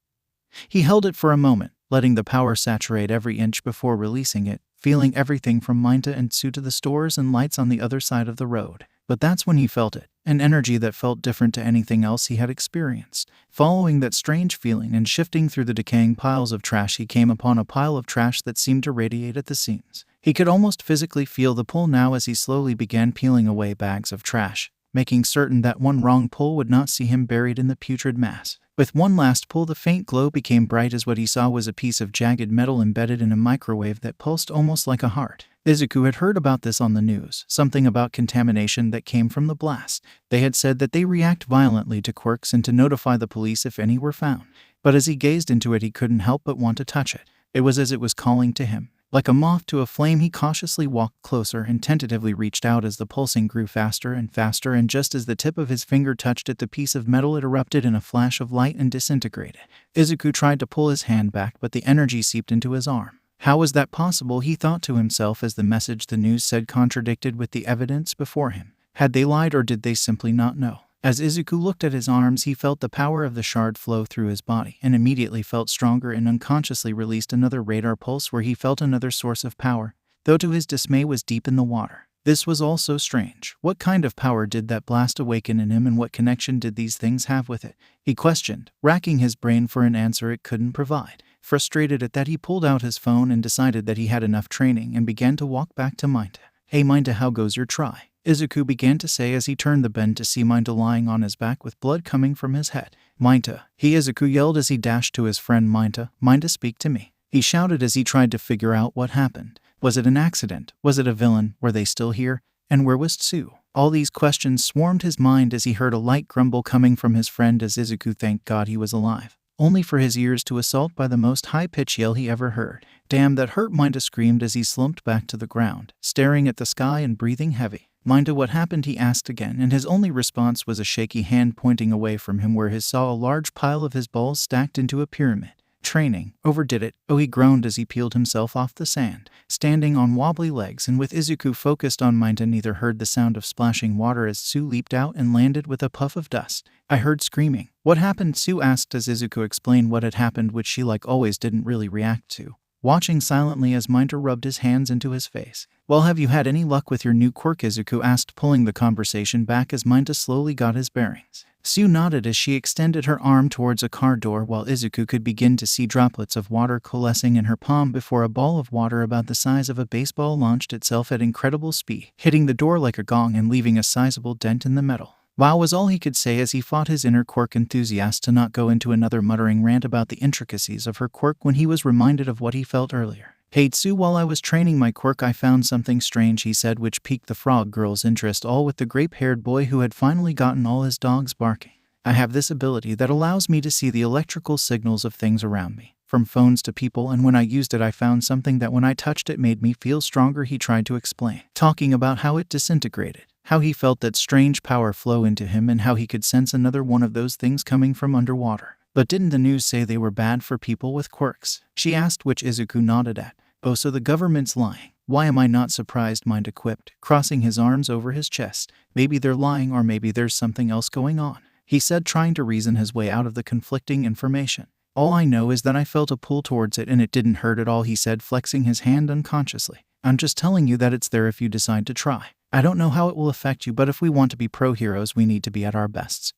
He held it for a moment, letting the power saturate every inch before releasing it, feeling everything from 𝗀𝐷 and Tsu to the stores and lights on the other side of the road. But that's when he felt it, an energy that felt different to anything else he had experienced. Following that strange feeling and shifting through the decaying piles of trash, he came upon a pile of trash that seemed to radiate at the seams. He could almost physically feel the pull now as he slowly began peeling away bags of trash, making certain that one wrong pull would not see him buried in the putrid mass. With one last pull, the faint glow became bright as what he saw was a piece of jagged metal embedded in a microwave that pulsed almost like a heart. 𝐬𝐸 had heard about this on the news, something about contamination that came from the blast. They had said that they react violently to quirks and to notify the police if any were found. But as he gazed into it, he couldn't help but want to touch it. It was as it was calling to him. Like a moth to a flame, he cautiously walked closer and tentatively reached out as the pulsing grew faster and faster, and just as the tip of his finger touched it, the piece of metal, it erupted in a flash of light and disintegrated. 𝐬𝐸 tried to pull his hand back, but the energy seeped into his arm. How was that possible, he thought to himself, as the message the news said contradicted with the evidence before him. Had they lied, or did they simply not know? As 𝐬𝐸 looked at his arms, he felt the power of the shard flow through his body, and immediately felt stronger and unconsciously released another radar pulse where he felt another source of power, though to his dismay was deep in the water. This was all so strange. What kind of power did that blast awaken in him, and what connection did these things have with it? He questioned, racking his brain for an answer it couldn't provide. Frustrated at that, he pulled out his phone and decided that he had enough training and began to walk back to 𝗀𝐷. "Hey 𝗀𝐷, how goes your try?" 𝐬𝐸 began to say as he turned the bend to see 𝗀𝐷 lying on his back with blood coming from his head. "𝗀𝐷," 𝐬𝐸 yelled as he dashed to his friend 𝗀𝐷. "𝗀𝐷, speak to me," he shouted as he tried to figure out what happened. Was it an accident? Was it a villain? Were they still here? And where was Tsu? All these questions swarmed his mind as he heard a light grumble coming from his friend as 𝐬𝐸 thanked God he was alive, only for his ears to assault by the most high-pitched yell he ever heard. "Damn, that hurt," 𝗀𝐷 screamed as he slumped back to the ground, staring at the sky and breathing heavy. Minda, what happened? He asked again, and his only response was a shaky hand pointing away from him where he saw a large pile of his balls stacked into a pyramid. Training. Overdid it. Oh, he groaned as he peeled himself off the sand. Standing on wobbly legs and with Izuku focused on Minda, neither heard the sound of splashing water as Tsu leaped out and landed with a puff of dust. I heard screaming. What happened? Tsu asked as Izuku explained what had happened, which she, like always, didn't really react to, watching silently as Minda rubbed his hands into his face. Well, have you had any luck with your new quirk? Izuku asked, pulling the conversation back as Minda slowly got his bearings. Tsu nodded as she extended her arm towards a car door, while Izuku could begin to see droplets of water coalescing in her palm before a ball of water about the size of a baseball launched itself at incredible speed, hitting the door like a gong and leaving a sizable dent in the metal. Wow was all he could say as he fought his inner quirk enthusiast to not go into another muttering rant about the intricacies of her quirk when he was reminded of what he felt earlier. Hey Tsu, while I was training my quirk I found something strange, he said, which piqued the frog girl's interest, all with the grape-haired boy who had finally gotten all his dogs barking. I have this ability that allows me to see the electrical signals of things around me, from phones to people, and when I used it I found something that when I touched it made me feel stronger, he tried to explain, talking about how it disintegrated, how he felt that strange power flow into him and how he could sense another one of those things coming from underwater. But didn't the news say they were bad for people with quirks? She asked, which Izuku nodded at. Oh, so the government's lying. Why am I not surprised? Minda quipped, crossing his arms over his chest. Maybe they're lying, or maybe there's something else going on, he said, trying to reason his way out of the conflicting information. All I know is that I felt a pull towards it and it didn't hurt at all, he said, flexing his hand unconsciously. I'm just telling you that it's there if you decide to try. I don't know how it will affect you, but if we want to be pro-heroes we need to be at our bests.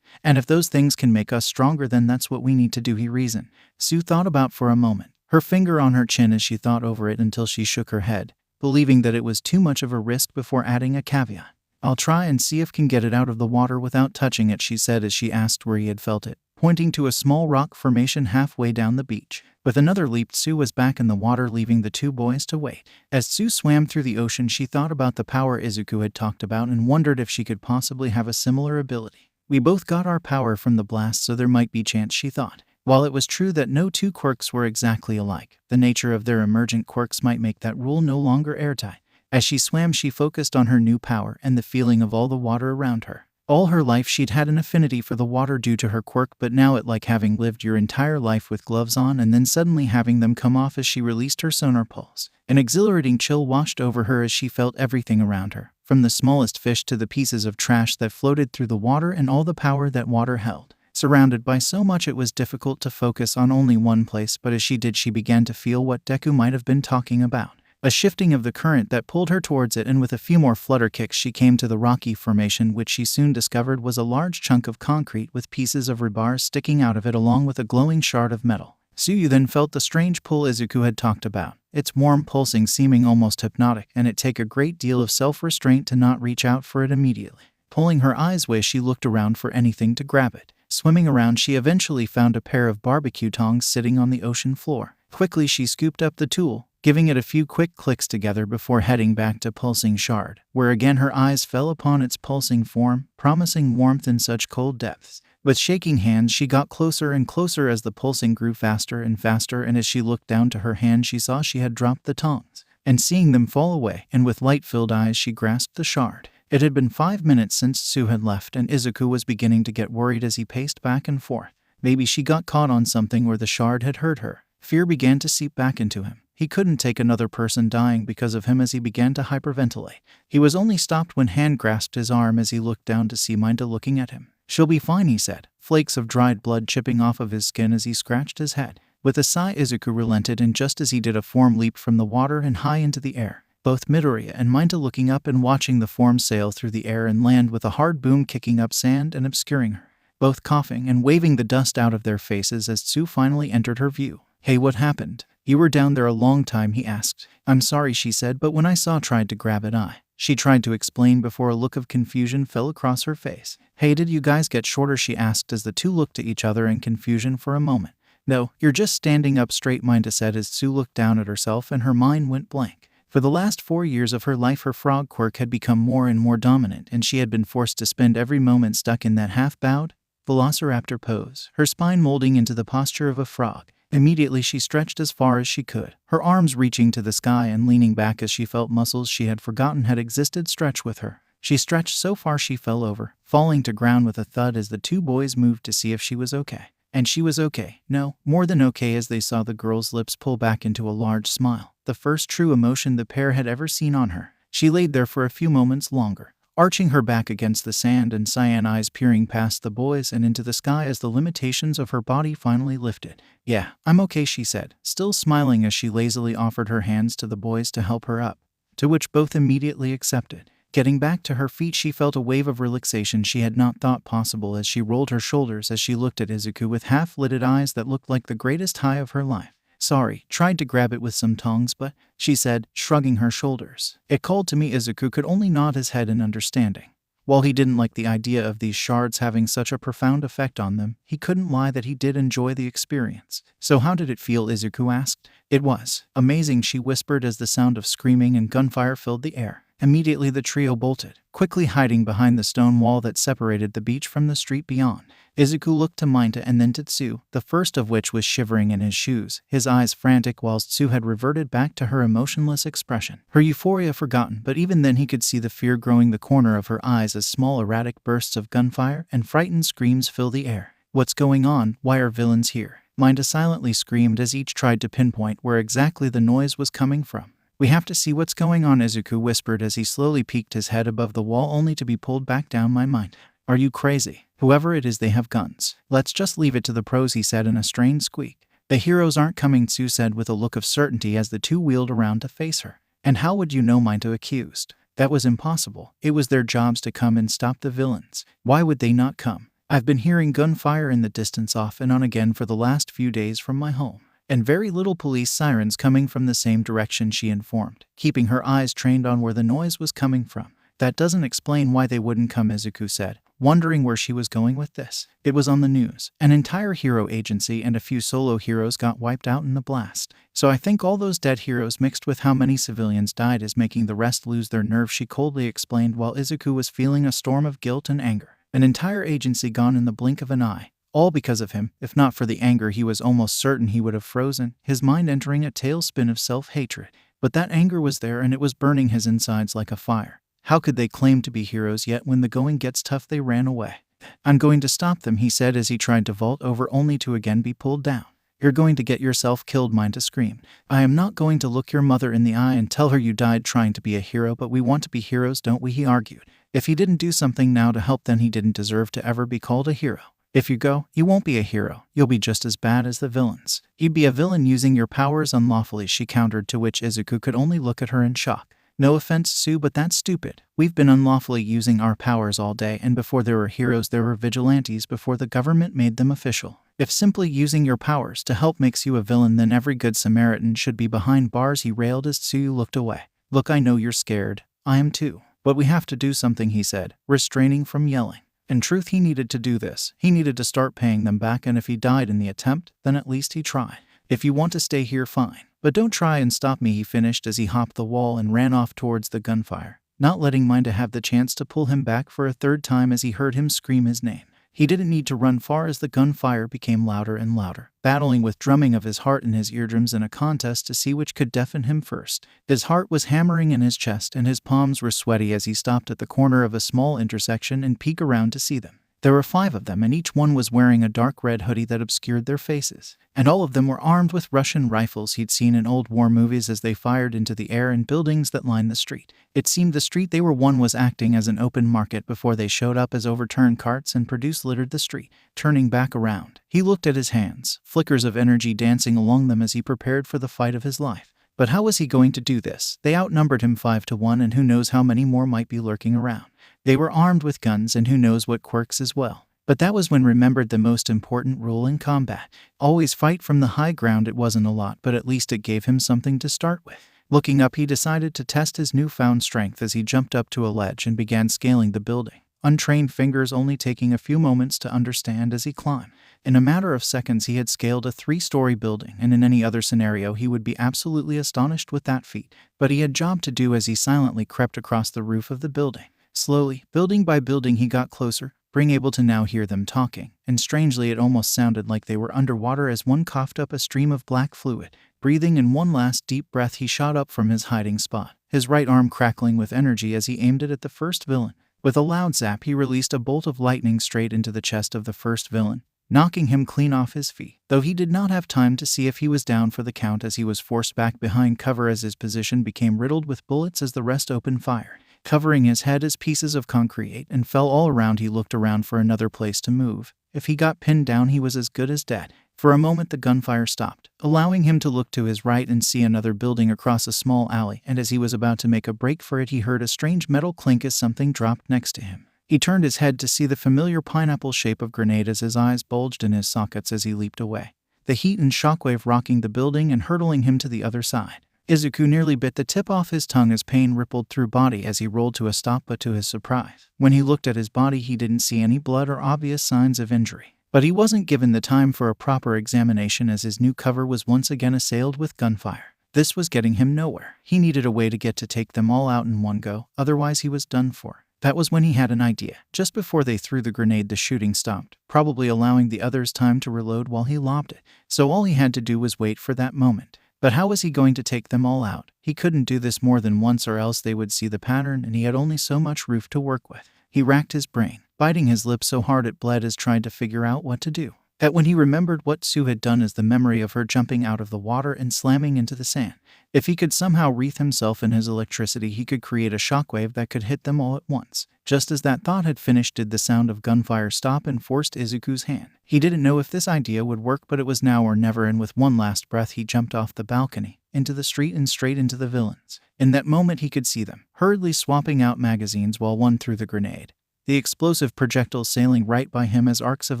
And if those things can make us stronger, then that's what we need to do, he reasoned. Tsu thought about for a moment, her finger on her chin as she thought over it until she shook her head, believing that it was too much of a risk before adding a caveat. I'll try and see if can get it out of the water without touching it, she said as she asked where he had felt it, pointing to a small rock formation halfway down the beach. With another leap, Tsu was back in the water, leaving the two boys to wait. As Tsu swam through the ocean, she thought about the power Izuku had talked about and wondered if she could possibly have a similar ability. We both got our power from the blast, so there might be chance, she thought. While it was true that no two quirks were exactly alike, the nature of their emergent quirks might make that rule no longer airtight. As she swam, she focused on her new power and the feeling of all the water around her. All her life she'd had an affinity for the water due to her quirk, but now it like having lived your entire life with gloves on and then suddenly having them come off as she released her sonar pulse. An exhilarating chill washed over her as she felt everything around her, from the smallest fish to the pieces of trash that floated through the water and all the power that water held. Surrounded by so much it was difficult to focus on only one place, but as she did she began to feel what Deku might have been talking about. A shifting of the current that pulled her towards it, and with a few more flutter kicks she came to the rocky formation, which she soon discovered was a large chunk of concrete with pieces of rebar sticking out of it along with a glowing shard of metal. Tsuyu then felt the strange pull Izuku had talked about, its warm pulsing seeming almost hypnotic, and it take a great deal of self-restraint to not reach out for it immediately. Pulling her eyes away, she looked around for anything to grab it. Swimming around, she eventually found a pair of barbecue tongs sitting on the ocean floor. Quickly she scooped up the tool, giving it a few quick clicks together before heading back to Pulsing Shard, where again her eyes fell upon its pulsing form, promising warmth in such cold depths. With shaking hands she got closer and closer as the pulsing grew faster and faster, and as she looked down to her hand she saw she had dropped the tongs. And seeing them fall away, and with light-filled eyes she grasped the shard. It had been 5 minutes since Tsu had left, and Izuku was beginning to get worried as he paced back and forth. Maybe she got caught on something or the shard had hurt her. Fear began to seep back into him. He couldn't take another person dying because of him as he began to hyperventilate. He was only stopped when Hand grasped his arm as he looked down to see Minda looking at him. She'll be fine, he said, flakes of dried blood chipping off of his skin as he scratched his head. With a sigh, Izuku relented, and just as he did, a form leaped from the water and high into the air. Both Midoriya and Minda looking up and watching the form sail through the air and land with a hard boom, kicking up sand and obscuring her, both coughing and waving the dust out of their faces as Tsu finally entered her view. Hey, what happened? You were down there a long time, he asked. I'm sorry, she said, but when I tried to grab it, She tried to explain before a look of confusion fell across her face. Hey, did you guys get shorter? She asked as the two looked at each other in confusion for a moment. No, you're just standing up straight, Minda said as Tsu looked down at herself and her mind went blank. For the last 4 years of her life, her frog quirk had become more and more dominant, and she had been forced to spend every moment stuck in that half-bowed velociraptor pose, her spine molding into the posture of a frog. Immediately she stretched as far as she could, her arms reaching to the sky and leaning back as she felt muscles she had forgotten had existed stretch with her. She stretched so far she fell over, falling to ground with a thud as the two boys moved to see if she was okay. And she was okay. No, more than okay, as they saw the girl's lips pull back into a large smile, the first true emotion the pair had ever seen on her. She laid there for a few moments longer, arching her back against the sand and cyan eyes peering past the boys and into the sky as the limitations of her body finally lifted. "Yeah, I'm okay," she said, still smiling as she lazily offered her hands to the boys to help her up, to which both immediately accepted. Getting back to her feet, she felt a wave of relaxation she had not thought possible as she rolled her shoulders as she looked at Izuku with half-lidded eyes that looked like the greatest high of her life. "Sorry, tried to grab it with some tongs, but," she said, shrugging her shoulders. "It called to me." Izuku could only nod his head in understanding. While he didn't like the idea of these shards having such a profound effect on them, he couldn't lie that he did enjoy the experience. "So how did it feel?" Izuku asked. "It was amazing," she whispered as the sound of screaming and gunfire filled the air. Immediately the trio bolted, quickly hiding behind the stone wall that separated the beach from the street beyond. Izuku looked to Minato and then to Tsu, the first of which was shivering in his shoes, his eyes frantic, whilst Tsu had reverted back to her emotionless expression, her euphoria forgotten, but even then he could see the fear growing the corner of her eyes as small erratic bursts of gunfire and frightened screams fill the air. "What's going on? Why are villains here?" Minato silently screamed as each tried to pinpoint where exactly the noise was coming from. "We have to see what's going on," Izuku whispered as he slowly peeked his head above the wall only to be pulled back down. "My mind. Are you crazy? Whoever it is, they have guns. Let's just leave it to the pros," he said in a strained squeak. "The heroes aren't coming," Tsu said with a look of certainty as the two wheeled around to face her. "And how would you know?" Minato accused. "That was impossible. It was their jobs to come and stop the villains. Why would they not come? I've been hearing gunfire in the distance off and on again for the last few days from my home. And very little police sirens coming from the same direction," she informed, keeping her eyes trained on where the noise was coming from. "That doesn't explain why they wouldn't come," Izuku said, wondering where she was going with this. "It was on the news. An entire hero agency and a few solo heroes got wiped out in the blast. So I think all those dead heroes mixed with how many civilians died is making the rest lose their nerve," she coldly explained while Izuku was feeling a storm of guilt and anger. An entire agency gone in the blink of an eye. All because of him. If not for the anger, he was almost certain he would have frozen, his mind entering a tailspin of self-hatred. But that anger was there and it was burning his insides like a fire. How could they claim to be heroes yet when the going gets tough they ran away? "I'm going to stop them," he said as he tried to vault over only to again be pulled down. "You're going to get yourself killed," Minato screamed. "I am not going to look your mother in the eye and tell her you died trying to be a hero, but we want to be heroes, don't we?" he argued. "If he didn't do something now to help, then he didn't deserve to ever be called a hero. If you go, you won't be a hero. You'll be just as bad as the villains. You'd be a villain using your powers unlawfully," she countered, to which Izuku could only look at her in shock. "No offense, Tsu, but that's stupid. We've been unlawfully using our powers all day, and before there were heroes there were vigilantes before the government made them official. If simply using your powers to help makes you a villain, then every good Samaritan should be behind bars," he railed as Tsu looked away. "Look, I know you're scared. I am too. But we have to do something," he said, restraining from yelling. In truth, he needed to do this. He needed to start paying them back, and if he died in the attempt, then at least he tried. "If you want to stay here, fine. But don't try and stop me," he finished as he hopped the wall and ran off towards the gunfire, not letting Minato have the chance to pull him back for a third time as he heard him scream his name. He didn't need to run far as the gunfire became louder and louder, battling with drumming of his heart in his eardrums in a contest to see which could deafen him first. His heart was hammering in his chest and his palms were sweaty as he stopped at the corner of a small intersection and peeked around to see them. There were 5 of them, and each one was wearing a dark red hoodie that obscured their faces. And all of them were armed with Russian rifles he'd seen in old war movies as they fired into the air in buildings that lined the street. It seemed the street they were on was acting as an open market before they showed up as overturned carts and produce littered the street. Turning back around, he looked at his hands, flickers of energy dancing along them as he prepared for the fight of his life. But how was he going to do this? They outnumbered him 5-1, and who knows how many more might be lurking around. They were armed with guns and who knows what quirks as well. But that was when remembered the most important rule in combat. Always fight from the high ground. It wasn't a lot, but at least it gave him something to start with. Looking up, he decided to test his newfound strength as he jumped up to a ledge and began scaling the building, untrained fingers only taking a few moments to understand as he climbed. In a matter of seconds he had scaled a 3-story building, and in any other scenario he would be absolutely astonished with that feat. But he had a job to do as he silently crept across the roof of the building. Slowly, building by building, he got closer, being able to now hear them talking, and strangely it almost sounded like they were underwater as one coughed up a stream of black fluid. Breathing in one last deep breath, he shot up from his hiding spot, his right arm crackling with energy as he aimed it at the first villain. With a loud zap, he released a bolt of lightning straight into the chest of the first villain, knocking him clean off his feet, though he did not have time to see if he was down for the count as he was forced back behind cover as his position became riddled with bullets as the rest opened fire, covering his head as pieces of concrete and fell all around. He looked around for another place to move. If he got pinned down, he was as good as dead. For a moment the gunfire stopped, allowing him to look to his right and see another building across a small alley, and as he was about to make a break for it, he heard a strange metal clink as something dropped next to him. He turned his head to see the familiar pineapple shape of grenade as his eyes bulged in his sockets as he leaped away, the heat and shockwave rocking the building and hurtling him to the other side. Izuku nearly bit the tip off his tongue as pain rippled through body as he rolled to a stop, but to his surprise, when he looked at his body, he didn't see any blood or obvious signs of injury. But he wasn't given the time for a proper examination as his new cover was once again assailed with gunfire. This was getting him nowhere. He needed a way to take them all out in one go, otherwise he was done for. That was when he had an idea. Just before they threw the grenade, the shooting stopped, probably allowing the others time to reload while he lobbed it. So all he had to do was wait for that moment. But how was he going to take them all out? He couldn't do this more than once or else they would see the pattern, and he had only so much roof to work with. He racked his brain, biting his lip so hard it bled as tried to figure out what to do. That when he remembered what Sue had done is the memory of her jumping out of the water and slamming into the sand. If he could somehow wreath himself in his electricity, he could create a shockwave that could hit them all at once. Just as that thought had finished, did the sound of gunfire stop and forced Izuku's hand. He didn't know if this idea would work, but it was now or never, and with one last breath he jumped off the balcony, into the street and straight into the villains. In that moment he could see them, hurriedly swapping out magazines while one threw the grenade, the explosive projectile sailing right by him as arcs of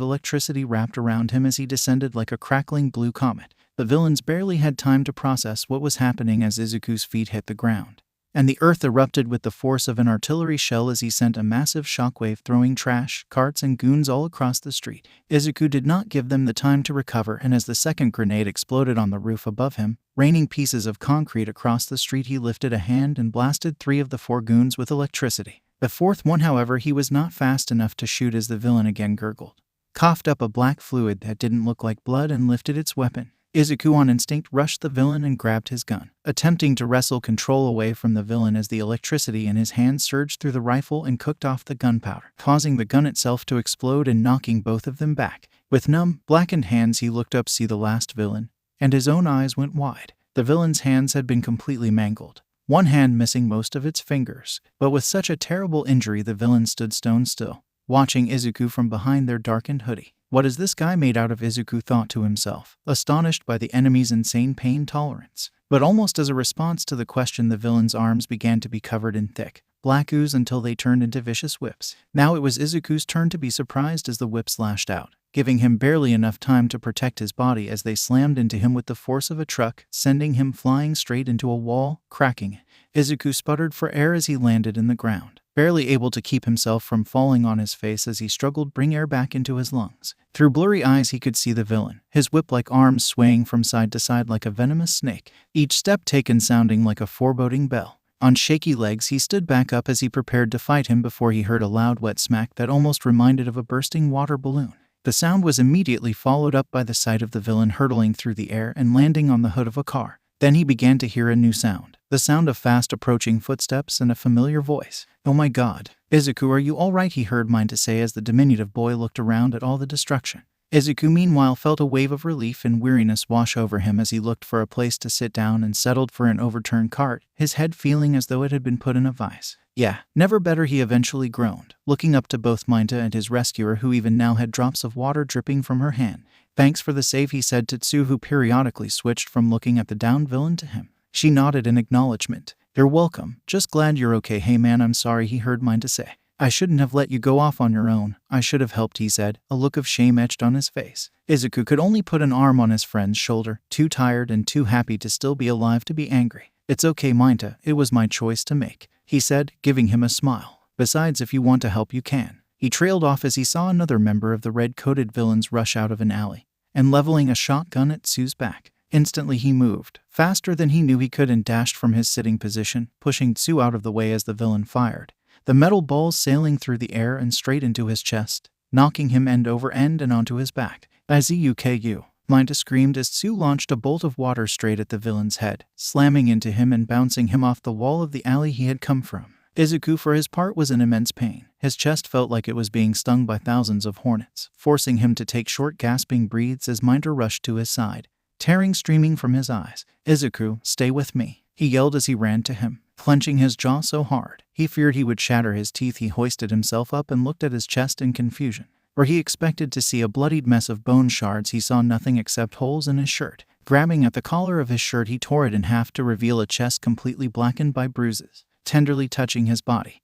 electricity wrapped around him as he descended like a crackling blue comet. The villains barely had time to process what was happening as Izuku's feet hit the ground, and the earth erupted with the force of an artillery shell as he sent a massive shockwave throwing trash, carts, and goons all across the street. Izuku did not give them the time to recover, and as the second grenade exploded on the roof above him, raining pieces of concrete across the street, he lifted a hand and blasted 3 of the 4 goons with electricity. The fourth one, however, he was not fast enough to shoot as the villain again gurgled, coughed up a black fluid that didn't look like blood, and lifted its weapon. Izuku on instinct rushed the villain and grabbed his gun, attempting to wrestle control away from the villain as the electricity in his hand surged through the rifle and cooked off the gunpowder, causing the gun itself to explode and knocking both of them back. With numb, blackened hands he looked up to see the last villain, and his own eyes went wide. The villain's hands had been completely mangled, one hand missing most of its fingers, but with such a terrible injury the villain stood stone still, watching Izuku from behind their darkened hoodie. What is this guy made out of? Izuku thought to himself, astonished by the enemy's insane pain tolerance. But almost as a response to the question, the villain's arms began to be covered in thick, black ooze until they turned into vicious whips. Now it was Izuku's turn to be surprised as the whips lashed out, giving him barely enough time to protect his body as they slammed into him with the force of a truck, sending him flying straight into a wall, cracking it. Izuku sputtered for air as he landed in the ground, barely able to keep himself from falling on his face as he struggled to bring air back into his lungs. Through blurry eyes he could see the villain, his whip-like arms swaying from side to side like a venomous snake, each step taken sounding like a foreboding bell. On shaky legs he stood back up as he prepared to fight him before he heard a loud wet smack that almost reminded of a bursting water balloon. The sound was immediately followed up by the sight of the villain hurtling through the air and landing on the hood of a car. Then he began to hear a new sound, the sound of fast approaching footsteps and a familiar voice. "Oh my God, Izuku, are you all right?" he heard 𝐷 say as the diminutive boy looked around at all the destruction. Izuku meanwhile felt a wave of relief and weariness wash over him as he looked for a place to sit down and settled for an overturned cart, his head feeling as though it had been put in a vice. "Yeah, never better," he eventually groaned, looking up to both 𝐷 and his rescuer, who even now had drops of water dripping from her hand. "Thanks for the save," he said to Tsu, who periodically switched from looking at the downed villain to him. She nodded in acknowledgement. "You're welcome, just glad you're okay." "Hey man, I'm sorry," he heard 𝐷 say. "I shouldn't have let you go off on your own. I should have helped," he said, a look of shame etched on his face. Izuku could only put an arm on his friend's shoulder, too tired and too happy to still be alive to be angry. "It's okay, 𝐷, it was my choice to make," he said, giving him a smile. "Besides, if you want to help, you can." He trailed off as he saw another member of the red-coated villains rush out of an alley, and leveling a shotgun at Tsu's back. Instantly he moved, faster than he knew he could, and dashed from his sitting position, pushing Tsu out of the way as the villain fired, the metal balls sailing through the air and straight into his chest, knocking him end over end and onto his back. 𝐻𝐸 𝐬𝐿 screamed as Tsu launched a bolt of water straight at the villain's head, slamming into him and bouncing him off the wall of the alley he had come from. Izuku, for his part, was in immense pain. His chest felt like it was being stung by thousands of hornets, forcing him to take short gasping breaths as 𝐼𝐻 rushed to his side, tearing streaming from his eyes. "Izuku, stay with me," he yelled as he ran to him. Clenching his jaw so hard, he feared he would shatter his teeth, he hoisted himself up and looked at his chest in confusion. Where he expected to see a bloodied mess of bone shards, he saw nothing except holes in his shirt. Grabbing at the collar of his shirt, he tore it in half to reveal a chest completely blackened by bruises, tenderly touching his body.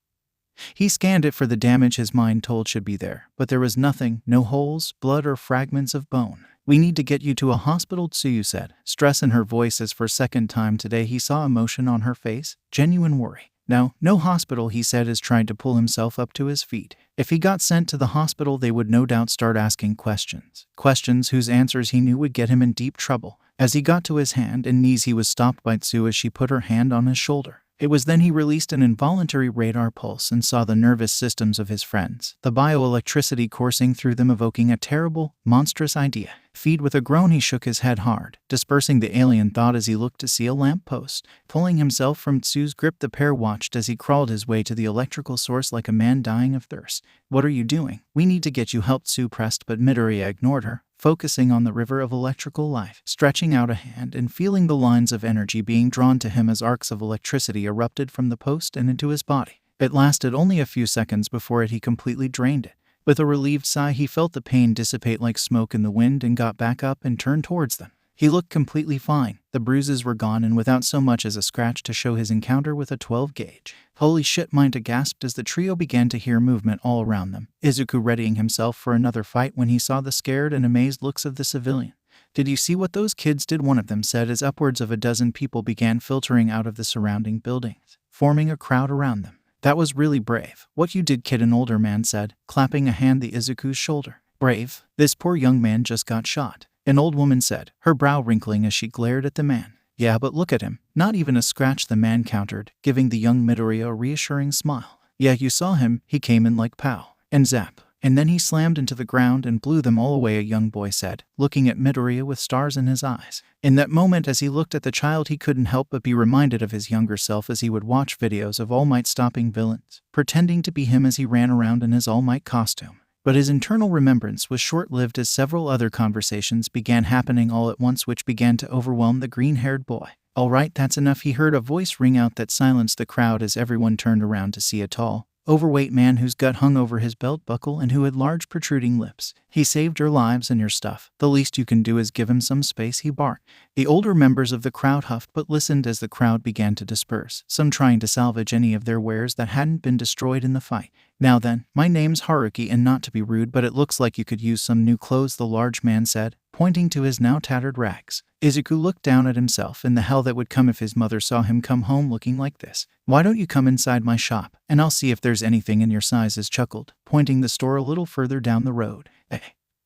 He scanned it for the damage his mind told should be there, but there was nothing, no holes, blood, or fragments of bone. "We need to get you to a hospital," Tsuyu said, stress in her voice as for a second time today he saw emotion on her face, genuine worry. No hospital," he said as tried to pull himself up to his feet. If he got sent to the hospital, they would no doubt start asking questions whose answers he knew would get him in deep trouble. As he got to his hand and knees, he was stopped by Tsu as she put her hand on his shoulder. It was then he released an involuntary radar pulse and saw the nervous systems of his friends, the bioelectricity coursing through them, evoking a terrible, monstrous idea. Feed with a groan, he shook his head hard, dispersing the alien thought as he looked to see a lamppost. Pulling himself from Tsu's grip, the pair watched as he crawled his way to the electrical source like a man dying of thirst. "What are you doing? We need to get you help," Tsu pressed, but Midoriya ignored her, focusing on the river of electrical life, stretching out a hand and feeling the lines of energy being drawn to him as arcs of electricity erupted from the post and into his body. It lasted only a few seconds before he completely drained it. With a relieved sigh, he felt the pain dissipate like smoke in the wind and got back up and turned towards them. He looked completely fine. The bruises were gone and without so much as a scratch to show his encounter with a 12 gauge. "Holy shit," 𝐼𝐻 gasped as the trio began to hear movement all around them, Izuku readying himself for another fight when he saw the scared and amazed looks of the civilian. "Did you see what those kids did?" one of them said as upwards of a dozen people began filtering out of the surrounding buildings, forming a crowd around them. "That was really brave, what you did, kid," an older man said, clapping a hand on Izuku's shoulder. "Brave? This poor young man just got shot," an old woman said, her brow wrinkling as she glared at the man. "Yeah, but look at him. Not even a scratch," the man countered, giving the young Midoriya a reassuring smile. "Yeah, you saw him. He came in like pow. And zap. And then he slammed into the ground and blew them all away," a young boy said, looking at Midoriya with stars in his eyes. In that moment, as he looked at the child, he couldn't help but be reminded of his younger self as he would watch videos of All Might stopping villains, pretending to be him as he ran around in his All Might costume. But his internal remembrance was short-lived as several other conversations began happening all at once which began to overwhelm the green-haired boy. "All right, that's enough," he heard a voice ring out that silenced the crowd as everyone turned around to see a tall, overweight man whose gut hung over his belt buckle and who had large protruding lips. "He saved your lives and your stuff. The least you can do is give him some space," he barked. The older members of the crowd huffed but listened as the crowd began to disperse, some trying to salvage any of their wares that hadn't been destroyed in the fight. "Now then, my name's Haruki, and not to be rude, but it looks like you could use some new clothes," the large man said, pointing to his now tattered rags. Izuku looked down at himself and the hell that would come if his mother saw him come home looking like this. "Why don't you come inside my shop, and I'll see if there's anything in your sizes," chuckled, pointing the store a little further down the road.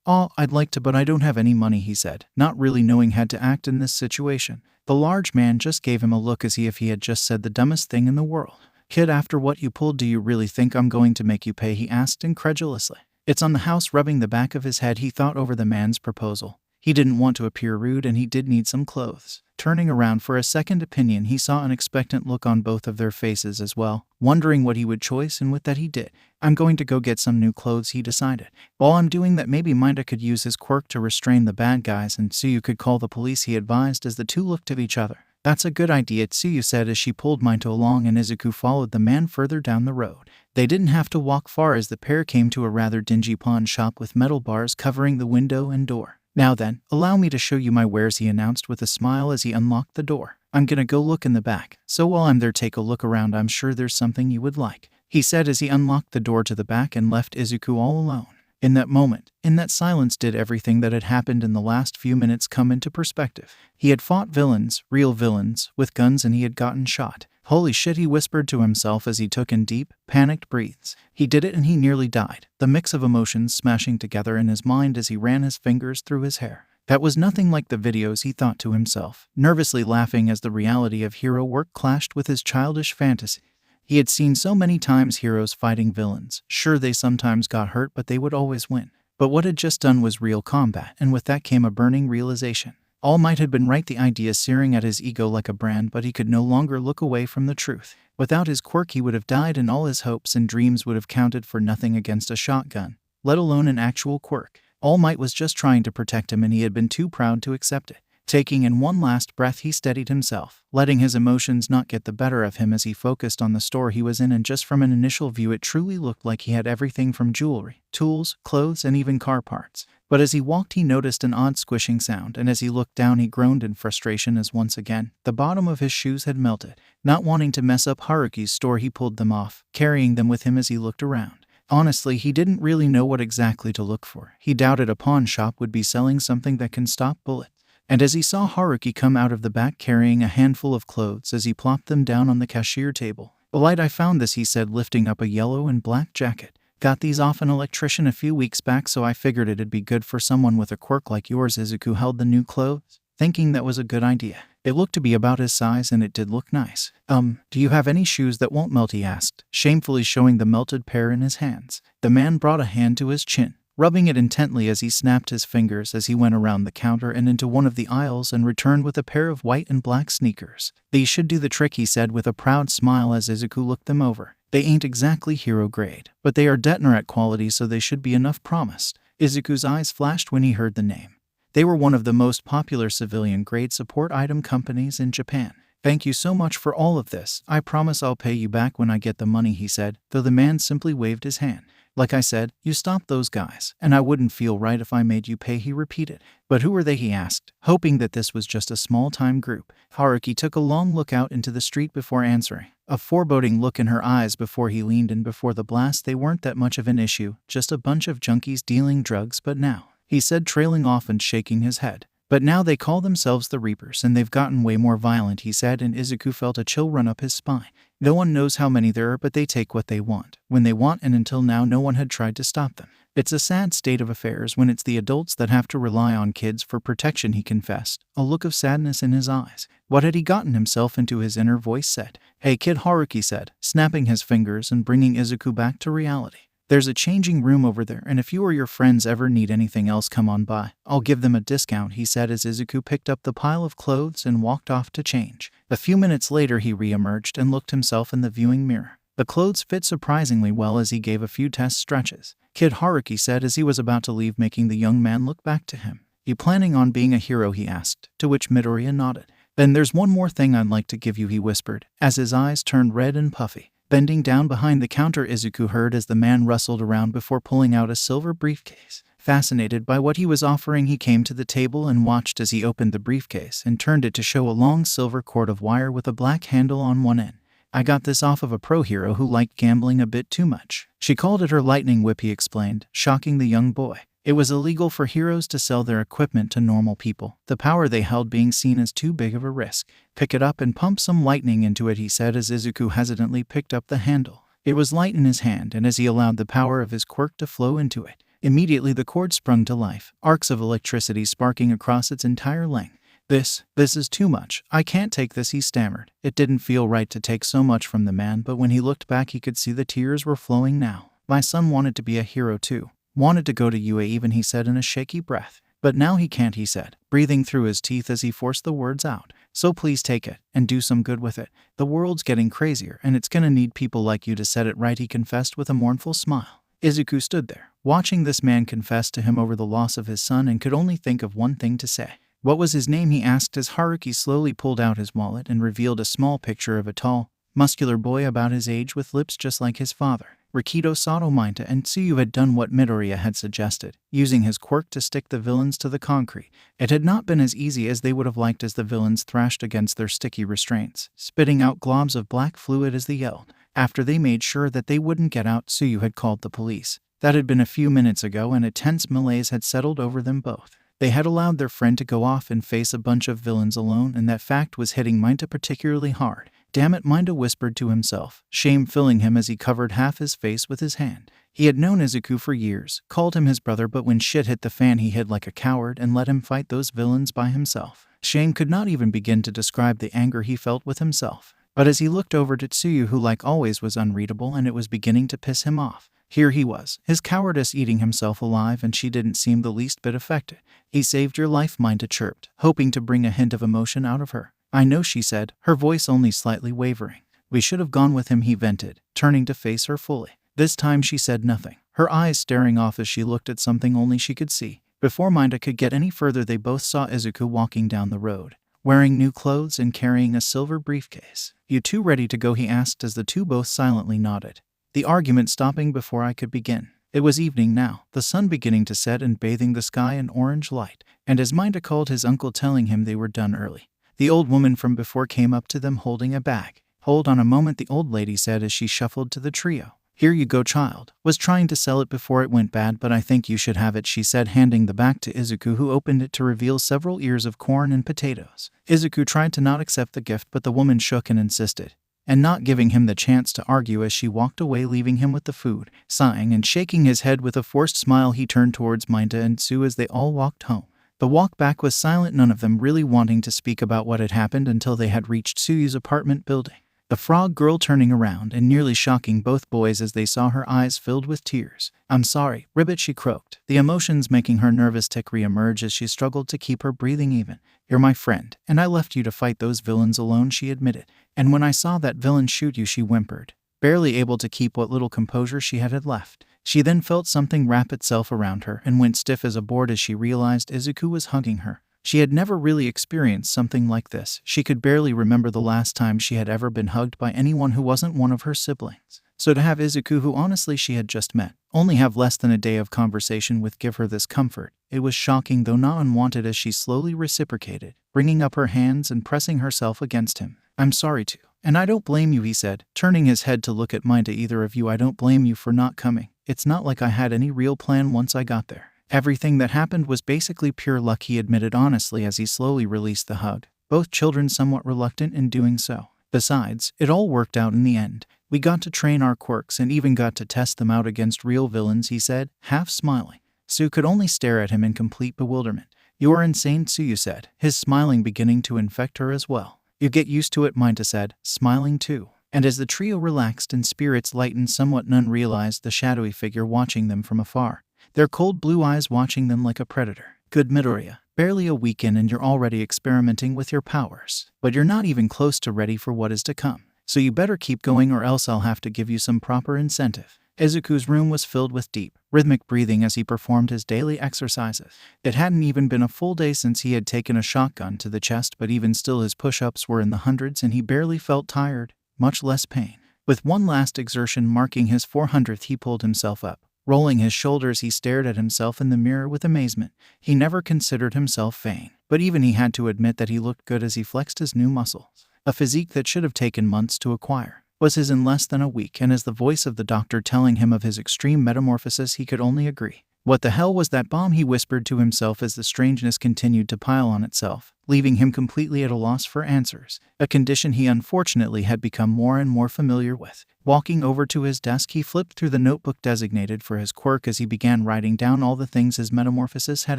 "Oh, I'd like to, but I don't have any money," he said, not really knowing how to act in this situation. The large man just gave him a look as if he had just said the dumbest thing in the world. "Kid, after what you pulled, do you really think I'm going to make you pay?" he asked incredulously. "It's on the house." Rubbing the back of his head, he thought over the man's proposal. He didn't want to appear rude and he did need some clothes. Turning around for a second opinion, he saw an expectant look on both of their faces as well, wondering what he would choice, and with that he did. "I'm going to go get some new clothes," he decided. "While I'm doing that, maybe 𝐼𝐻 could use his quirk to restrain the bad guys and Tsuyu could call the police," he advised as the two looked at each other. "That's a good idea," Tsuyu said as she pulled 𝐼𝐻 along and Izuku followed the man further down the road. They didn't have to walk far as the pair came to a rather dingy pawn shop with metal bars covering the window and door. "Now then, allow me to show you my wares," he announced with a smile as he unlocked the door. "I'm gonna go look in the back, so while I'm there take a look around. I'm sure there's something you would like," he said as he unlocked the door to the back and left Izuku all alone. In that moment, in that silence, did everything that had happened in the last few minutes come into perspective. He had fought villains, real villains, with guns, and he had gotten shot. "Holy shit," he whispered to himself as he took in deep, panicked breaths. He did it and he nearly died, the mix of emotions smashing together in his mind as he ran his fingers through his hair. That was nothing like the videos, he thought to himself, nervously laughing as the reality of hero work clashed with his childish fantasy. He had seen so many times heroes fighting villains. Sure, they sometimes got hurt, but they would always win. But what had just done was real combat, and with that came a burning realization. All Might had been right, the idea searing at his ego like a brand, but he could no longer look away from the truth. Without his quirk he would have died, and all his hopes and dreams would have counted for nothing against a shotgun, let alone an actual quirk. All Might was just trying to protect him, and he had been too proud to accept it. Taking in one last breath, he steadied himself, letting his emotions not get the better of him as he focused on the store he was in, and just from an initial view it truly looked like he had everything from jewelry, tools, clothes, and even car parts. But as he walked he noticed an odd squishing sound, and as he looked down he groaned in frustration as once again the bottom of his shoes had melted. Not wanting to mess up Haruki's store, he pulled them off, carrying them with him as he looked around. Honestly, he didn't really know what exactly to look for. He doubted a pawn shop would be selling something that can stop bullets. And as he saw Haruki come out of the back carrying a handful of clothes as he plopped them down on the cashier table. "Light, I found this," he said, lifting up a yellow and black jacket. "Got these off an electrician a few weeks back, so I figured it'd be good for someone with a quirk like yours." Izuku held the new clothes, thinking that was a good idea. It looked to be about his size, and it did look nice. Do you have any shoes that won't melt?" he asked, shamefully showing the melted pair in his hands. The man brought a hand to his chin, rubbing it intently as he snapped his fingers as he went around the counter and into one of the aisles and returned with a pair of white and black sneakers. "These should do the trick," he said with a proud smile as Izuku looked them over. "They ain't exactly hero grade, but they are ∞ quality, so they should be enough," promised. Izuku's eyes flashed when he heard the name. They were one of the most popular civilian-grade support item companies in Japan. "Thank you so much for all of this. I promise I'll pay you back when I get the money," he said, though the man simply waved his hand. "Like I said, you stopped those guys, and I wouldn't feel right if I made you pay," he repeated. "But who are they?" he asked, hoping that this was just a small-time group. Haruki took a long look out into the street before answering, a foreboding look in her eyes before he leaned in. "Before the blast, they weren't that much of an issue, just a bunch of junkies dealing drugs, but now," he said, trailing off and shaking his head. "But now they call themselves the Reapers, and they've gotten way more violent," he said, and Izuku felt a chill run up his spine. No one knows how many there are, but they take what they want, when they want, and until now no one had tried to stop them. "It's a sad state of affairs when it's the adults that have to rely on kids for protection," he confessed, a look of sadness in his eyes. What had he gotten himself into? His inner voice said. "Hey kid," Haruki said, snapping his fingers and bringing Izuku back to reality. "There's a changing room over there, and if you or your friends ever need anything else, come on by. I'll give them a discount," he said as Izuku picked up the pile of clothes and walked off to change. A few minutes later he re-emerged and looked himself in the viewing mirror. The clothes fit surprisingly well as he gave a few test stretches. "Kid," Haruki said as he was about to leave, making the young man look back to him. "You planning on being a hero?" he asked, to which Midoriya nodded. "Then there's one more thing I'd like to give you," he whispered, as his eyes turned red and puffy. Bending down behind the counter, Izuku heard as the man rustled around before pulling out a silver briefcase. Fascinated by what he was offering, he came to the table and watched as he opened the briefcase and turned it to show a long silver cord of wire with a black handle on one end. "I got this off of a pro hero who liked gambling a bit too much. She called it her lightning whip," he explained, shocking the young boy. It was illegal for heroes to sell their equipment to normal people, the power they held being seen as too big of a risk. "Pick it up and pump some lightning into it," he said as Izuku hesitantly picked up the handle. It was light in his hand, and as he allowed the power of his quirk to flow into it, immediately the cord sprung to life, arcs of electricity sparking across its entire length. This is too much. I can't take this," he stammered. It didn't feel right to take so much from the man, but when he looked back he could see the tears were flowing now. "My son wanted to be a hero too. Wanted to go to UA even," he said in a shaky breath. "But now he can't," he said, breathing through his teeth as he forced the words out. "So please take it, and do some good with it. The world's getting crazier, and it's gonna need people like you to set it right," he confessed with a mournful smile. Izuku stood there, watching this man confess to him over the loss of his son, and could only think of one thing to say. "What was his name?" he asked as Haruki slowly pulled out his wallet and revealed a small picture of a tall, muscular boy about his age with lips just like his father. Rikido Satomaita, and Tsuyu had done what Midoriya had suggested, using his quirk to stick the villains to the concrete. It had not been as easy as they would have liked as the villains thrashed against their sticky restraints, spitting out globs of black fluid as they yelled. After they made sure that they wouldn't get out, Tsuyu had called the police. That had been a few minutes ago, and a tense malaise had settled over them both. They had allowed their friend to go off and face a bunch of villains alone, and that fact was hitting Minta particularly hard. "Damn it," Minta whispered to himself, shame filling him as he covered half his face with his hand. He had known Izuku for years, called him his brother, but when shit hit the fan he hid like a coward and let him fight those villains by himself. Shame could not even begin to describe the anger he felt with himself. But as he looked over to 𝐀𝐦, who like always was unreadable, and it was beginning to piss him off. Here he was, his cowardice eating himself alive, and she didn't seem the least bit affected. "He saved your life," 𝐴 chirped, hoping to bring a hint of emotion out of her. "I know," she said, her voice only slightly wavering. "We should have gone with him," he vented, turning to face her fully. This time she said nothing, her eyes staring off as she looked at something only she could see. Before 𝐴 could get any further, they both saw Izuku walking down the road, wearing new clothes and carrying a silver briefcase. "You two ready to go?" he asked as the two both silently nodded, the argument stopping before I could begin. It was evening now, the sun beginning to set and bathing the sky in orange light, and as 𝐴 called his uncle, telling him they were done early, the old woman from before came up to them holding a bag. "Hold on a moment," the old lady said as she shuffled to the trio. "Here you go, child. Was trying to sell it before it went bad, but I think you should have it," she said, handing the bag to Izuku, who opened it to reveal several ears of corn and potatoes. Izuku tried to not accept the gift, but the woman shook and insisted, and not giving him the chance to argue as she walked away, leaving him with the food. Sighing and shaking his head with a forced smile, he turned towards 𝐴 and 𝐀𝐦 as they all walked home. The walk back was silent, none of them really wanting to speak about what had happened until they had reached 𝐀𝐦's apartment building. The frog girl turning around and nearly shocking both boys as they saw her eyes filled with tears. "I'm sorry, Ribbit," she croaked, the emotions making her nervous tick re-emerge as she struggled to keep her breathing even. "You're my friend, and I left you to fight those villains alone," she admitted. "And when I saw that villain shoot you," she whimpered, barely able to keep what little composure she had left. She then felt something wrap itself around her and went stiff as a board as she realized Izuku was hugging her. She had never really experienced something like this. She could barely remember the last time she had ever been hugged by anyone who wasn't one of her siblings. So to have Izuku, who honestly she had just met, only have less than a day of conversation with, give her this comfort, it was shocking though not unwanted as she slowly reciprocated, bringing up her hands and pressing herself against him. "I'm sorry too. And I don't blame you," he said, turning his head to look at 𝐴. "To either of you, I don't blame you for not coming. It's not like I had any real plan once I got there. Everything that happened was basically pure luck," he admitted honestly as he slowly released the hug, both children somewhat reluctant in doing so. "Besides, it all worked out in the end. We got to train our quirks and even got to test them out against real villains," he said, half smiling. 𝐀𝐦 could only stare at him in complete bewilderment. "You are insane," 𝐀𝐦 said, his smiling beginning to infect her as well. "You get used to it," 𝐴 said, smiling too. And as the trio relaxed and spirits lightened somewhat, none realized the shadowy figure watching them from afar, their cold blue eyes watching them like a predator. "Good Midoriya, barely a week in and you're already experimenting with your powers. But you're not even close to ready for what is to come. So you better keep going or else I'll have to give you some proper incentive." Izuku's room was filled with deep, rhythmic breathing as he performed his daily exercises. It hadn't even been a full day since he had taken a shotgun to the chest, but even still his push-ups were in the hundreds and he barely felt tired, much less pain. With one last exertion marking his 400th, he pulled himself up. Rolling his shoulders, he stared at himself in the mirror with amazement. He never considered himself vain, but even he had to admit that he looked good as he flexed his new muscles. A physique that should have taken months to acquire was his in less than a week, and as the voice of the doctor telling him of his extreme metamorphosis, he could only agree. What the hell was that bomb, he whispered to himself as the strangeness continued to pile on itself, leaving him completely at a loss for answers, a condition he unfortunately had become more and more familiar with. Walking over to his desk, he flipped through the notebook designated for his quirk as he began writing down all the things his metamorphosis had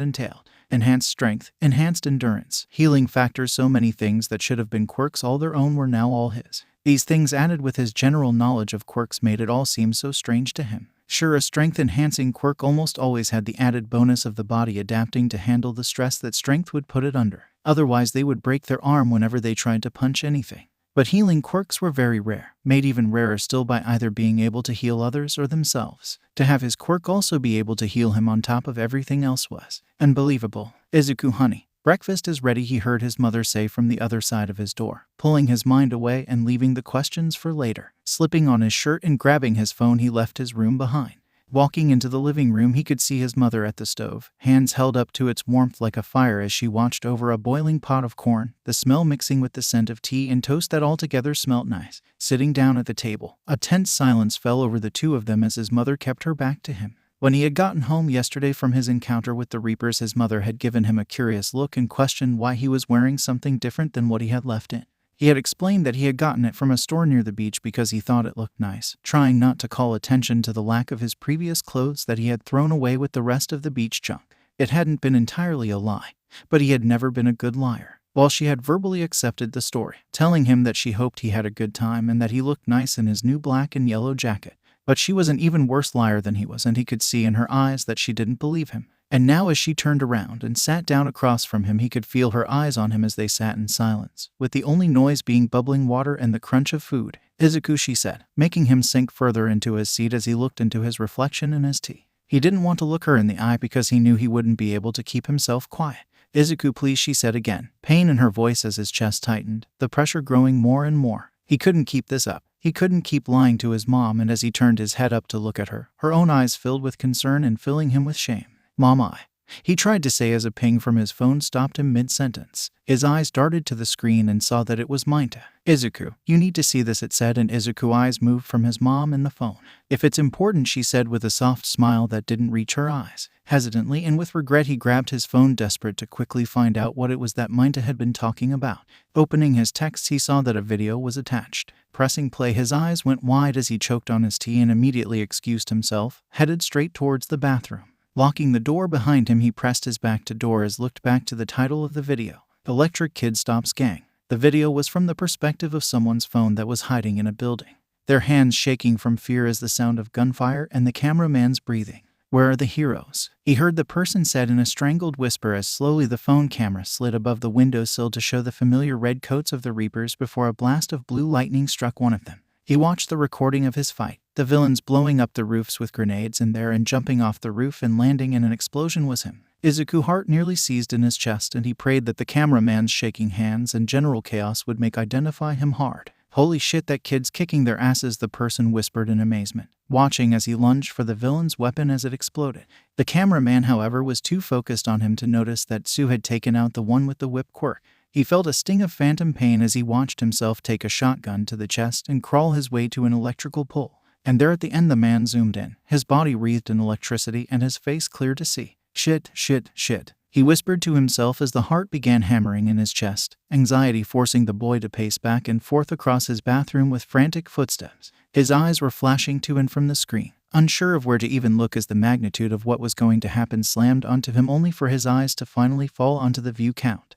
entailed. Enhanced strength, enhanced endurance, healing factors, so many things that should have been quirks all their own were now all his. These things, added with his general knowledge of quirks, made it all seem so strange to him. Sure, a strength-enhancing quirk almost always had the added bonus of the body adapting to handle the stress that strength would put it under. Otherwise, they would break their arm whenever they tried to punch anything. But healing quirks were very rare, made even rarer still by either being able to heal others or themselves. To have his quirk also be able to heal him on top of everything else was unbelievable. "Izuku, honey, breakfast is ready," he heard his mother say from the other side of his door, pulling his mind away and leaving the questions for later. Slipping on his shirt and grabbing his phone, he left his room behind. Walking into the living room, he could see his mother at the stove, hands held up to its warmth like a fire as she watched over a boiling pot of corn, the smell mixing with the scent of tea and toast that altogether smelt nice. Sitting down at the table, a tense silence fell over the two of them as his mother kept her back to him. When he had gotten home yesterday from his encounter with the Reapers, his mother had given him a curious look and questioned why he was wearing something different than what he had left in. He had explained that he had gotten it from a store near the beach because he thought it looked nice, trying not to call attention to the lack of his previous clothes that he had thrown away with the rest of the beach junk. It hadn't been entirely a lie, but he had never been a good liar. while she had verbally accepted the story, telling him that she hoped he had a good time and that he looked nice in his new black and yellow jacket. But she was an even worse liar than he was, and he could see in her eyes that she didn't believe him. And now as she turned around and sat down across from him, he could feel her eyes on him as they sat in silence, with the only noise being bubbling water and the crunch of food. "𝐬𝐸, she said, making him sink further into his seat as he looked into his reflection in his tea. He didn't want to look her in the eye because he knew he wouldn't be able to keep himself quiet. "𝐬𝐸, please," she said again, pain in her voice as his chest tightened, the pressure growing more and more. He couldn't keep this up. He couldn't keep lying to his mom, and as he turned his head up to look at her, her own eyes filled with concern and filling him with shame. "Mom, he tried to say as a ping from his phone stopped him mid-sentence. His eyes darted to the screen and saw that it was 𝐬𝐸. "𝐬𝐸, you need to see this," it said, and 𝐬𝐸's eyes moved from his mom and the phone. "If it's important," she said with a soft smile that didn't reach her eyes. Hesitantly and with regret, he grabbed his phone, desperate to quickly find out what it was that 𝐬𝐸 had been talking about. Opening his texts, he saw that a video was attached. Pressing play, his eyes went wide as he choked on his tea and immediately excused himself, headed straight towards the bathroom. Locking the door behind him, he pressed his back to doors, looked back to the title of the video, "Electric Kid Stops Gang." The video was from the perspective of someone's phone that was hiding in a building, their hands shaking from fear as the sound of gunfire and the cameraman's breathing. "Where are the heroes?" he heard the person said in a strangled whisper as slowly the phone camera slid above the windowsill to show the familiar red coats of the Reapers before a blast of blue lightning struck one of them. He watched the recording of his fight, the villains blowing up the roofs with grenades in there and jumping off the roof and landing in an explosion was him. 𝐬𝐸's heart nearly seized in his chest, and he prayed that the cameraman's shaking hands and general chaos would make identify him hard. "Holy shit, that kid's kicking their asses," the person whispered in amazement, watching as he lunged for the villain's weapon as it exploded. The cameraman, however, was too focused on him to notice that Sue had taken out the one with the whip quirk. He felt a sting of phantom pain as he watched himself take a shotgun to the chest and crawl his way to an electrical pole. And there at the end the man zoomed in, his body wreathed in electricity and his face clear to see. "Shit, shit, shit," he whispered to himself as the heart began hammering in his chest, anxiety forcing the boy to pace back and forth across his bathroom with frantic footsteps. His eyes were flashing to and from the screen, unsure of where to even look as the magnitude of what was going to happen slammed onto him, only for his eyes to finally fall onto the view count.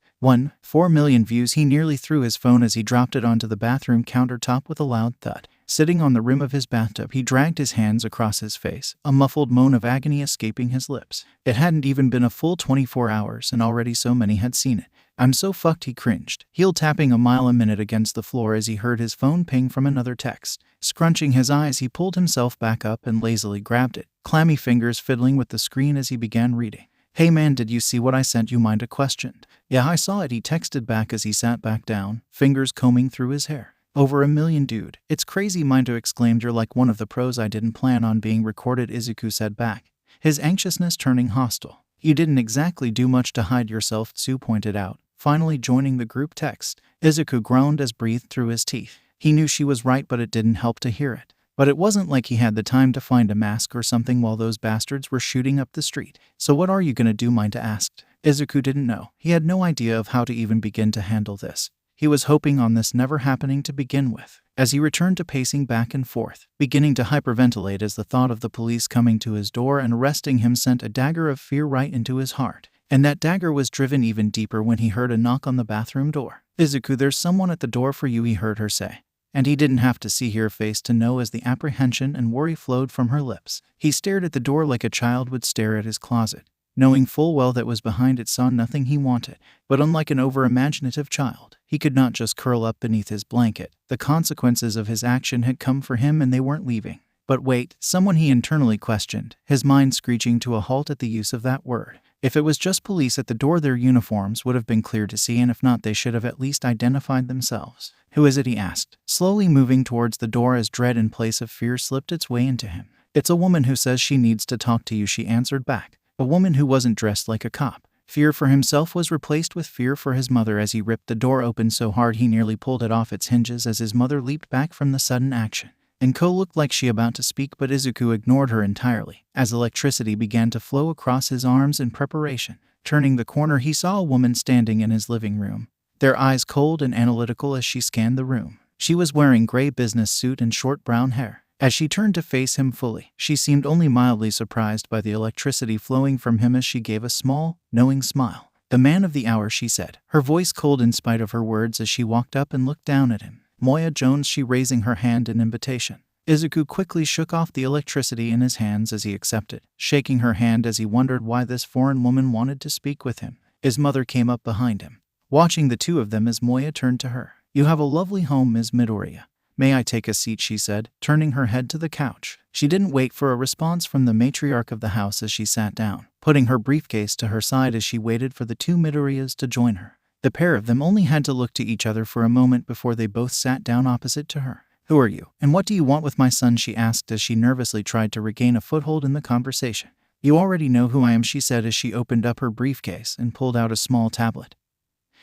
4 million views. He nearly threw his phone as he dropped it onto the bathroom countertop with a loud thud. Sitting on the rim of his bathtub, he dragged his hands across his face, a muffled moan of agony escaping his lips. It hadn't even been a full 24 hours, and already so many had seen it. "I'm so fucked," he cringed, heel tapping a mile a minute against the floor as he heard his phone ping from another text. Scrunching his eyes, he pulled himself back up and lazily grabbed it, clammy fingers fiddling with the screen as he began reading. "Hey man, did you see what I sent you?" 𝐬𝐸 questioned. "Yeah, I saw it," he texted back as he sat back down, fingers combing through his hair. "Over 1 million, dude. It's crazy," 𝐬𝐸 exclaimed. "You're like one of the pros. I didn't plan on being recorded," 𝐬𝐸 said back, his anxiousness turning hostile. "You didn't exactly do much to hide yourself," Sue pointed out, finally joining the group text. 𝐬𝐸 groaned as breathed through his teeth. He knew she was right, but it didn't help to hear it. But it wasn't like he had the time to find a mask or something while those bastards were shooting up the street. "So what are you gonna do?" 𝐬𝐸 asked. 𝐬𝐸 didn't know. He had no idea of how to even begin to handle this. He was hoping on this never happening to begin with. As he returned to pacing back and forth, beginning to hyperventilate as the thought of the police coming to his door and arresting him sent a dagger of fear right into his heart. And that dagger was driven even deeper when he heard a knock on the bathroom door. "𝐬𝐸, there's someone at the door for you," he heard her say. And he didn't have to see her face to know as the apprehension and worry flowed from her lips. He stared at the door like a child would stare at his closet, knowing full well that was behind it saw nothing he wanted. But unlike an over-imaginative child, he could not just curl up beneath his blanket. The consequences of his action had come for him and they weren't leaving. But wait, someone, he internally questioned, his mind screeching to a halt at the use of that word. If it was just police at the door, their uniforms would have been clear to see, and if not, they should have at least identified themselves. "Who is it?" he asked, slowly moving towards the door as dread in place of fear slipped its way into him. "It's a woman who says she needs to talk to you," she answered back. A woman who wasn't dressed like a cop. Fear for himself was replaced with fear for his mother as he ripped the door open so hard he nearly pulled it off its hinges as his mother leaped back from the sudden action. 𝐴𝐸 looked like she about to speak, but 𝐬𝐸 ignored her entirely, as electricity began to flow across his arms in preparation. Turning the corner, he saw a woman standing in his living room, their eyes cold and analytical as she scanned the room. She was wearing gray business suit and short brown hair. As she turned to face him fully, she seemed only mildly surprised by the electricity flowing from him as she gave a small, knowing smile. The man of the hour, she said, her voice cold in spite of her words as she walked up and looked down at him. Moya Jones, she raising her hand in invitation. Izuku quickly shook off the electricity in his hands as he accepted, shaking her hand as he wondered why this foreign woman wanted to speak with him. His mother came up behind him, watching the two of them as Moya turned to her. "You have a lovely home, Ms. Midoriya. May I take a seat?" she said, turning her head to the couch. She didn't wait for a response from the matriarch of the house as she sat down, putting her briefcase to her side as she waited for the two Midoriyas to join her. The pair of them only had to look to each other for a moment before they both sat down opposite to her. "Who are you, and what do you want with my son?" she asked as she nervously tried to regain a foothold in the conversation. "You already know who I am," she said as she opened up her briefcase and pulled out a small tablet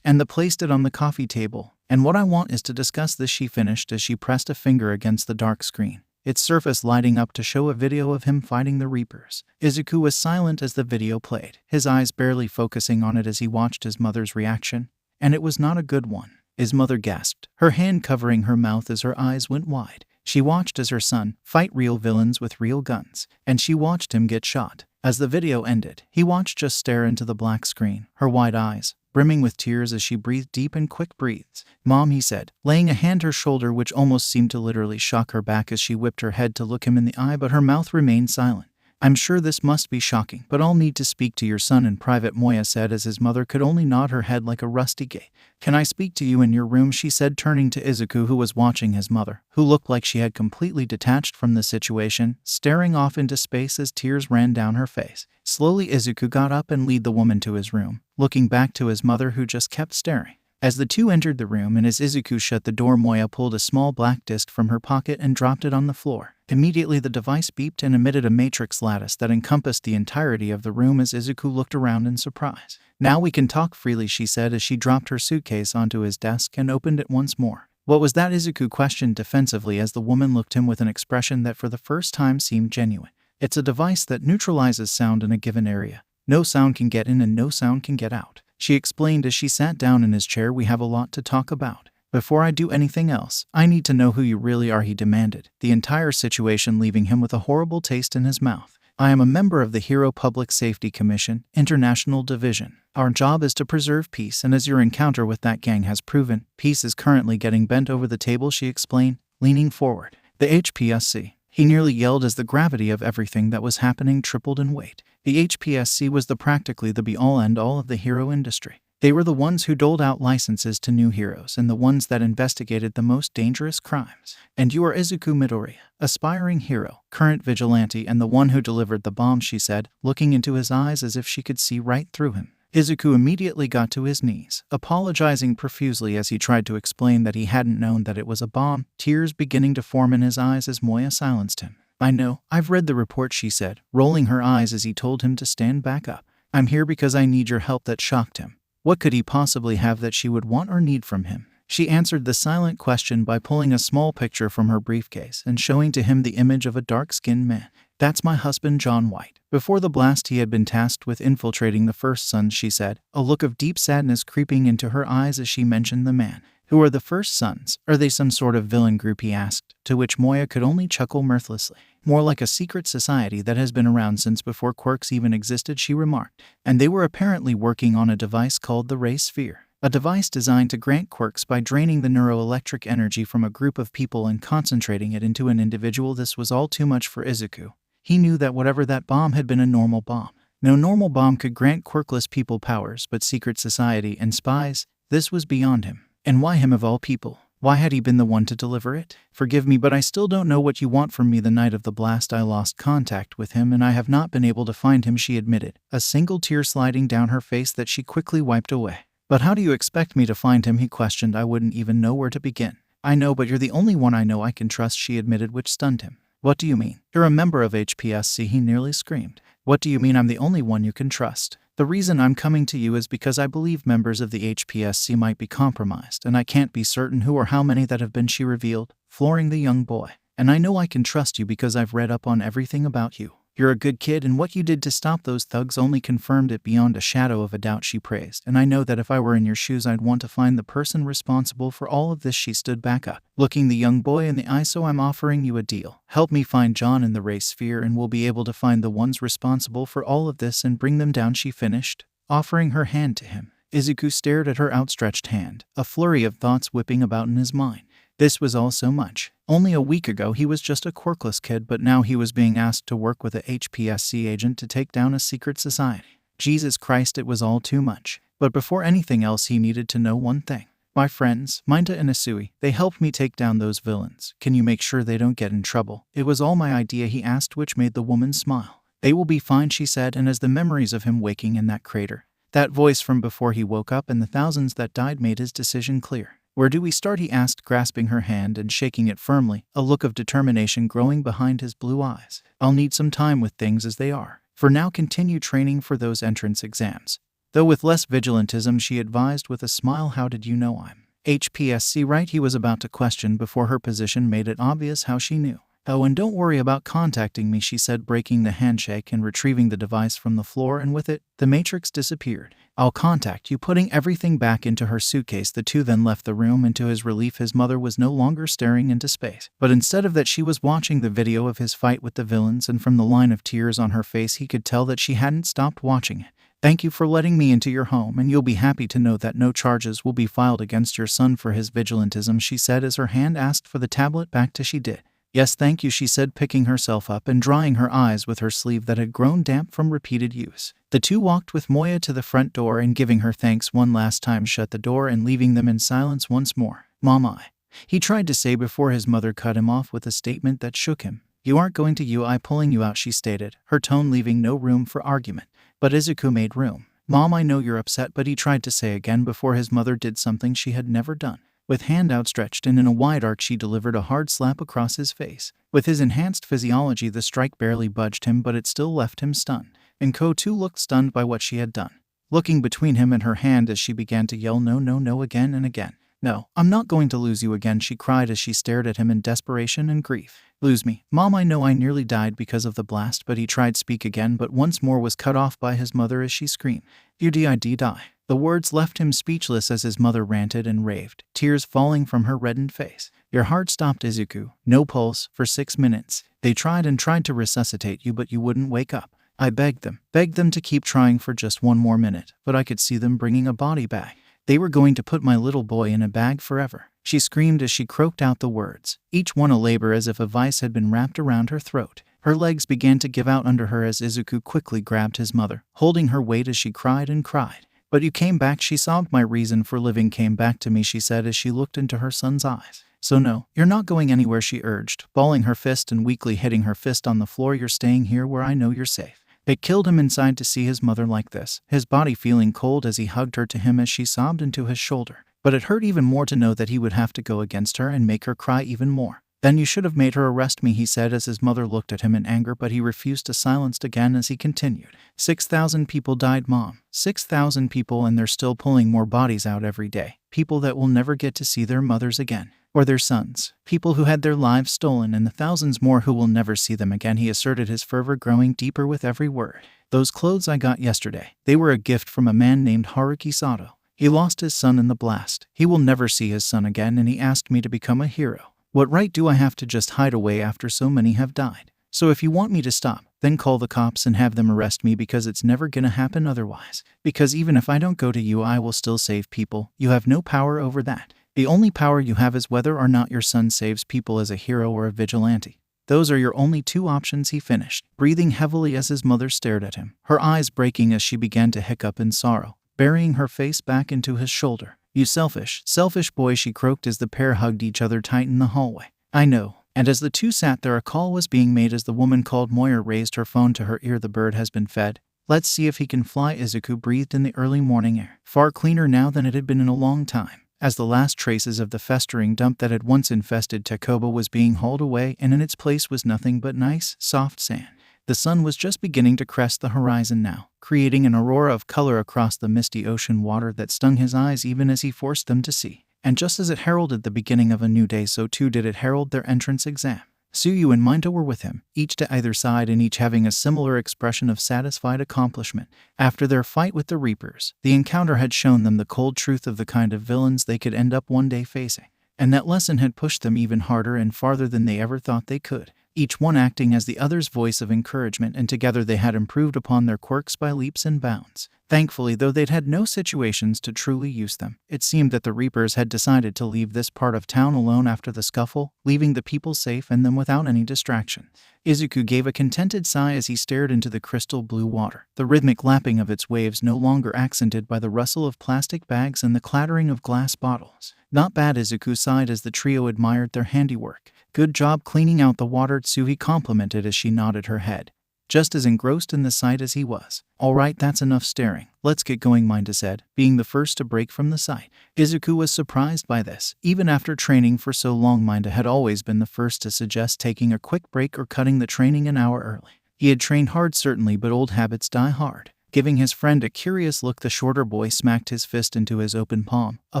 and placed it on the coffee table. "And what I want is to discuss this," she finished as she pressed a finger against the dark screen, its surface lighting up to show a video of him fighting the Reapers. Izuku was silent as the video played, his eyes barely focusing on it as he watched his mother's reaction, and it was not a good one. His mother gasped, her hand covering her mouth as her eyes went wide. She watched as her son fight real villains with real guns, and she watched him get shot. As the video ended, he watched just stare into the black screen, her wide eyes brimming with tears as she breathed deep and quick breaths. "Mom," he said, laying a hand on her shoulder which almost seemed to literally shock her back as she whipped her head to look him in the eye, but her mouth remained silent. "I'm sure this must be shocking, but I'll need to speak to your son in private," Moya said as his mother could only nod her head like a rusty gate. "Can I speak to you in your room?" she said, turning to Izuku, who was watching his mother, who looked like she had completely detached from the situation, staring off into space as tears ran down her face. Slowly Izuku got up and led the woman to his room, looking back to his mother who just kept staring. As the two entered the room and as Izuku shut the door, Moya pulled a small black disc from her pocket and dropped it on the floor. Immediately the device beeped and emitted a matrix lattice that encompassed the entirety of the room as Izuku looked around in surprise. "Now we can talk freely," she said as she dropped her suitcase onto his desk and opened it once more. "What was that?" Izuku questioned defensively as the woman looked at him with an expression that for the first time seemed genuine. "It's a device that neutralizes sound in a given area. No sound can get in and no sound can get out," she explained as she sat down in his chair. "We have a lot to talk about. Before I do anything else, I need to know who you really are," he demanded, the entire situation leaving him with a horrible taste in his mouth. "I am a member of the Hero Public Safety Commission, International Division. Our job is to preserve peace, and as your encounter with that gang has proven, peace is currently getting bent over the table," she explained, leaning forward. "The HPSC," he nearly yelled as the gravity of everything that was happening tripled in weight. The HPSC was practically the be-all end-all of the hero industry. They were the ones who doled out licenses to new heroes and the ones that investigated the most dangerous crimes. "And you are Izuku Midoriya, aspiring hero, current vigilante, and the one who delivered the bomb," she said, looking into his eyes as if she could see right through him. Izuku immediately got to his knees, apologizing profusely as he tried to explain that he hadn't known that it was a bomb, tears beginning to form in his eyes as Moya silenced him. "I know, I've read the report," she said, rolling her eyes as he told him to stand back up. "I'm here because I need your help." That shocked him. What could he possibly have that she would want or need from him? She answered the silent question by pulling a small picture from her briefcase and showing to him the image of a dark-skinned man. "That's my husband, John White. Before the blast, he had been tasked with infiltrating the First Sons," she said, a look of deep sadness creeping into her eyes as she mentioned the man. "Who are the First Sons? Are they some sort of villain group?" he asked, to which Moya could only chuckle mirthlessly. "More like a secret society that has been around since before quirks even existed," she remarked. "And they were apparently working on a device called the Ray Sphere. A device designed to grant quirks by draining the neuroelectric energy from a group of people and concentrating it into an individual." This was all too much for Izuku. He knew that whatever that bomb had been a normal bomb. No normal bomb could grant quirkless people powers, but secret society and spies, this was beyond him. And why him of all people? Why had he been the one to deliver it? "Forgive me, but I still don't know what you want from me. The night of the blast I lost contact with him and I have not been able to find him," she admitted, a single tear sliding down her face that she quickly wiped away. "But how do you expect me to find him?" he questioned. "I wouldn't even know where to begin." "I know, but you're the only one I know I can trust," she admitted, which stunned him. "What do you mean? You're a member of HPSC," he nearly screamed. "What do you mean I'm the only one you can trust? The reason I'm coming to you is because I believe members of the HPSC might be compromised, and I can't be certain who or how many that have been," she revealed, flooring the young boy. "And I know I can trust you because I've read up on everything about you. You're a good kid, and what you did to stop those thugs only confirmed it beyond a shadow of a doubt," she praised. "And I know that if I were in your shoes I'd want to find the person responsible for all of this." She stood back up, looking the young boy in the eye. "So I'm offering you a deal. Help me find John in the Ray Sphere and we'll be able to find the ones responsible for all of this and bring them down," she finished, offering her hand to him. Izuku stared at her outstretched hand, a flurry of thoughts whipping about in his mind. This was all so much. Only a week ago he was just a quirkless kid, but now he was being asked to work with a HPSC agent to take down a secret society. Jesus Christ, it was all too much. But before anything else he needed to know one thing. My friends, Minato and Asui, they helped me take down those villains. Can you make sure they don't get in trouble? It was all my idea, he asked, which made the woman smile. They will be fine, she said, and as the memories of him waking in that crater, that voice from before he woke up and the thousands that died made his decision clear. Where do we start, he asked, grasping her hand and shaking it firmly, a look of determination growing behind his blue eyes. I'll need some time with things as they are. For now, continue training for those entrance exams. Though with less vigilantism, she advised with a smile. How did you know I'm HPSC, right? He was about to question before her position made it obvious how she knew. Oh, and don't worry about contacting me, she said, breaking the handshake and retrieving the device from the floor, and with it, the matrix disappeared. I'll contact you, putting everything back into her suitcase. The two then left the room, and to his relief his mother was no longer staring into space. But instead of that, she was watching the video of his fight with the villains, and from the line of tears on her face he could tell that she hadn't stopped watching it. Thank you for letting me into your home, and you'll be happy to know that no charges will be filed against your son for his vigilantism, she said as her hand asked for the tablet back to she did. Yes, thank you, she said, picking herself up and drying her eyes with her sleeve that had grown damp from repeated use. The two walked with Moya to the front door and, giving her thanks one last time, shut the door and leaving them in silence once more. Mama, he tried to say before his mother cut him off with a statement that shook him. You aren't going to 𝐴𝐻 pulling you out, she stated, her tone leaving no room for argument. But Izuku made room. Mom, I know you're upset, but he tried to say again before his mother did something she had never done. With hand outstretched and in a wide arc, she delivered a hard slap across his face. With his enhanced physiology, the strike barely budged him, but it still left him stunned. And Ko too looked stunned by what she had done, looking between him and her hand as she began to yell, no, no, no, again and again. No, I'm not going to lose you again, she cried as she stared at him in desperation and grief. Lose me? Mom, I know I nearly died because of the blast, but he tried to speak again, but once more was cut off by his mother as she screamed. You did die. The words left him speechless as his mother ranted and raved, tears falling from her reddened face. Your heart stopped, Izuku. No pulse for 6 minutes. They tried and tried to resuscitate you, but you wouldn't wake up. I begged them to keep trying for just one more minute, but I could see them bringing a body bag. They were going to put my little boy in a bag forever, she screamed as she croaked out the words, each one a labor as if a vice had been wrapped around her throat. Her legs began to give out under her as Izuku quickly grabbed his mother, holding her weight as she cried and cried. But you came back, she sobbed. My reason for living came back to me, she said as she looked into her son's eyes. So no, you're not going anywhere, she urged, balling her fist and weakly hitting her fist on the floor. You're staying here where I know you're safe. It killed him inside to see his mother like this, his body feeling cold as he hugged her to him as she sobbed into his shoulder. But it hurt even more to know that he would have to go against her and make her cry even more. Then you should have made her arrest me, he said as his mother looked at him in anger, but he refused to silence again as he continued. 6,000 people died, Mom. 6,000 people, and they're still pulling more bodies out every day. People that will never get to see their mothers again. Or their sons. People who had their lives stolen, and the thousands more who will never see them again, he asserted, his fervor growing deeper with every word. Those clothes I got yesterday, they were a gift from a man named Haruki Sato. He lost his son in the blast. He will never see his son again, and he asked me to become a hero. What right do I have to just hide away after so many have died? So if you want me to stop, then call the cops and have them arrest me, because it's never gonna happen otherwise. Because even if I don't go to you, I will still save people. You have no power over that. The only power you have is whether or not your son saves people as a hero or a vigilante. Those are your only two options, he finished, breathing heavily as his mother stared at him, her eyes breaking as she began to hiccup in sorrow, burying her face back into his shoulder. You selfish boy, she croaked as the pair hugged each other tight in the hallway. I know. And as the two sat there, a call was being made as the woman called Moya raised her phone to her ear. The bird has been fed. Let's see if he can fly, Izuku breathed in the early morning air, far cleaner now than it had been in a long time. As the last traces of the festering dump that had once infested Takoba was being hauled away, and in its place was nothing but nice, soft sand. The sun was just beginning to crest the horizon now, creating an aurora of color across the misty ocean water that stung his eyes even as he forced them to see. And just as it heralded the beginning of a new day, so too did it herald their entrance exam. Tsuyu and Minato were with him, each to either side and each having a similar expression of satisfied accomplishment. After their fight with the Reapers, the encounter had shown them the cold truth of the kind of villains they could end up one day facing. And that lesson had pushed them even harder and farther than they ever thought they could. each one acting as the other's voice of encouragement, and together they had improved upon their quirks by leaps and bounds. Thankfully, though they'd had no situations to truly use them, it seemed that the Reapers had decided to leave this part of town alone after the scuffle, leaving the people safe and them without any distraction. Izuku gave a contented sigh as he stared into the crystal blue water, the rhythmic lapping of its waves no longer accented by the rustle of plastic bags and the clattering of glass bottles. Not bad, Izuku sighed as the trio admired their handiwork. Good job cleaning out the water, Tsuhi complimented as she nodded her head, just as engrossed in the sight as he was. All right, that's enough staring. Let's get going, Minda said, being the first to break from the sight. Izuku was surprised by this. Even after training for so long, Minda had always been the first to suggest taking a quick break or cutting the training an hour early. He had trained hard certainly, but old habits die hard. Giving his friend a curious look, the shorter boy smacked his fist into his open palm, a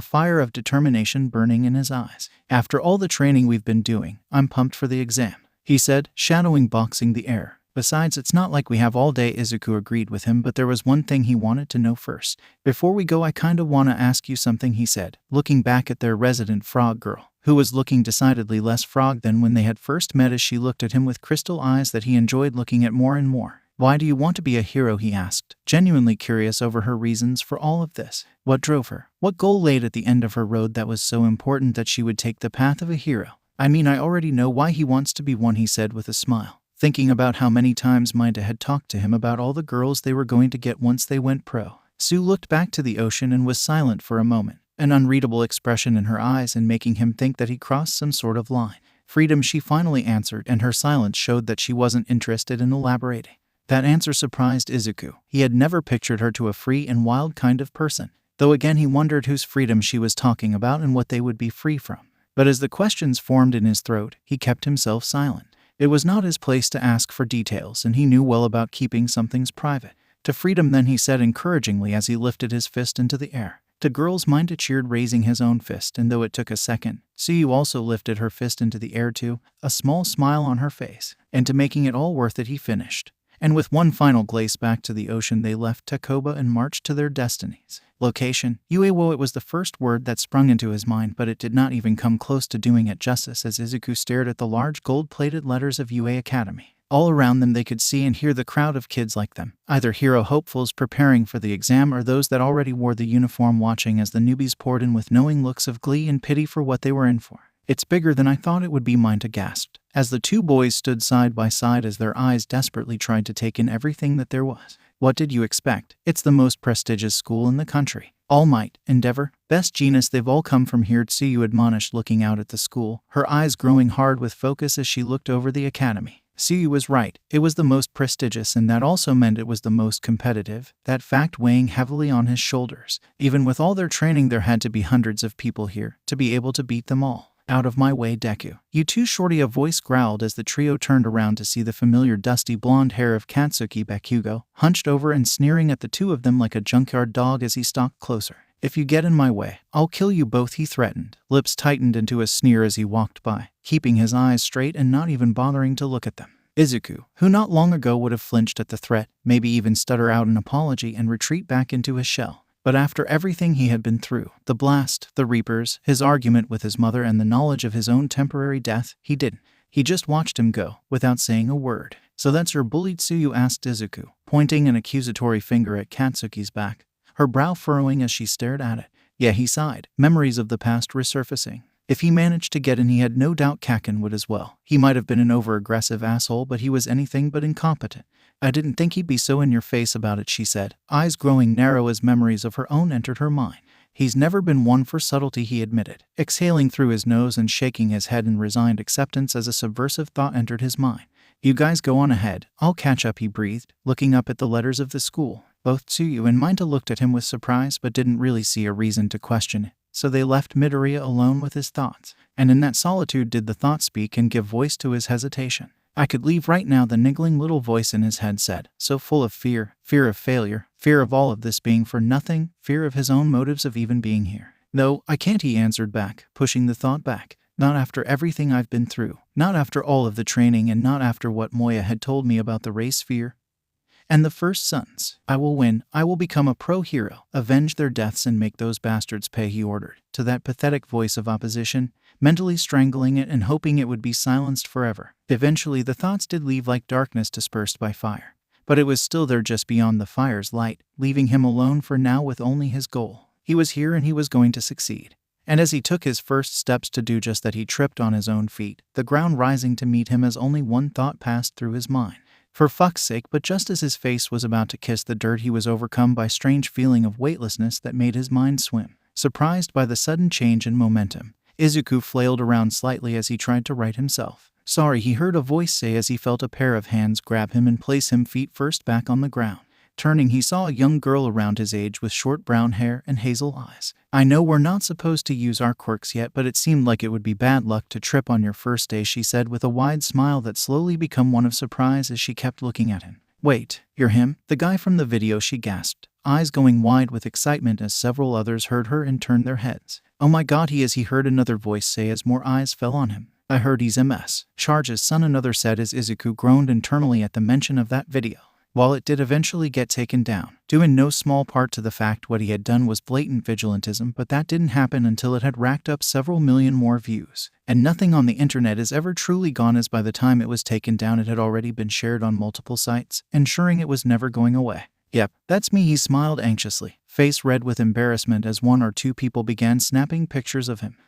fire of determination burning in his eyes. After all the training we've been doing, I'm pumped for the exam, he said, shadowing boxing the air. Besides, it's not like we have all day. Izuku agreed with him, but there was one thing he wanted to know first. Before we go, I kinda wanna ask you something, he said, looking back at their resident frog girl, who was looking decidedly less frog than when they had first met, as she looked at him with crystal eyes that he enjoyed looking at more and more. Why do you want to be a hero, he asked, genuinely curious over her reasons for all of this. What drove her? What goal laid at the end of her road that was so important that she would take the path of a hero? I mean, I already know why he wants to be one, he said with a smile, thinking about how many times Minda had talked to him about all the girls they were going to get once they went pro. Sue looked back to the ocean and was silent for a moment, an unreadable expression in her eyes and making him think that he crossed some sort of line. Freedom, she finally answered, and her silence showed that she wasn't interested in elaborating. That answer surprised Izuku. He had never pictured her to a free and wild kind of person, though again he wondered whose freedom she was talking about and what they would be free from. But as the questions formed in his throat, he kept himself silent. It was not his place to ask for details, and he knew well about keeping some things private. To Freedom then, he said encouragingly as he lifted his fist into the air. To girls, Minda cheered, raising his own fist, and though it took a second, Tsuyu also lifted her fist into the air too, a small smile on her face. And to making it all worth it, he finished. And with one final glace back to the ocean, they left Takoba and marched to their destinies. Location, 𝐸𝐴. It was the first word that sprung into his mind, but it did not even come close to doing it justice as Izuku stared at the large gold-plated letters of UA Academy. All around them they could see and hear the crowd of kids like them, either hero hopefuls preparing for the exam or those that already wore the uniform watching as the newbies poured in with knowing looks of glee and pity for what they were in for. It's bigger than I thought it would be, Minda gasped, as the two boys stood side by side as their eyes desperately tried to take in everything that there was. What did you expect? It's the most prestigious school in the country. All Might, Endeavor, Best Genius, they've all come from here, Tsuyu admonished, looking out at the school, her eyes growing hard with focus as she looked over the academy. Tsuyu was right. It was the most prestigious, and that also meant it was the most competitive, that fact weighing heavily on his shoulders. Even with all their training, there had to be hundreds of people here to be able to beat them all. Out of my way, Deku. You too, Shorty, a voice growled as the trio turned around to see the familiar dusty blonde hair of Katsuki Bakugo, hunched over and sneering at the two of them like a junkyard dog as he stalked closer. If you get in my way, I'll kill you both, he threatened, lips tightened into a sneer as he walked by, keeping his eyes straight and not even bothering to look at them. Izuku, who not long ago would have flinched at the threat, maybe even stutter out an apology and retreat back into his shell. But after everything he had been through, the blast, the Reapers, his argument with his mother, and the knowledge of his own temporary death, he didn't. He just watched him go, without saying a word. So that's your bully, Tsuyu asked Izuku, pointing an accusatory finger at Katsuki's back, her brow furrowing as she stared at it. Yeah, he sighed, memories of the past resurfacing. If he managed to get in, he had no doubt 𝐾𝐿 would as well. He might have been an over-aggressive asshole, but he was anything but incompetent. I didn't think he'd be so in your face about it, she said, eyes growing narrow as memories of her own entered her mind. He's never been one for subtlety, he admitted, exhaling through his nose and shaking his head in resigned acceptance as a subversive thought entered his mind. You guys go on ahead, I'll catch up, he breathed, looking up at the letters of the school. Both Tsuyu and Minda looked at him with surprise but didn't really see a reason to question it. So they left Midoriya alone with his thoughts. And in that solitude did the thought speak and give voice to his hesitation. I could leave right now, the niggling little voice in his head said, so full of fear, fear of failure, fear of all of this being for nothing, fear of his own motives of even being here. No, I can't, he answered back, pushing the thought back. Not after everything I've been through, not after all of the training, and not after what Moya had told me about the race fear and the first sons. I will win, I will become a pro-hero, avenge their deaths and make those bastards pay, he ordered. To that pathetic voice of opposition, mentally strangling it and hoping it would be silenced forever. Eventually the thoughts did leave like darkness dispersed by fire. But it was still there just beyond the fire's light, leaving him alone for now with only his goal. He was here and he was going to succeed. And as he took his first steps to do just that, he tripped on his own feet, the ground rising to meet him as only one thought passed through his mind. For fuck's sake, but just as his face was about to kiss the dirt, he was overcome by a strange feeling of weightlessness that made his mind swim. Surprised by the sudden change in momentum, Izuku flailed around slightly as he tried to right himself. Sorry, he heard a voice say as he felt a pair of hands grab him and place him feet first back on the ground. Turning, he saw a young girl around his age with short brown hair and hazel eyes. I know we're not supposed to use our quirks yet, but it seemed like it would be bad luck to trip on your first day, she said with a wide smile that slowly became one of surprise as she kept looking at him. Wait, you're him? The guy from the video, she gasped, eyes going wide with excitement as several others heard her and turned their heads. Oh my god, he is, he heard another voice say as more eyes fell on him. I heard he's MS. Charge's son, another said as Izuku groaned internally at the mention of that video. While it did eventually get taken down, due in no small part to the fact what he had done was blatant vigilantism, but that didn't happen until it had racked up several million more views. And nothing on the internet is ever truly gone, as by the time it was taken down it had already been shared on multiple sites, ensuring it was never going away. Yep, that's me, he smiled anxiously, face red with embarrassment as one or two people began snapping pictures of him.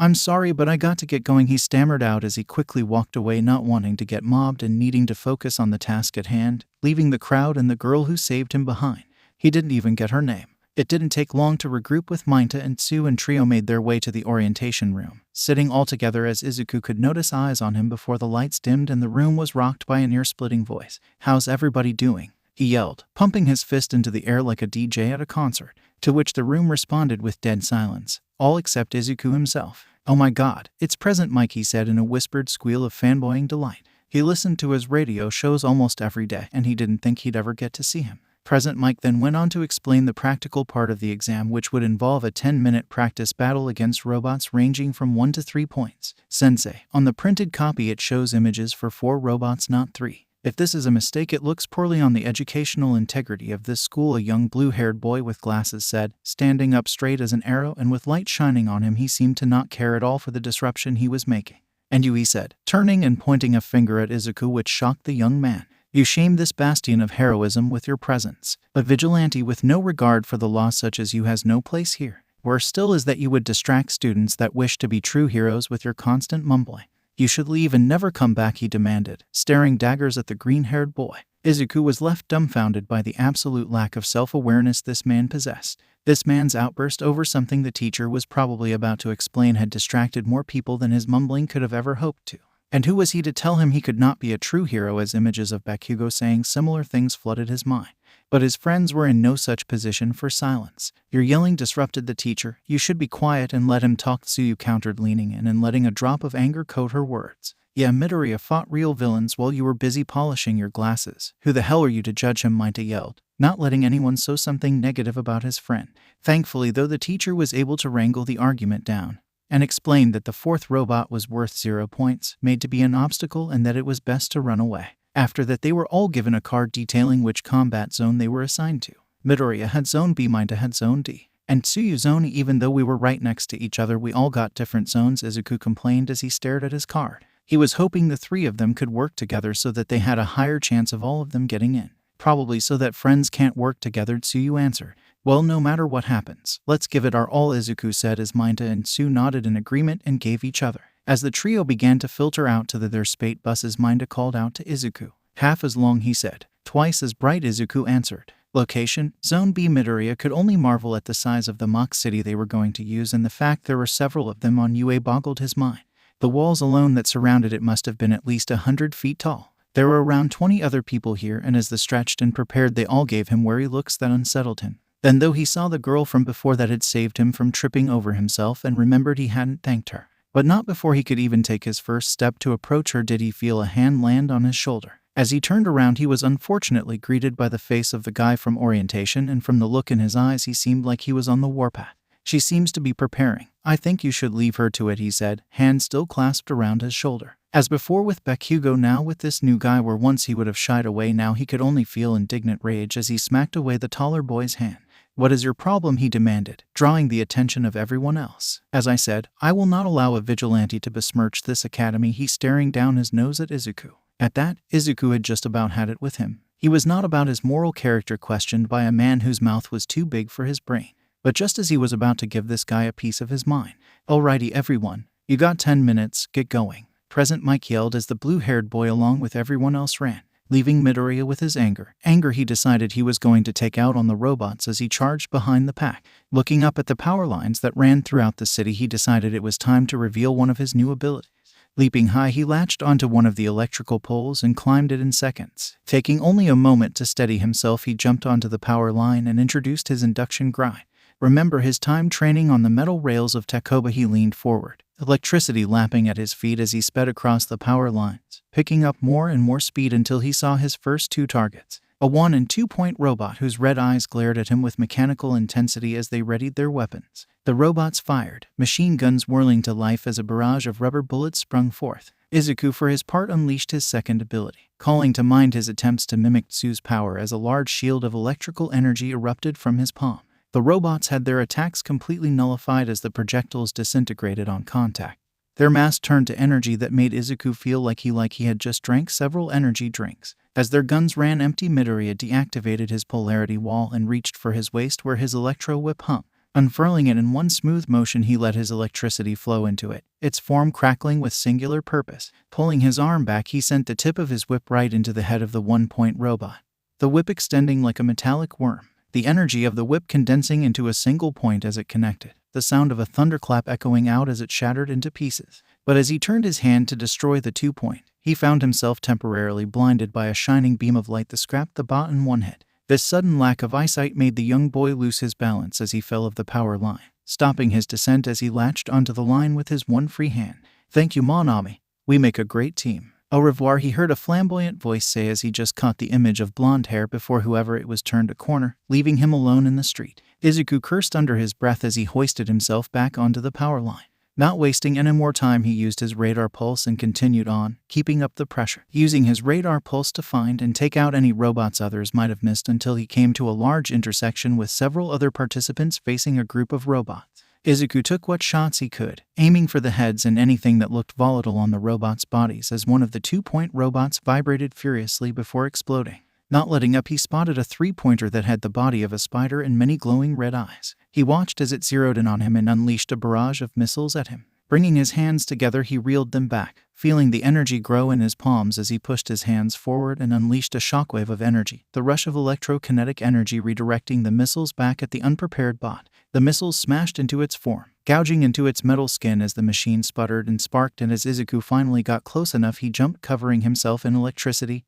I'm sorry, but I got to get going, he stammered out as he quickly walked away, not wanting to get mobbed and needing to focus on the task at hand, leaving the crowd and the girl who saved him behind. He didn't even get her name. It didn't take long to regroup with 𝐷 and Tsu, and trio made their way to the orientation room, sitting all together as Izuku could notice eyes on him before the lights dimmed and the room was rocked by an ear-splitting voice. How's everybody doing? He yelled, pumping his fist into the air like a DJ at a concert, to which the room responded with dead silence, all except Izuku himself. Oh my god, it's Present Mike, he said in a whispered squeal of fanboying delight. He listened to his radio shows almost every day, and he didn't think he'd ever get to see him. Present Mike then went on to explain the practical part of the exam, which would involve a 10-minute practice battle against robots ranging from 1 to 3 points. Sensei, on the printed copy it shows images for 4 robots, not 3. If this is a mistake, it looks poorly on the educational integrity of this school, a young blue-haired boy with glasses said, standing up straight as an arrow and with light shining on him. He seemed to not care at all for the disruption he was making. And you, he said, turning and pointing a finger at Izuku, which shocked the young man. You shame this bastion of heroism with your presence. A vigilante with no regard for the law such as you has no place here. Worse still is that you would distract students that wish to be true heroes with your constant mumbling. You should leave and never come back, he demanded, staring daggers at the green-haired boy. Izuku was left dumbfounded by the absolute lack of self-awareness this man possessed. This man's outburst over something the teacher was probably about to explain had distracted more people than his mumbling could have ever hoped to. And who was he to tell him he could not be a true hero, as images of Bakugo saying similar things flooded his mind. But his friends were in no such position for silence. Your yelling disrupted the teacher. You should be quiet and let him talk, Tsuyu countered, leaning in and letting a drop of anger coat her words. Yeah, Midoriya fought real villains while you were busy polishing your glasses. Who the hell are you to judge him, 𝐷 yelled, not letting anyone say something negative about his friend. Thankfully, though, the teacher was able to wrangle the argument down and explained that the 4th robot was worth 0 points, made to be an obstacle, and that it was best to run away. After that, they were all given a card detailing which combat zone they were assigned to. Midoriya had Zone B, 𝐷 had Zone D, and Tsuyu Zone E. Even though we were right next to each other, we all got different zones, Izuku complained as he stared at his card. He was hoping the 3 of them could work together so that they had a higher chance of all of them getting in. Probably so that friends can't work together, Tsuyu answered. Well, no matter what happens, let's give it our all, Izuku said as 𝐷 and Tsu nodded in agreement and gave each other. As the trio began to filter out to their spate buses, 𝐷 called out to Izuku. Half as long, he said. Twice as bright, Izuku answered. Location, Zone B. Midoriya could only marvel at the size of the mock city they were going to use, and the fact there were several of them on UA boggled his mind. The walls alone that surrounded it must have been at least 100 feet tall. There were around 20 other people here, and as they stretched and prepared, they all gave him wary looks that unsettled him. Then, though he saw the girl from before that had saved him from tripping over himself and remembered he hadn't thanked her. But not before he could even take his first step to approach her did he feel a hand land on his shoulder. As he turned around, he was unfortunately greeted by the face of the guy from orientation, and from the look in his eyes he seemed like he was on the warpath. She seems to be preparing. I think you should leave her to it, he said, hand still clasped around his shoulder. As before with Bakugo, now with this new guy, where once he would have shied away, now he could only feel indignant rage as he smacked away the taller boy's hand. "What is your problem?" he demanded, drawing the attention of everyone else. "As I said, I will not allow a vigilante to besmirch this academy." He staring down his nose at 𝐻𝐸. At that, 𝐻𝐸 had just about had it with him. He was not about his moral character questioned by a man whose mouth was too big for his brain. But just as he was about to give this guy a piece of his mind, "Alrighty everyone, you got 10 minutes, get going." Present Mike yelled as the blue-haired boy along with everyone else ran, leaving Midoriya with his anger. He decided he was going to take out on the robots as he charged behind the pack. Looking up at the power lines that ran throughout the city, he decided it was time to reveal one of his new abilities. Leaping high, he latched onto one of the electrical poles and climbed it in seconds. Taking only a moment to steady himself, he jumped onto the power line and introduced his induction grind. Remember his time training on the metal rails of Takoba? He leaned forward, electricity lapping at his feet as he sped across the power lines, picking up more and more speed until he saw his first two targets. A 1- and 2-point robot whose red eyes glared at him with mechanical intensity as they readied their weapons. The robots fired, machine guns whirling to life as a barrage of rubber bullets sprung forth. 𝐻𝐸, for his part, unleashed his second ability, calling to mind his attempts to mimic Tsu's power as a large shield of electrical energy erupted from his palm. The robots had their attacks completely nullified as the projectiles disintegrated on contact. Their mass turned to energy that made 𝐻𝐸 feel like he had just drank several energy drinks. As their guns ran empty, Midoriya deactivated his polarity wall and reached for his waist where his electro whip hung. Unfurling it in one smooth motion, he let his electricity flow into it, its form crackling with singular purpose. Pulling his arm back, he sent the tip of his whip right into the head of the 1-point robot, the whip extending like a metallic worm, the energy of the whip condensing into a single point as it connected, the sound of a thunderclap echoing out as it shattered into pieces. But as he turned his hand to destroy the 2-point, he found himself temporarily blinded by a shining beam of light that scrapped the bot in one hit. This sudden lack of eyesight made the young boy lose his balance as he fell off the power line, stopping his descent as he latched onto the line with his one free hand. "Thank you, Monami. We make a great team. Au revoir," he heard a flamboyant voice say as he just caught the image of blonde hair before whoever it was turned a corner, leaving him alone in the street. 𝐻𝐸 cursed under his breath as he hoisted himself back onto the power line. Not wasting any more time, he used his radar pulse and continued on, keeping up the pressure, using his radar pulse to find and take out any robots others might have missed until he came to a large intersection with several other participants facing a group of robots. 𝐻𝐸 took what shots he could, aiming for the heads and anything that looked volatile on the robots' bodies as one of the 2-point robots vibrated furiously before exploding. Not letting up, he spotted a 3-pointer that had the body of a spider and many glowing red eyes. He watched as it zeroed in on him and unleashed a barrage of missiles at him. Bringing his hands together, he reeled them back, feeling the energy grow in his palms as he pushed his hands forward and unleashed a shockwave of energy, the rush of electrokinetic energy redirecting the missiles back at the unprepared bot. The missiles smashed into its form, gouging into its metal skin as the machine sputtered and sparked, and as 𝐻𝐸 finally got close enough, he jumped, covering himself in electricity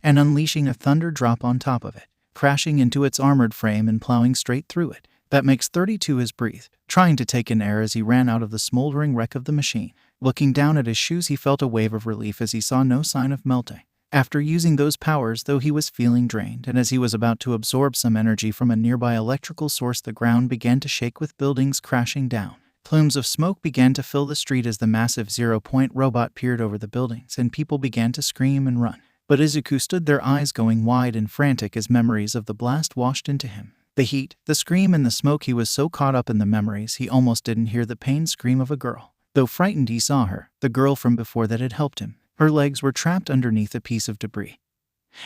and unleashing a thunder drop on top of it, crashing into its armored frame and plowing straight through it. That makes 32 his breathed, trying to take in air as he ran out of the smoldering wreck of the machine. Looking down at his shoes, he felt a wave of relief as he saw no sign of melting. After using those powers, though, he was feeling drained, and as he was about to absorb some energy from a nearby electrical source, the ground began to shake with buildings crashing down. Plumes of smoke began to fill the street as the massive 0-point robot peered over the buildings, and people began to scream and run. But 𝐻𝐸 stood there, eyes going wide and frantic as memories of the blast washed into him. The heat, the scream, and the smoke. He was so caught up in the memories he almost didn't hear the pained scream of a girl. Though frightened, he saw her, the girl from before that had helped him. Her legs were trapped underneath a piece of debris,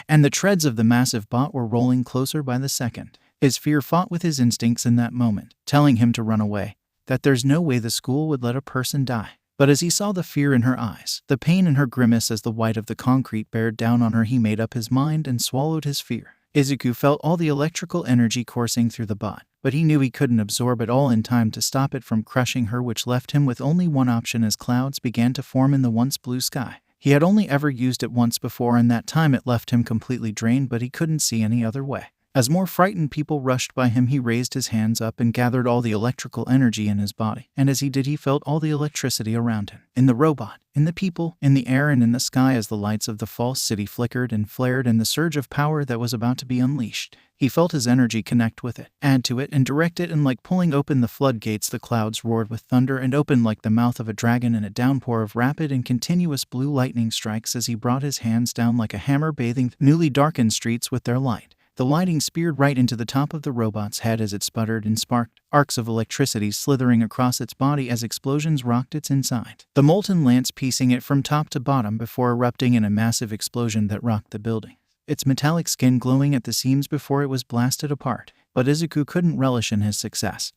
and the treads of the massive bot were rolling closer by the second. His fear fought with his instincts in that moment, telling him to run away, that there's no way the school would let a person die. But as he saw the fear in her eyes, the pain in her grimace as the white of the concrete bared down on her, he made up his mind and swallowed his fear. 𝐻𝐸 felt all the electrical energy coursing through the bot, but he knew he couldn't absorb it all in time to stop it from crushing her, which left him with only one option as clouds began to form in the once blue sky. He had only ever used it once before, and that time it left him completely drained, but he couldn't see any other way. As more frightened people rushed by him, he raised his hands up and gathered all the electrical energy in his body, and as he did, he felt all the electricity around him, in the robot, in the people, in the air, and in the sky as the lights of the false city flickered and flared in the surge of power that was about to be unleashed. He felt his energy connect with it, add to it, and direct it, and like pulling open the floodgates, the clouds roared with thunder and opened like the mouth of a dragon in a downpour of rapid and continuous blue lightning strikes as he brought his hands down like a hammer, bathing the newly darkened streets with their light. The lighting speared right into the top of the robot's head as it sputtered and sparked, arcs of electricity slithering across its body as explosions rocked its inside. The molten lance piecing it from top to bottom before erupting in a massive explosion that rocked the building, its metallic skin glowing at the seams before it was blasted apart. But Izuku couldn't relish in his success.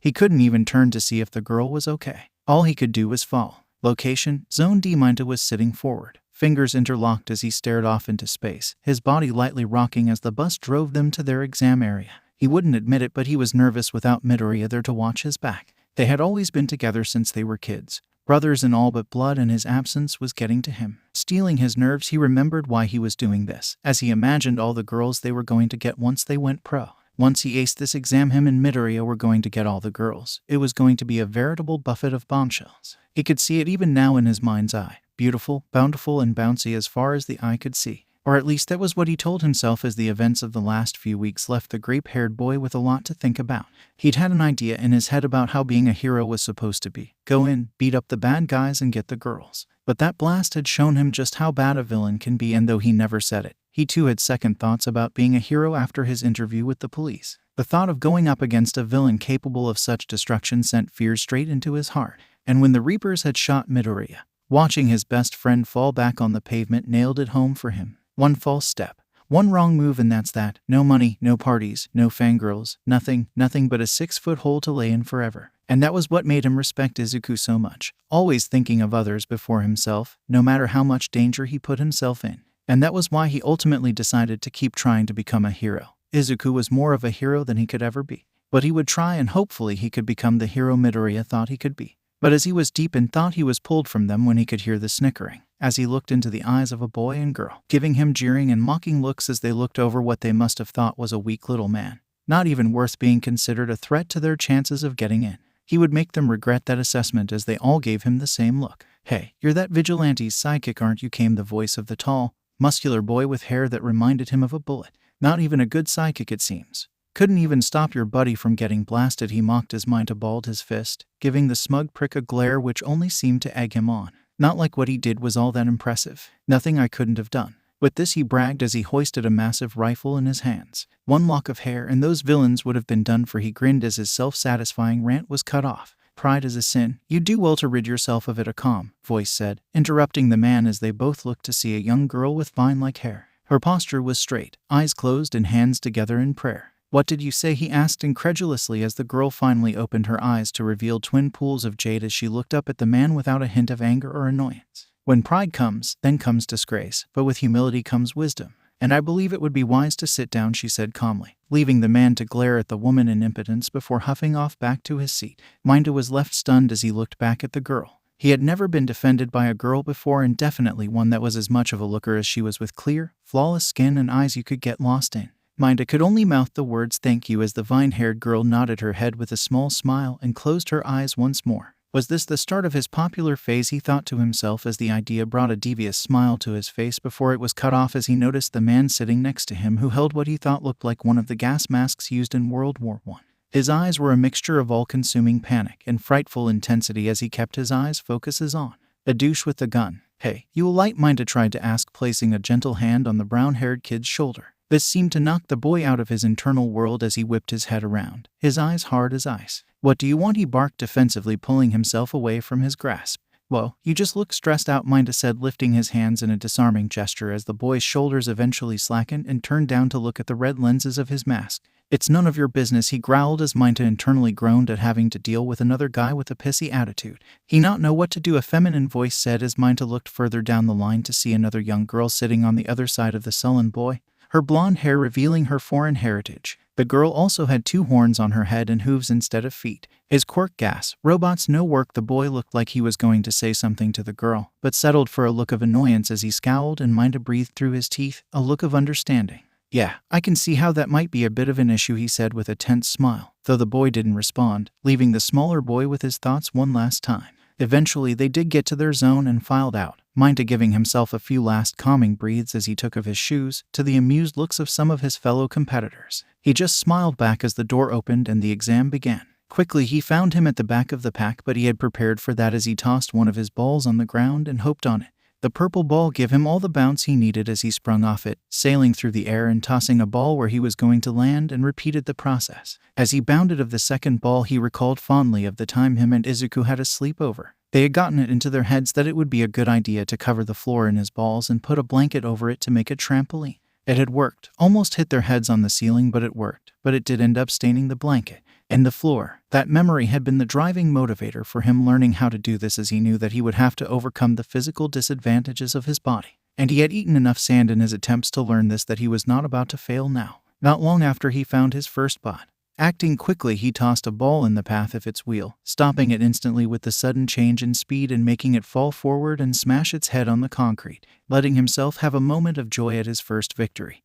He couldn't even turn to see if the girl was okay. All he could do was fall. Location: Zone D. 𝗫𝗏 was sitting forward, fingers interlocked as he stared off into space, his body lightly rocking as the bus drove them to their exam area. He wouldn't admit it, but he was nervous without Midoriya there to watch his back. They had always been together since they were kids, brothers in all but blood, and his absence was getting to him. Stealing his nerves, he remembered why he was doing this, as he imagined all the girls they were going to get once they went pro. Once he aced this exam, him and Midoriya were going to get all the girls. It was going to be a veritable buffet of bombshells. He could see it even now in his mind's eye. Beautiful, bountiful, and bouncy as far as the eye could see. Or at least that was what he told himself as the events of the last few weeks left the grape-haired boy with a lot to think about. He'd had an idea in his head about how being a hero was supposed to be. Go in, beat up the bad guys, and get the girls. But that blast had shown him just how bad a villain can be, and though he never said it, he too had second thoughts about being a hero after his interview with the police. The thought of going up against a villain capable of such destruction sent fear straight into his heart. And when the Reapers had shot Midoriya, watching his best friend fall back on the pavement nailed it home for him. One false step, one wrong move, and that's that. No money, no parties, no fangirls, nothing but a 6-foot hole to lay in forever. And that was what made him respect Izuku so much, always thinking of others before himself, no matter how much danger he put himself in. And that was why he ultimately decided to keep trying to become a hero. Izuku was more of a hero than he could ever be, but he would try, and hopefully he could become the hero Midoriya thought he could be. But as he was deep in thought, he was pulled from them when he could hear the snickering, as he looked into the eyes of a boy and girl, giving him jeering and mocking looks as they looked over what they must have thought was a weak little man, not even worth being considered a threat to their chances of getting in. He would make them regret that assessment as they all gave him the same look. "Hey, you're that vigilante's sidekick, aren't you?" came the voice of the tall, muscular boy with hair that reminded him of a bullet. "Not even a good sidekick, it seems. Couldn't even stop your buddy from getting blasted," he mocked as 𝗫𝗏 balled his fist, giving the smug prick a glare which only seemed to egg him on. "Not like what he did was all that impressive. Nothing I couldn't have done." With this he bragged as he hoisted a massive rifle in his hands. One lock of hair and those villains would have been done for. He grinned as his self-satisfying rant was cut off. "Pride is a sin. You do well to rid yourself of it," a calm voice said, interrupting the man as they both looked to see a young girl with vine-like hair. Her posture was straight, eyes closed and hands together in prayer. "What did you say?" he asked incredulously as the girl finally opened her eyes to reveal twin pools of jade as she looked up at the man without a hint of anger or annoyance. "When pride comes, then comes disgrace, but with humility comes wisdom. And I believe it would be wise to sit down," she said calmly, leaving the man to glare at the woman in impotence before huffing off back to his seat. 𝗫𝗏 was left stunned as he looked back at the girl. He had never been defended by a girl before, and definitely one that was as much of a looker as she was, with clear, flawless skin and eyes you could get lost in. 𝗫𝗏 could only mouth the words "thank you" as the vine-haired girl nodded her head with a small smile and closed her eyes once more. Was this the start of his popular phase, he thought to himself as the idea brought a devious smile to his face before it was cut off as he noticed the man sitting next to him who held what he thought looked like one of the gas masks used in World War I. His eyes were a mixture of all-consuming panic and frightful intensity as he kept his eyes focuses on a douche with the gun. "Hey, you 𝐬𝐿 𝗫𝗏 tried to ask, placing a gentle hand on the brown-haired kid's shoulder. This seemed to knock the boy out of his internal world as he whipped his head around, his eyes hard as ice. "What do you want?" he barked defensively, pulling himself away from his grasp. "Whoa, you just look stressed out," 𝗫𝗏 said, lifting his hands in a disarming gesture as the boy's shoulders eventually slackened and turned down to look at the red lenses of his mask. "It's none of your business," he growled as 𝗫𝗏 internally groaned at having to deal with another guy with a pissy attitude. "He not know what to do," a feminine voice said as 𝗫𝗏 looked further down the line to see another young girl sitting on the other side of the sullen boy, her blonde hair revealing her foreign heritage. The girl also had 2 horns on her head and hooves instead of feet. His quirk gas, robots no work. The boy looked like he was going to say something to the girl, but settled for a look of annoyance as he scowled, and 𝗫𝗏 breathed through his teeth, a look of understanding. "Yeah, I can see how that might be a bit of an issue," he said with a tense smile, though the boy didn't respond, leaving the smaller boy with his thoughts one last time. Eventually they did get to their zone and filed out, 𝗫𝗏 giving himself a few last calming breathes as he took off his shoes, to the amused looks of some of his fellow competitors. He just smiled back as the door opened and the exam began. Quickly he found him at the back of the pack, but he had prepared for that as he tossed one of his balls on the ground and hoped on it. The purple ball gave him all the bounce he needed as he sprung off it, sailing through the air and tossing a ball where he was going to land, and repeated the process. As he bounded of the second ball, he recalled fondly of the time him and 𝐬𝐸 had a sleepover. They had gotten it into their heads that it would be a good idea to cover the floor in his balls and put a blanket over it to make a trampoline. It had worked, almost hit their heads on the ceiling, but it worked. But it did end up staining the blanket and the floor. That memory had been the driving motivator for him learning how to do this, as he knew that he would have to overcome the physical disadvantages of his body. And he had eaten enough sand in his attempts to learn this that he was not about to fail now. Not long after he found his first bot. Acting quickly, he tossed a ball in the path of its wheel, stopping it instantly with the sudden change in speed and making it fall forward and smash its head on the concrete, letting himself have a moment of joy at his first victory.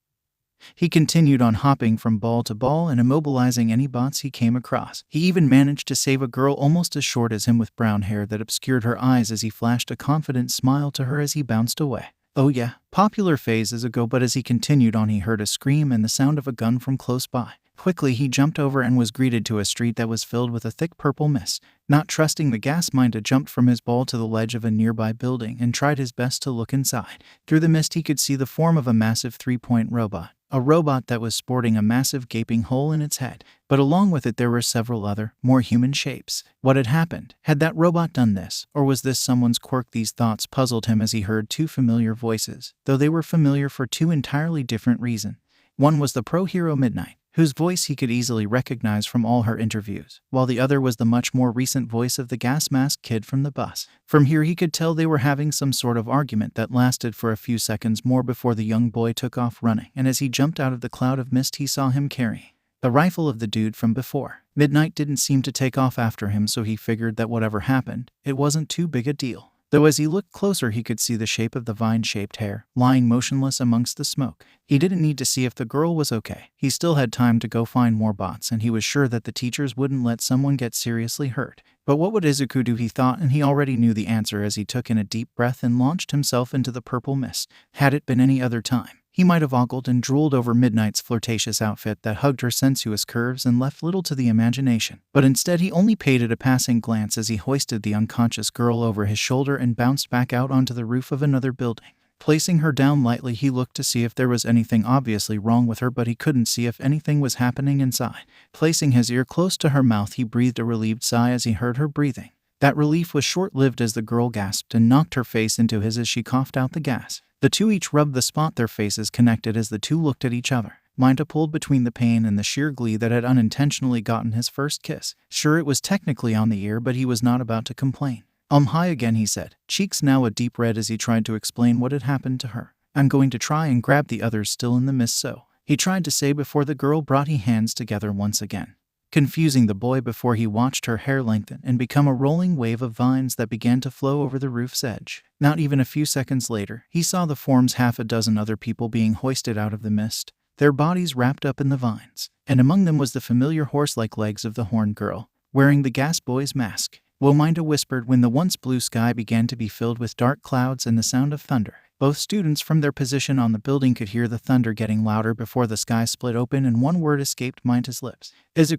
He continued on, hopping from ball to ball and immobilizing any bots he came across. He even managed to save a girl almost as short as him with brown hair that obscured her eyes as he flashed a confident smile to her as he bounced away. Oh yeah, popular phases ago, but as he continued on, he heard a scream and the sound of a gun from close by. Quickly, he jumped over and was greeted to a street that was filled with a thick purple mist. Not trusting the gas, Minda jumped from his ball to the ledge of a nearby building and tried his best to look inside. Through the mist, he could see the form of a massive three-point robot. A robot that was sporting a massive gaping hole in its head, but along with it there were several other, more human shapes. What had happened? Had that robot done this? Or was this someone's quirk? These thoughts puzzled him as he heard two familiar voices, though they were familiar for two entirely different reasons. One was the pro hero Midnight, whose voice he could easily recognize from all her interviews, while the other was the much more recent voice of the gas-masked kid from the bus. From here he could tell they were having some sort of argument that lasted for a few seconds more before the young boy took off running, and as he jumped out of the cloud of mist he saw him carrying the rifle of the dude from before. Midnight didn't seem to take off after him, so he figured that whatever happened, it wasn't too big a deal. Though as he looked closer he could see the shape of the vine-shaped hair, lying motionless amongst the smoke. He didn't need to see if the girl was okay. He still had time to go find more bots, and he was sure that the teachers wouldn't let someone get seriously hurt. But what would 𝐬𝐸 do, he thought, and he already knew the answer as he took in a deep breath and launched himself into the purple mist. Had it been any other time, he might have ogled and drooled over Midnight's flirtatious outfit that hugged her sensuous curves and left little to the imagination. But instead he only paid it a passing glance as he hoisted the unconscious girl over his shoulder and bounced back out onto the roof of another building. Placing her down lightly, he looked to see if there was anything obviously wrong with her, but he couldn't see if anything was happening inside. Placing his ear close to her mouth, he breathed a relieved sigh as he heard her breathing. That relief was short-lived as the girl gasped and knocked her face into his as she coughed out the gas. The two each rubbed the spot, their faces connected as the two looked at each other. Minda pulled between the pain and the sheer glee that had unintentionally gotten his first kiss. Sure, it was technically on the ear, but he was not about to complain. Hi again, he said, cheeks now a deep red as he tried to explain what had happened to her. I'm going to try and grab the others still in the mist, so he tried to say before the girl brought his hands together once again, confusing the boy before he watched her hair lengthen and become a rolling wave of vines that began to flow over the roof's edge. Not even a few seconds later, he saw the forms half a dozen other people being hoisted out of the mist, their bodies wrapped up in the vines, and among them was the familiar horse-like legs of the horned girl, wearing the gas boy's mask. Whoa, Minda whispered when the once blue sky began to be filled with dark clouds and the sound of thunder. Both students from their position on the building could hear the thunder getting louder before the sky split open and one word escaped Minda's lips.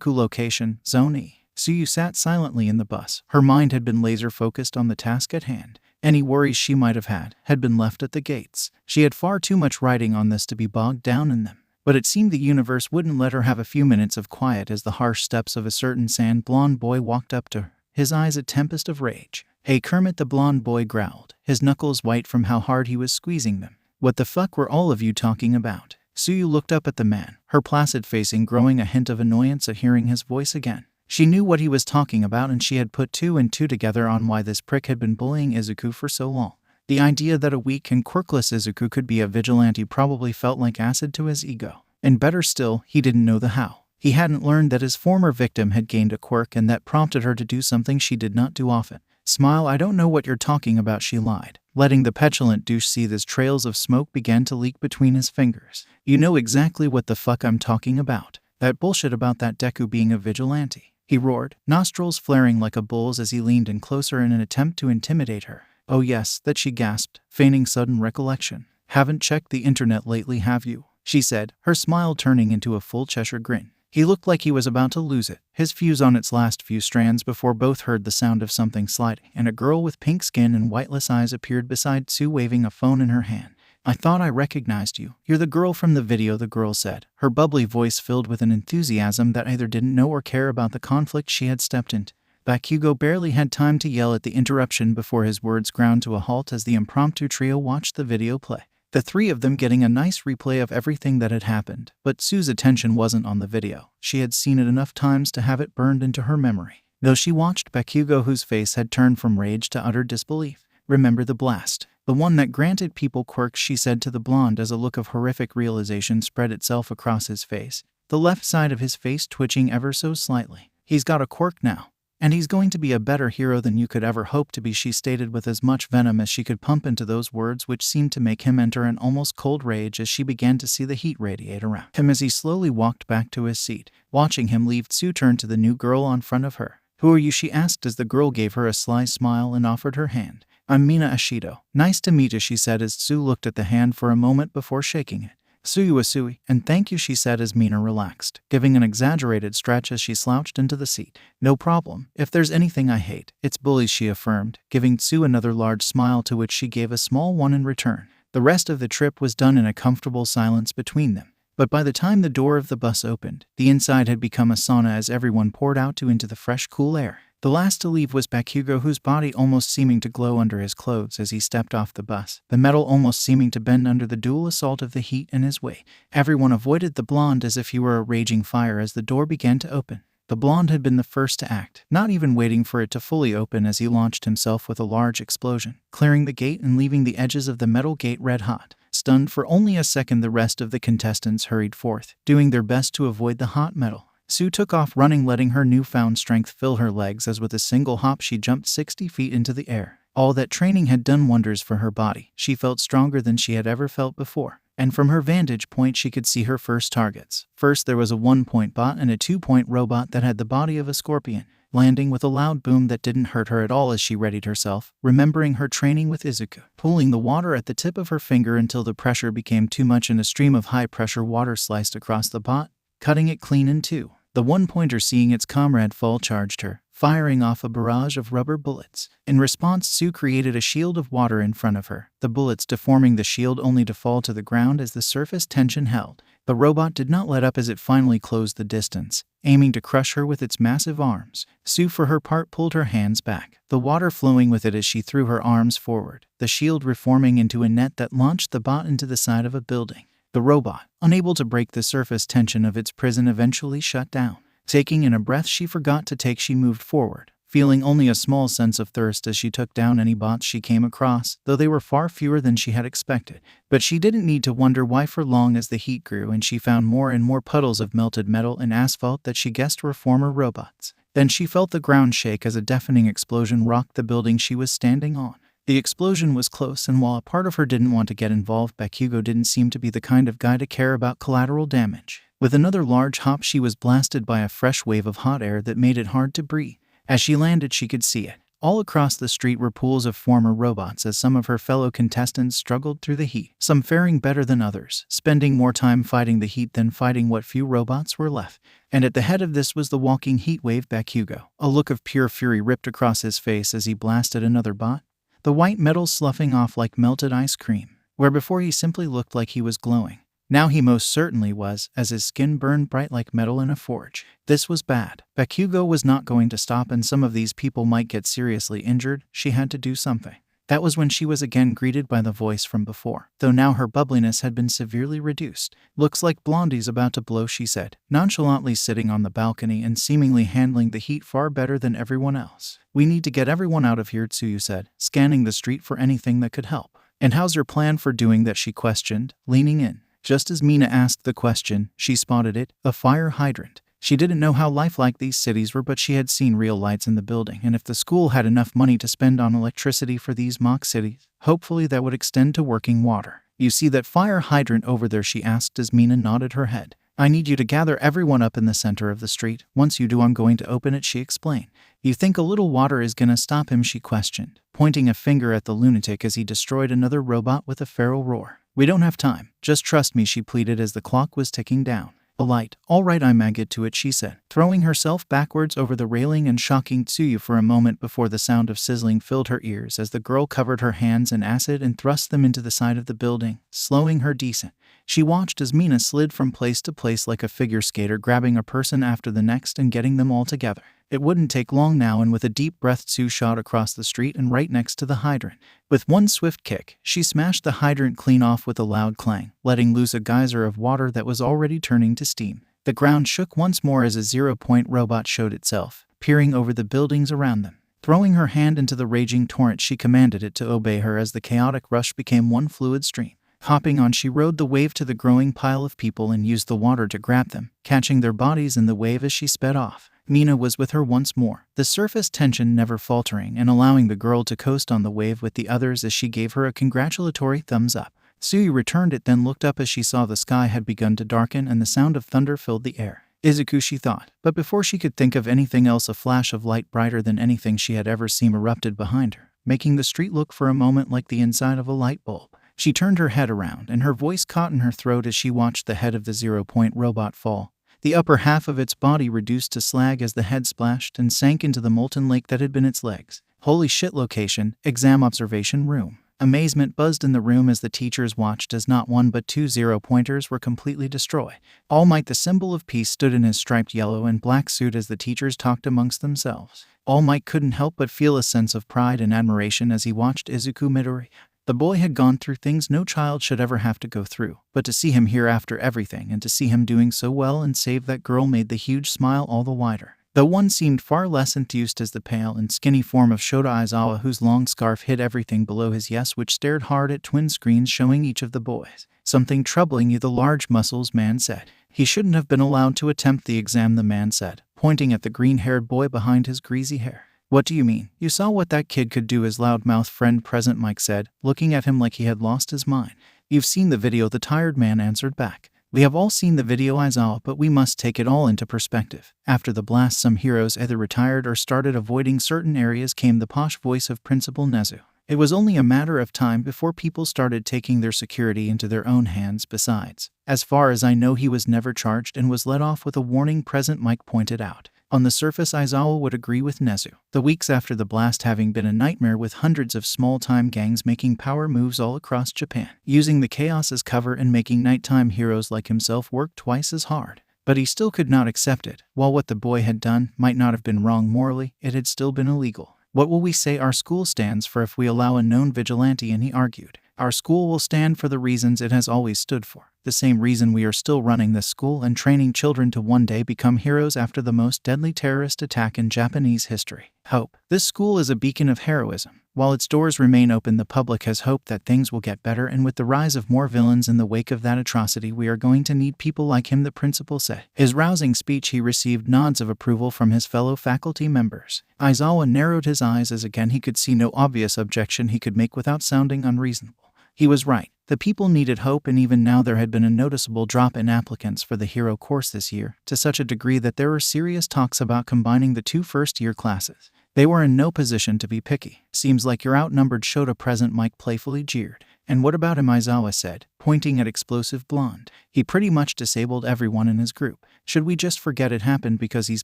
Location, Zone E. Suyu sat silently in the bus. Her mind had been laser-focused on the task at hand. Any worries she might have had been left at the gates. She had far too much riding on this to be bogged down in them. But it seemed the universe wouldn't let her have a few minutes of quiet as the harsh steps of a certain sand-blonde boy walked up to her, his eyes a tempest of rage. Hey Kermit, the blonde boy growled, his knuckles white from how hard he was squeezing them. What the fuck were all of you talking about? Suyu looked up at the man, her placid face growing a hint of annoyance at hearing his voice again. She knew what he was talking about, and she had put two and two together on why this prick had been bullying 𝐬𝐸 for so long. The idea that a weak and quirkless 𝐬𝐸 could be a vigilante probably felt like acid to his ego. And better still, he didn't know the how. He hadn't learned that his former victim had gained a quirk and that prompted her to do something she did not do often. Smile, I don't know what you're talking about, she lied, letting the petulant douche see as trails of smoke began to leak between his fingers. You know exactly what the fuck I'm talking about. That bullshit about that Deku being a vigilante, he roared, nostrils flaring like a bull's as he leaned in closer in an attempt to intimidate her. Oh yes, that, she gasped, feigning sudden recollection. Haven't checked the internet lately, have you? She said, her smile turning into a full Cheshire grin. He looked like he was about to lose it, his fuse on its last few strands before both heard the sound of something sliding, and a girl with pink skin and whiteless eyes appeared beside Sue waving a phone in her hand. "I thought I recognized you. You're the girl from the video," the girl said, her bubbly voice filled with an enthusiasm that either didn't know or care about the conflict she had stepped into. 𴑚 barely had time to yell at the interruption before his words ground to a halt as the impromptu trio watched the video play. The three of them getting a nice replay of everything that had happened, but Sue's attention wasn't on the video. She had seen it enough times to have it burned into her memory. Though she watched 𝑚, whose face had turned from rage to utter disbelief. "Remember the blast? The one that granted people quirks," she said to the blonde as a look of horrific realization spread itself across his face, the left side of his face twitching ever so slightly. "He's got a quirk now. And he's going to be a better hero than you could ever hope to be," she stated with as much venom as she could pump into those words, which seemed to make him enter an almost cold rage as she began to see the heat radiate around him as he slowly walked back to his seat. Watching him leave, Sue turned to the new girl on front of her. "Who are you?" she asked as the girl gave her a sly smile and offered her hand. "I'm Mina Ashido." "Nice to meet you," she said as Sue looked at the hand for a moment before shaking it. "𝐶𝑢𝑖𝑤, and thank you," she said as Mina relaxed, giving an exaggerated stretch as she slouched into the seat. "No problem. If there's anything I hate, it's bullies," she affirmed, giving Sue another large smile to which she gave a small one in return. The rest of the trip was done in a comfortable silence between them. But by the time the door of the bus opened, the inside had become a sauna as everyone poured out into the fresh, cool air. The last to leave was 𝑚, whose body almost seeming to glow under his clothes as he stepped off the bus, the metal almost seeming to bend under the dual assault of the heat and his weight. Everyone avoided the blonde as if he were a raging fire as the door began to open. The blonde had been the first to act, not even waiting for it to fully open as he launched himself with a large explosion, clearing the gate and leaving the edges of the metal gate red hot. Stunned for only a second, the rest of the contestants hurried forth, doing their best to avoid the hot metal. Sue took off running, letting her newfound strength fill her legs as with a single hop she jumped 60 feet into the air. All that training had done wonders for her body. She felt stronger than she had ever felt before. And from her vantage point she could see her first targets. First there was a 1-point bot and a 2-point robot that had the body of a scorpion, landing with a loud boom that didn't hurt her at all as she readied herself, remembering her training with Izuku, pulling the water at the tip of her finger until the pressure became too much and a stream of high-pressure water sliced across the bot, cutting it clean in two. The 1-pointer, seeing its comrade fall, charged her, firing off a barrage of rubber bullets. In response, Sue created a shield of water in front of her, the bullets deforming the shield only to fall to the ground as the surface tension held. The robot did not let up as it finally closed the distance, aiming to crush her with its massive arms. Sue, for her part, pulled her hands back, the water flowing with it as she threw her arms forward, the shield reforming into a net that launched the bot into the side of a building. The robot, unable to break the surface tension of its prison, eventually shut down. Taking in a breath she forgot to take, she moved forward, feeling only a small sense of thirst as she took down any bots she came across, though they were far fewer than she had expected. But she didn't need to wonder why for long as the heat grew and she found more and more puddles of melted metal and asphalt that she guessed were former robots. Then she felt the ground shake as a deafening explosion rocked the building she was standing on. The explosion was close, and while a part of her didn't want to get involved, 𝑚 didn't seem to be the kind of guy to care about collateral damage. With another large hop she was blasted by a fresh wave of hot air that made it hard to breathe. As she landed she could see it. All across the street were pools of former robots as some of her fellow contestants struggled through the heat, some faring better than others, spending more time fighting the heat than fighting what few robots were left. And at the head of this was the walking heat wave 𝑚. A look of pure fury ripped across his face as he blasted another bot, the white metal sloughing off like melted ice cream, where before he simply looked like he was glowing. Now he most certainly was, as his skin burned bright like metal in a forge. This was bad. 𝑚 was not going to stop, and some of these people might get seriously injured. She had to do something. That was when she was again greeted by the voice from before, though now her bubbliness had been severely reduced. "Looks like Blondie's about to blow," she said, nonchalantly sitting on the balcony and seemingly handling the heat far better than everyone else. "We need to get everyone out of here," Tsuyu said, scanning the street for anything that could help. "And how's your plan for doing that?" she questioned, leaning in. Just as Mina asked the question, she spotted it, a fire hydrant. She didn't know how lifelike these cities were, but she had seen real lights in the building, and if the school had enough money to spend on electricity for these mock cities, hopefully that would extend to working water. "You see that fire hydrant over there?" she asked as Mina nodded her head. "I need you to gather everyone up in the center of the street. Once you do, I'm going to open it," she explained. "You think a little water is gonna stop him?" she questioned, pointing a finger at the lunatic as he destroyed another robot with a feral roar. "We don't have time. Just trust me," she pleaded as the clock was ticking down. Polite. All right, 𝐬𝐻 𝐍𝐴, she said, throwing herself backwards over the railing and shocking 𝐀𝐦 for a moment before the sound of sizzling filled her ears as the girl covered her hands in acid and thrust them into the side of the building, slowing her descent. She watched as Mina slid from place to place like a figure skater, grabbing a person after the next and getting them all together. It wouldn't take long now, and with a deep breath 𝐀𝐦 shot across the street and right next to the hydrant. With one swift kick, she smashed the hydrant clean off with a loud clang, letting loose a geyser of water that was already turning to steam. The ground shook once more as a zero-point robot showed itself, peering over the buildings around them. Throwing her hand into the raging torrent, she commanded it to obey her as the chaotic rush became one fluid stream. Hopping on, she rode the wave to the growing pile of people and used the water to grab them, catching their bodies in the wave as she sped off. Mina was with her once more, the surface tension never faltering and allowing the girl to coast on the wave with the others as she gave her a congratulatory thumbs up. 𝐀𝐦 returned it, then looked up as she saw the sky had begun to darken and the sound of thunder filled the air. 𝐬𝐴, she thought, but before she could think of anything else, a flash of light brighter than anything she had ever seen erupted behind her, making the street look for a moment like the inside of a light bulb. She turned her head around and her voice caught in her throat as she watched the head of the zero-point robot fall. The upper half of its body reduced to slag as the head splashed and sank into the molten lake that had been its legs. Holy shit! Location, exam observation room. Amazement buzzed in the room as the teachers watched as not one but two zero-pointers were completely destroyed. 𝐴ll, the symbol of peace, stood in his striped yellow and black suit as the teachers talked amongst themselves. 𝐴ll couldn't help but feel a sense of pride and admiration as he watched 𝐬𝐴 Midori. The boy had gone through things no child should ever have to go through, but to see him here after everything and to see him doing so well and save that girl made the huge smile all the wider. Though one seemed far less enthused as the pale and skinny form of Shota Aizawa, whose long scarf hid everything below his yes, which stared hard at twin screens showing each of the boys. Something troubling you, the large muscles man said. He shouldn't have been allowed to attempt the exam, the man said, pointing at the green-haired boy behind his greasy hair. What do you mean? You saw what that kid could do, his loudmouth friend present Mike said, looking at him like he had lost his mind. You've seen the video, the tired man answered back. We have all seen the video, Aizawa, but we must take it all into perspective. After the blast, some heroes either retired or started avoiding certain areas, came the posh voice of Principal Nezu. It was only a matter of time before people started taking their security into their own hands. Besides, as far as I know, he was never charged and was let off with a warning, present Mike pointed out. On the surface, Aizawa would agree with Nezu. The weeks after the blast having been a nightmare, with hundreds of small-time gangs making power moves all across Japan, using the chaos as cover and making nighttime heroes like himself work twice as hard. But he still could not accept it. While what the boy had done might not have been wrong morally, it had still been illegal. What will we say our school stands for if we allow a known vigilante? And he argued. Our school will stand for the reasons it has always stood for. The same reason we are still running this school and training children to one day become heroes after the most deadly terrorist attack in Japanese history. Hope. This school is a beacon of heroism. While its doors remain open, the public has hope that things will get better, and with the rise of more villains in the wake of that atrocity, we are going to need people like him, the principal said. His rousing speech he received nods of approval from his fellow faculty members. Aizawa narrowed his eyes as again he could see no obvious objection he could make without sounding unreasonable. He was right. The people needed hope, and even now there had been a noticeable drop in applicants for the hero course this year, to such a degree that there were serious talks about combining the two first-year classes. They were in no position to be picky. Seems like you're outnumbered, Shota present Mike playfully jeered. And what about him? Aizawa said, pointing at Explosive Blonde. He pretty much disabled everyone in his group. Should we just forget it happened because he's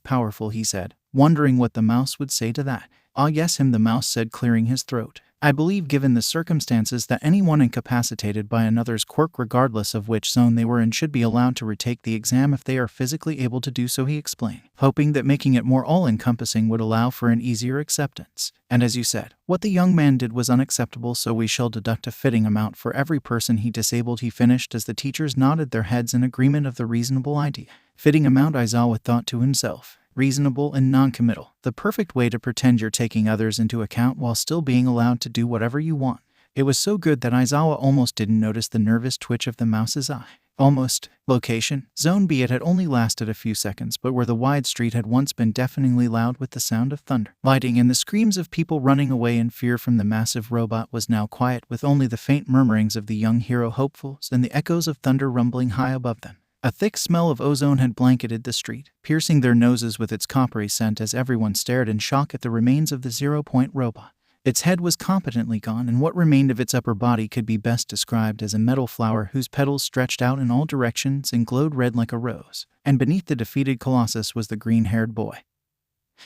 powerful? He said, wondering what the mouse would say to that. Ah yes, him, the mouse said, clearing his throat. I believe, given the circumstances, that anyone incapacitated by another's quirk, regardless of which zone they were in, should be allowed to retake the exam if they are physically able to do so, he explained, hoping that making it more all-encompassing would allow for an easier acceptance. And as you said, what the young man did was unacceptable, so we shall deduct a fitting amount for every person he disabled, he finished as the teachers nodded their heads in agreement of the reasonable idea. Fitting amount, Aizawa thought to himself. Reasonable and non-committal. The perfect way to pretend you're taking others into account while still being allowed to do whatever you want. It was so good that Aizawa almost didn't notice the nervous twitch of the mouse's eye. Almost. Location. Zone B. It had only lasted a few seconds, but where the wide street had once been deafeningly loud with the sound of thunder, lightning, and the screams of people running away in fear from the massive robot, was now quiet, with only the faint murmurings of the young hero hopefuls and the echoes of thunder rumbling high above them. A thick smell of ozone had blanketed the street, piercing their noses with its coppery scent as everyone stared in shock at the remains of the zero-point robot. Its head was competently gone, and what remained of its upper body could be best described as a metal flower whose petals stretched out in all directions and glowed red like a rose. And beneath the defeated colossus was the green-haired boy,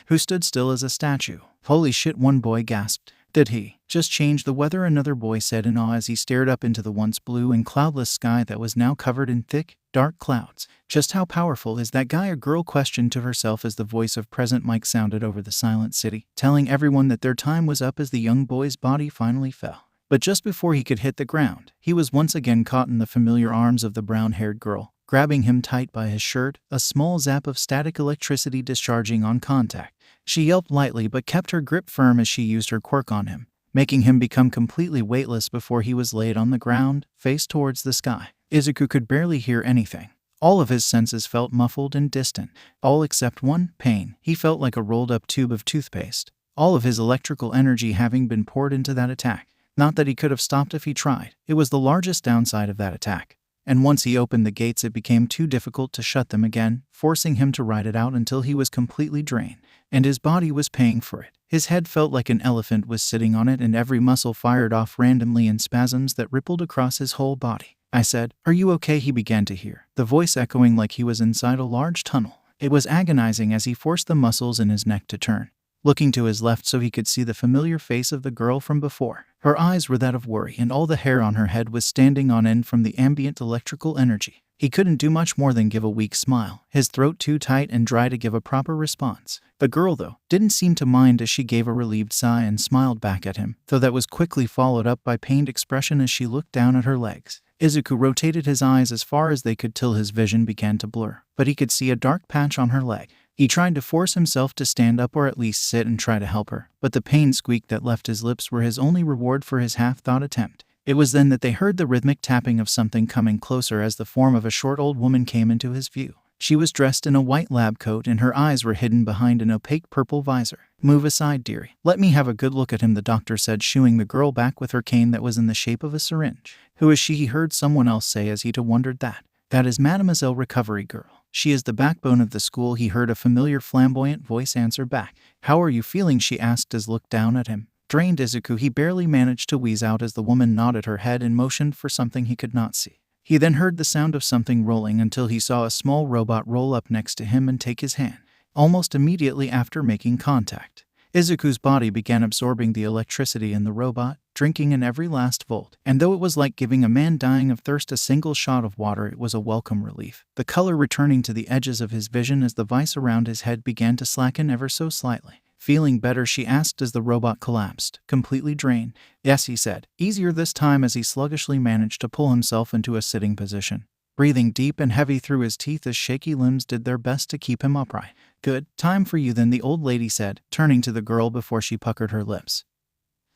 who stood still as a statue. "Holy shit," one boy gasped. "Did he just change the weather?" another boy said in awe as he stared up into the once blue and cloudless sky that was now covered in thick, dark clouds. "Just how powerful is that guy?" a girl questioned to herself as the voice of President Mike sounded over the silent city, telling everyone that their time was up as the young boy's body finally fell. But just before he could hit the ground, he was once again caught in the familiar arms of the brown-haired girl, grabbing him tight by his shirt, a small zap of static electricity discharging on contact. She yelped lightly but kept her grip firm as she used her quirk on him, making him become completely weightless before he was laid on the ground, face towards the sky. Izuku could barely hear anything. All of his senses felt muffled and distant, all except one: pain. He felt like a rolled-up tube of toothpaste, all of his electrical energy having been poured into that attack. Not that he could have stopped if he tried. It was the largest downside of that attack. And once he opened the gates, it became too difficult to shut them again, forcing him to ride it out until he was completely drained. And his body was paying for it. His head felt like an elephant was sitting on it, and every muscle fired off randomly in spasms that rippled across his whole body. "I said, are you okay?" he began to hear, the voice echoing like he was inside a large tunnel. It was agonizing as he forced the muscles in his neck to turn, looking to his left so he could see the familiar face of the girl from before. Her eyes were that of worry, and all the hair on her head was standing on end from the ambient electrical energy. He couldn't do much more than give a weak smile, his throat too tight and dry to give a proper response. The girl, though, didn't seem to mind as she gave a relieved sigh and smiled back at him, though that was quickly followed up by pained expression as she looked down at her legs. Izuku rotated his eyes as far as they could till his vision began to blur, but he could see a dark patch on her leg. He tried to force himself to stand up or at least sit and try to help her, but the pain squeak that left his lips were his only reward for his half-thought attempt. It was then that they heard the rhythmic tapping of something coming closer as the form of a short old woman came into his view. She was dressed in a white lab coat and her eyes were hidden behind an opaque purple visor. "Move aside, dearie. Let me have a good look at him," the doctor said, shooing the girl back with her cane that was in the shape of a syringe. "Who is she?" he heard someone else say as he too wondered that. "That is Mademoiselle Recovery Girl. She is the backbone of the school," he heard a familiar flamboyant voice answer back. "How are you feeling?" she asked as looked down at him. Drained Izuku, he barely managed to wheeze out as the woman nodded her head and motioned for something he could not see. He then heard the sound of something rolling until he saw a small robot roll up next to him and take his hand. Almost immediately after making contact, Izuku's body began absorbing the electricity in the robot, drinking in every last volt. And though it was like giving a man dying of thirst a single shot of water, it was a welcome relief, the color returning to the edges of his vision as the vice around his head began to slacken ever so slightly. "Feeling better?" she asked as the robot collapsed, completely drained. "Yes," he said, easier this time as he sluggishly managed to pull himself into a sitting position, breathing deep and heavy through his teeth as shaky limbs did their best to keep him upright. "Good. Time for you then," the old lady said, turning to the girl before she puckered her lips,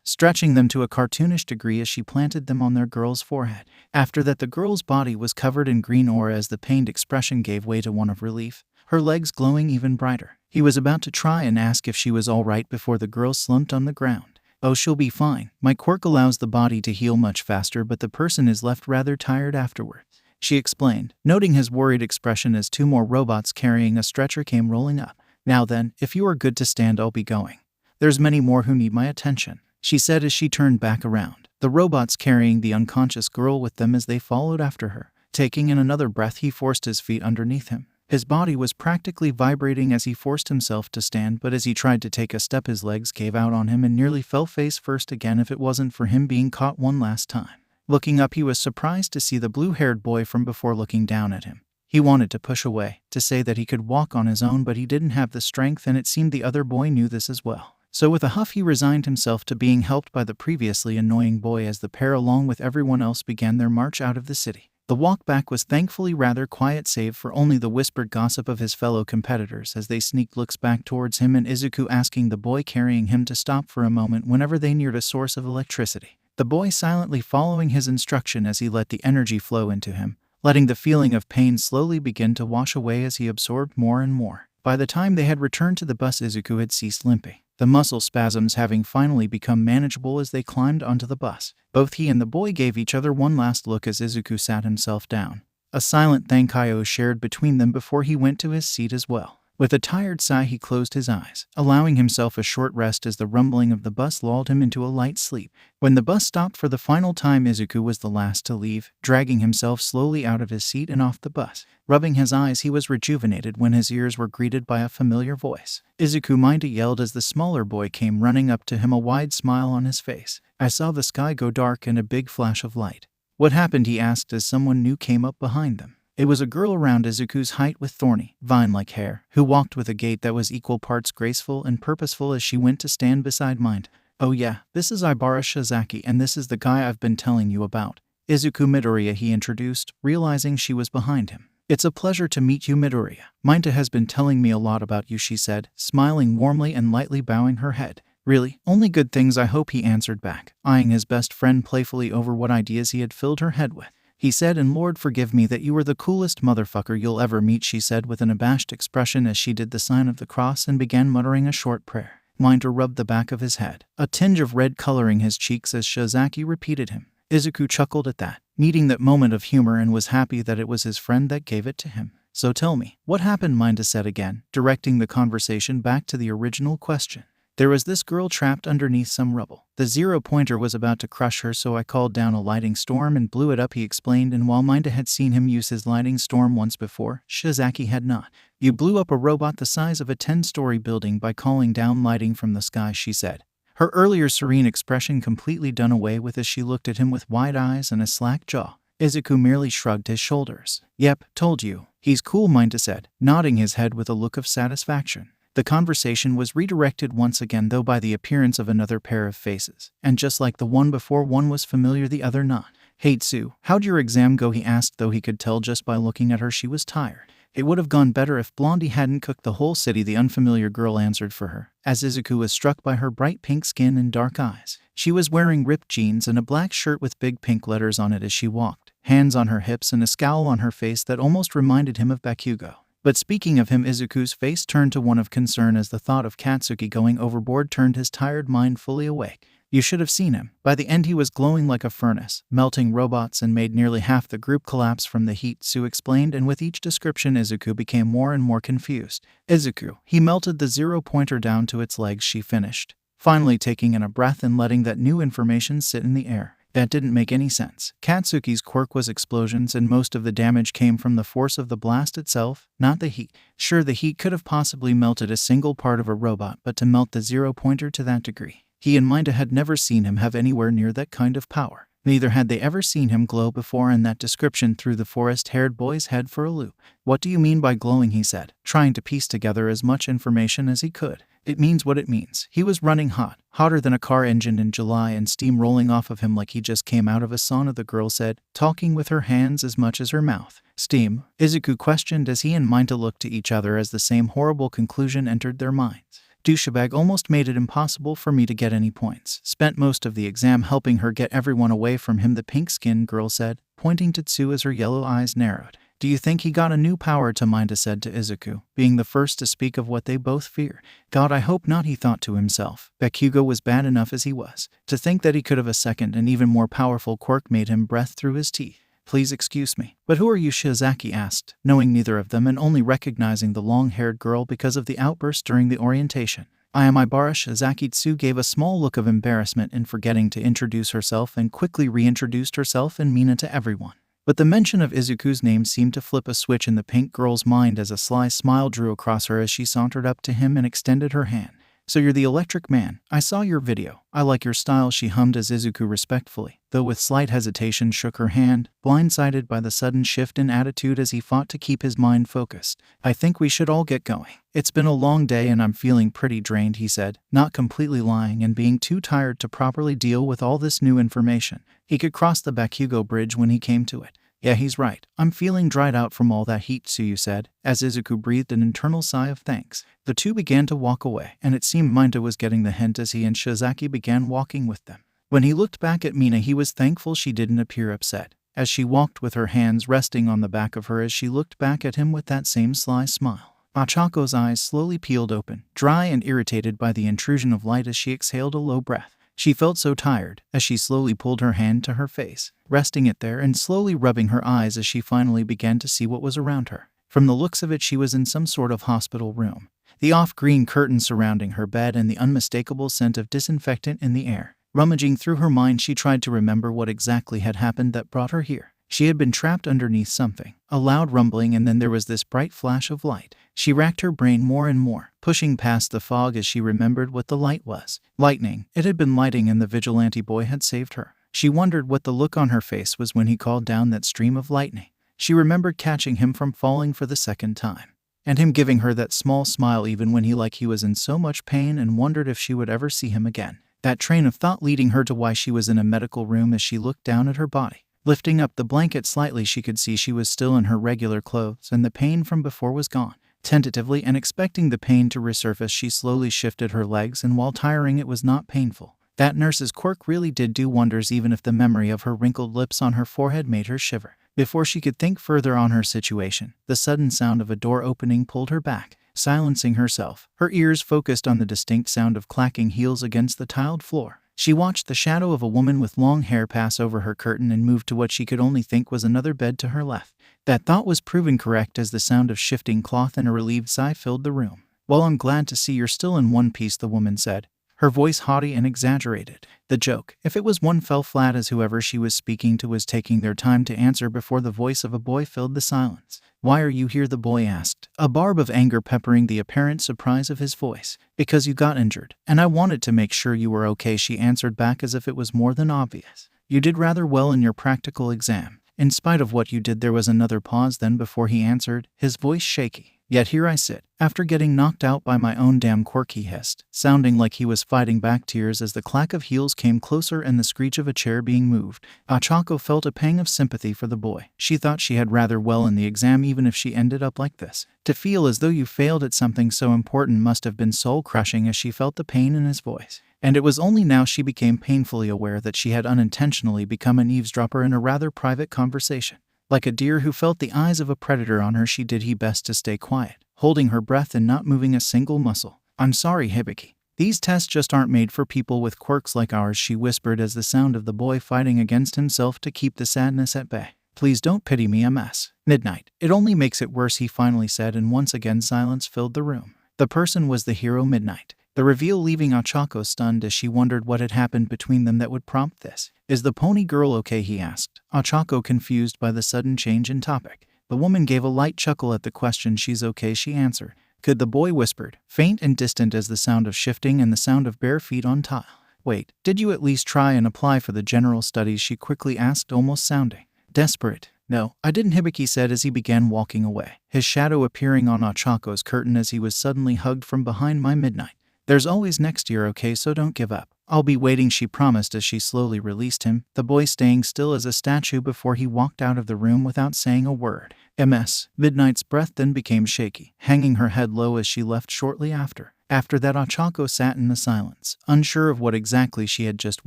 stretching them to a cartoonish degree as she planted them on their girl's forehead. After that, the girl's body was covered in green aura as the pained expression gave way to one of relief, her legs glowing even brighter. He was about to try and ask if she was all right before the girl slumped on the ground. "Oh, she'll be fine. My quirk allows the body to heal much faster, but the person is left rather tired afterward," she explained, noting his worried expression as two more robots carrying a stretcher came rolling up. "Now then, if you are good to stand, I'll be going. There's many more who need my attention," she said as she turned back around, the robots carrying the unconscious girl with them as they followed after her. Taking in another breath, he forced his feet underneath him. His body was practically vibrating as he forced himself to stand, but as he tried to take a step, his legs gave out on him and nearly fell face first again if it wasn't for him being caught one last time. Looking up, he was surprised to see the blue-haired boy from before looking down at him. He wanted to push away, to say that he could walk on his own, but he didn't have the strength, and it seemed the other boy knew this as well. So with a huff, he resigned himself to being helped by the previously annoying boy as the pair, along with everyone else, began their march out of the city. The walk back was thankfully rather quiet, save for only the whispered gossip of his fellow competitors as they sneaked looks back towards him, and Izuku asking the boy carrying him to stop for a moment whenever they neared a source of electricity. The boy silently following his instruction as he let the energy flow into him, letting the feeling of pain slowly begin to wash away as he absorbed more and more. By the time they had returned to the bus, Izuku had ceased limping, the muscle spasms having finally become manageable as they climbed onto the bus. Both he and the boy gave each other one last look as Izuku sat himself down. A silent thank you shared between them before he went to his seat as well. With a tired sigh he closed his eyes, allowing himself a short rest as the rumbling of the bus lulled him into a light sleep. When the bus stopped for the final time, 𝐬𝐸 was the last to leave, dragging himself slowly out of his seat and off the bus. Rubbing his eyes, he was rejuvenated when his ears were greeted by a familiar voice. 𝐬𝐸 yelled as the smaller boy came running up to him, a wide smile on his face. I saw the sky go dark and a big flash of light. What happened? He asked as someone new came up behind them. It was a girl around 𝐬𝐸's height with thorny, vine-like hair, who walked with a gait that was equal parts graceful and purposeful as she went to stand beside Mind. Oh yeah, this is 𝐼𝐻 and this is the guy I've been telling you about. 𝐬𝐸 Midoriya, he introduced, realizing she was behind him. It's a pleasure to meet you, Midoriya. Mind has been telling me a lot about you, she said, smiling warmly and lightly bowing her head. Really? Only good things, I hope, he answered back, eyeing his best friend playfully over what ideas he had filled her head with. He said, and Lord forgive me that you were the coolest motherfucker you'll ever meet, she said with an abashed expression as she did the sign of the cross and began muttering a short prayer. Mind rubbed the back of his head, a tinge of red coloring his cheeks as 𝐲𝐸 repeated him. 𝐬𝐸 chuckled at that, needing that moment of humor, and was happy that it was his friend that gave it to him. So tell me, what happened? Mind said again, directing the conversation back to the original question. There was this girl trapped underneath some rubble. The 0-pointer was about to crush her, so I called down a lighting storm and blew it up, he explained, and while Mind had seen him use his lighting storm once before, 𝐲𝐸 had not. You blew up a robot the size of a 10-story building by calling down lighting from the sky, she said. Her earlier serene expression completely done away with as she looked at him with wide eyes and a slack jaw. 𝐬𝐸 merely shrugged his shoulders. Yep, told you. He's cool, Mind said, nodding his head with a look of satisfaction. The conversation was redirected once again, though, by the appearance of another pair of faces. And just like the one before, one was familiar, the other not. Hey Tsu, how'd your exam go? He asked, though he could tell just by looking at her she was tired. It would have gone better if Blondie hadn't cooked the whole city, the unfamiliar girl answered for her, as 𝐬𝐸 was struck by her bright pink skin and dark eyes. She was wearing ripped jeans and a black shirt with big pink letters on it as she walked, hands on her hips and a scowl on her face that almost reminded him of Bakugo. But speaking of him, 𝐬𝐸's face turned to one of concern as the thought of Katsuki going overboard turned his tired mind fully awake. You should have seen him. By the end he was glowing like a furnace, melting robots and made nearly half the group collapse from the heat, Tsu explained, and with each description 𝐬𝐸 became more and more confused. 𝐬𝐸, he melted the 0-pointer down to its legs, she finished, finally taking in a breath and letting that new information sit in the air. That didn't make any sense. Katsuki's quirk was explosions, and most of the damage came from the force of the blast itself, not the heat. Sure, the heat could have possibly melted a single part of a robot, but to melt the 0-pointer to that degree. He and Mind had never seen him have anywhere near that kind of power. Neither had they ever seen him glow before, and that description threw the forest-haired boy's head for a loop. What do you mean by glowing? He said, trying to piece together as much information as he could. It means what it means. He was running hot, hotter than a car engine in July, and steam rolling off of him like he just came out of a sauna, the girl said, talking with her hands as much as her mouth. Steam? 𝐬𝐸 questioned as he and Mind looked to each other as the same horrible conclusion entered their minds. Douchebag almost made it impossible for me to get any points. Spent most of the exam helping her get everyone away from him, the pink-skinned girl said, pointing to Tsu as her yellow eyes narrowed. Do you think he got a new power? Mind said to 𝐬𝐸, being the first to speak of what they both feared. God, I hope not, he thought to himself. Bakugo was bad enough as he was. To think that he could have a second and even more powerful quirk made him breath through his teeth. Please excuse me, but who are you? 𝐲𝐸 asked, knowing neither of them and only recognizing the long-haired girl because of the outburst during the orientation. I am 𝐼𝐻. Tsu gave a small look of embarrassment in forgetting to introduce herself and quickly reintroduced herself and Mina to everyone. But the mention of 𝐬𝐸's name seemed to flip a switch in the pink girl's mind as a sly smile drew across her as she sauntered up to him and extended her hand. So you're the electric man. I saw your video. I like your style, she hummed as 𝐬𝐸 respectfully, though with slight hesitation shook her hand, blindsided by the sudden shift in attitude as he fought to keep his mind focused. I think we should all get going. It's been a long day and I'm feeling pretty drained, he said, not completely lying and being too tired to properly deal with all this new information. He could cross the Bakugo bridge when he came to it. Yeah, he's right. I'm feeling dried out from all that heat, Tsuyu said, as 𝐬𝐸 breathed an internal sigh of thanks. The two began to walk away, and it seemed Minta was getting the hint as he and 𝐲𝐸 began walking with them. When he looked back at Mina, he was thankful she didn't appear upset, as she walked with her hands resting on the back of her as she looked back at him with that same sly smile. Machako's eyes slowly peeled open, dry and irritated by the intrusion of light as she exhaled a low breath. She felt so tired, as she slowly pulled her hand to her face, resting it there and slowly rubbing her eyes as she finally began to see what was around her. From the looks of it, she was in some sort of hospital room. The off-green curtains surrounding her bed and the unmistakable scent of disinfectant in the air. Rummaging through her mind, she tried to remember what exactly had happened that brought her here. She had been trapped underneath something. A loud rumbling, and then there was this bright flash of light. She racked her brain more and more, pushing past the fog as she remembered what the light was. Lightning. It had been lighting, and the vigilante boy had saved her. She wondered what the look on her face was when he called down that stream of lightning. She remembered catching him from falling for the second time, and him giving her that small smile even when he was in so much pain, and wondered if she would ever see him again. That train of thought leading her to why she was in a medical room as she looked down at her body. Lifting up the blanket slightly, she could see she was still in her regular clothes, and the pain from before was gone. Tentatively and expecting the pain to resurface, she slowly shifted her legs, and while tiring, it was not painful. That nurse's quirk really did do wonders, even if the memory of her wrinkled lips on her forehead made her shiver. Before she could think further on her situation, the sudden sound of a door opening pulled her back, silencing herself. Her ears focused on the distinct sound of clacking heels against the tiled floor. She watched the shadow of a woman with long hair pass over her curtain and move to what she could only think was another bed to her left. That thought was proven correct as the sound of shifting cloth and a relieved sigh filled the room. "Well, I'm glad to see you're still in one piece," the woman said, her voice haughty and exaggerated. The joke, if it was one, fell flat as whoever she was speaking to was taking their time to answer before the voice of a boy filled the silence. "Why are you here?" the boy asked, a barb of anger peppering the apparent surprise of his voice. "Because you got injured, and I wanted to make sure you were okay," she answered back as if it was more than obvious. "You did rather well in your practical exam. In spite of what you did." There was another pause then before he answered, his voice shaky. "Yet here I sit, after getting knocked out by my own damn quirk," he hissed, sounding like he was fighting back tears as the clack of heels came closer and the screech of a chair being moved. 𝐴𝐻𝐻𝐿 felt a pang of sympathy for the boy. She thought she had rather well in the exam, even if she ended up like this. To feel as though you failed at something so important must have been soul-crushing, as she felt the pain in his voice. And it was only now she became painfully aware that she had unintentionally become an eavesdropper in a rather private conversation. Like a deer who felt the eyes of a predator on her, she did her best to stay quiet, holding her breath and not moving a single muscle. "I'm sorry, 𝗵𝗃𝗟. These tests just aren't made for people with quirks like ours," she whispered as the sound of the boy fighting against himself to keep the sadness at bay. "Please don't pity me, MS. Midnight. It only makes it worse," he finally said, and once again silence filled the room. The person was the hero Midnight. The reveal leaving 𝐴𝐻𝐻𝐿 stunned as she wondered what had happened between them that would prompt this. "Is the pony girl okay?" he asked, 𝐴𝐻𝐻𝐿 confused by the sudden change in topic. The woman gave a light chuckle at the question. "She's okay," she answered. "Good," the boy whispered, faint and distant as the sound of shifting and the sound of bare feet on tile. "Wait, did you at least try and apply for the general studies?" she quickly asked, almost sounding desperate. "No, I didn't," 𝗵𝗃𝗟 said as he began walking away, his shadow appearing on 𝐴𝐻𝐻𝐿's curtain as he was suddenly hugged from behind. "My Midnight. There's always next year, okay, so don't give up. I'll be waiting," she promised as she slowly released him, the boy staying still as a statue before he walked out of the room without saying a word. Midnight's breath then became shaky, hanging her head low as she left shortly after. After that, 𝐴𝐻𝐻𝐿 sat in the silence, unsure of what exactly she had just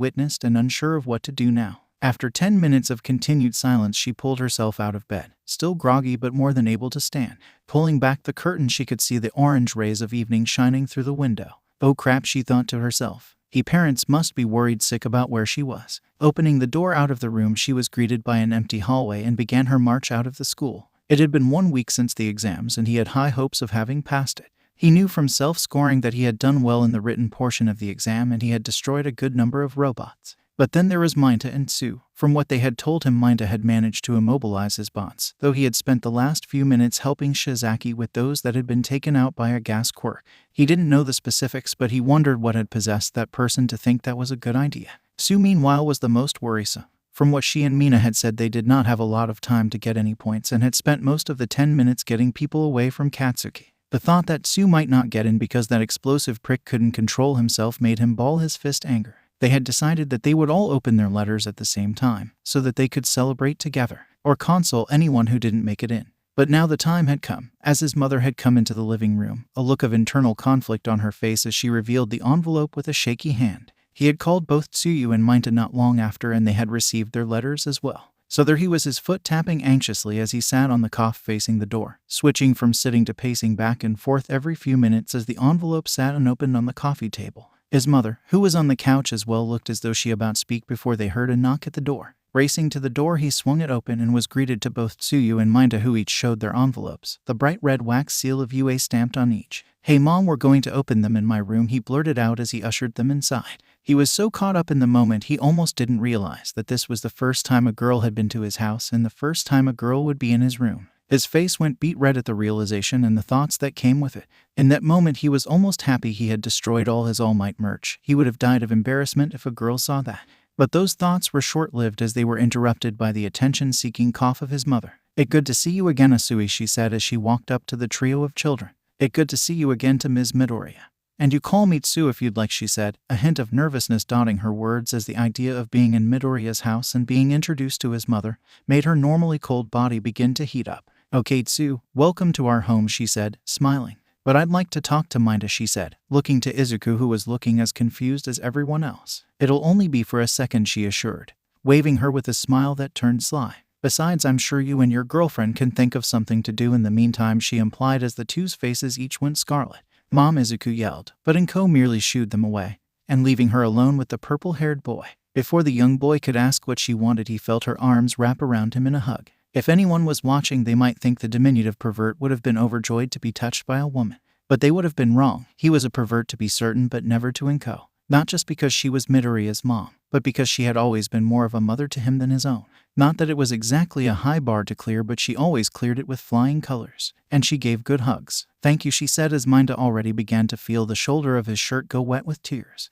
witnessed and unsure of what to do now. After 10 minutes of continued silence, she pulled herself out of bed, still groggy but more than able to stand. Pulling back the curtain, she could see the orange rays of evening shining through the window. "Oh crap," she thought to herself. Parents must be worried sick about where she was. Opening the door out of the room, she was greeted by an empty hallway and began her march out of the school. It had been 1 week since the exams, and he had high hopes of having passed it. He knew from self-scoring that he had done well in the written portion of the exam, and he had destroyed a good number of robots. But then there was 𝗀𝗃 and Sue. From what they had told him, 𝗀𝗃 had managed to immobilize his bots, though he had spent the last few minutes helping Shiozaki with those that had been taken out by a gas quirk. He didn't know the specifics, but he wondered what had possessed that person to think that was a good idea. Sue, meanwhile, was the most worrisome. From what she and Mina had said, they did not have a lot of time to get any points and had spent most of the 10 minutes getting people away from Katsuki. The thought that Sue might not get in because that explosive prick couldn't control himself made him ball his fist anger. They had decided that they would all open their letters at the same time, so that they could celebrate together, or console anyone who didn't make it in. But now the time had come. As his mother had come into the living room, a look of internal conflict on her face as she revealed the envelope with a shaky hand. He had called both Tsuyu and 𝗀𝗃𝗟 not long after, and they had received their letters as well. So there he was, his foot tapping anxiously as he sat on the couch facing the door, switching from sitting to pacing back and forth every few minutes as the envelope sat unopened on the coffee table. His mother, who was on the couch as well, looked as though she about speak before they heard a knock at the door. Racing to the door, he swung it open and was greeted to both Tsuyu and Minda, who each showed their envelopes, the bright red wax seal of UA stamped on each. "Hey Mom, we're going to open them in my room," he blurted out as he ushered them inside. He was so caught up in the moment he almost didn't realize that this was the first time a girl had been to his house and the first time a girl would be in his room. His face went beet red at the realization and the thoughts that came with it. In that moment he was almost happy he had destroyed all his All Might merch. He would have died of embarrassment if a girl saw that. But those thoughts were short-lived as they were interrupted by the attention-seeking cough of his mother. "It's good to see you again, Asui," she said as she walked up to the trio of children. "It's good to see you again to Ms. Midoriya. And you call me Tsu if you'd like," she said, a hint of nervousness dotting her words as the idea of being in Midoriya's house and being introduced to his mother made her normally cold body begin to heat up. "Okay Tsu, welcome to our home," she said, smiling. "But I'd like to talk to Minda," she said, looking to Izuku, who was looking as confused as everyone else. "It'll only be for a second," she assured, waving her with a smile that turned sly. "Besides, I'm sure you and your girlfriend can think of something to do in the meantime," she implied as the two's faces each went scarlet. "Mom," Izuku yelled, but 𝑘𝐻 merely shooed them away, and leaving her alone with the purple-haired boy. Before the young boy could ask what she wanted, he felt her arms wrap around him in a hug. If anyone was watching, they might think the diminutive pervert would have been overjoyed to be touched by a woman. But they would have been wrong. He was a pervert to be certain, but never to 𝑘𝐻. Not just because she was Midoriya's mom, but because she had always been more of a mother to him than his own. Not that it was exactly a high bar to clear, but she always cleared it with flying colors. And she gave good hugs. "Thank you," she said as Minda already began to feel the shoulder of his shirt go wet with tears.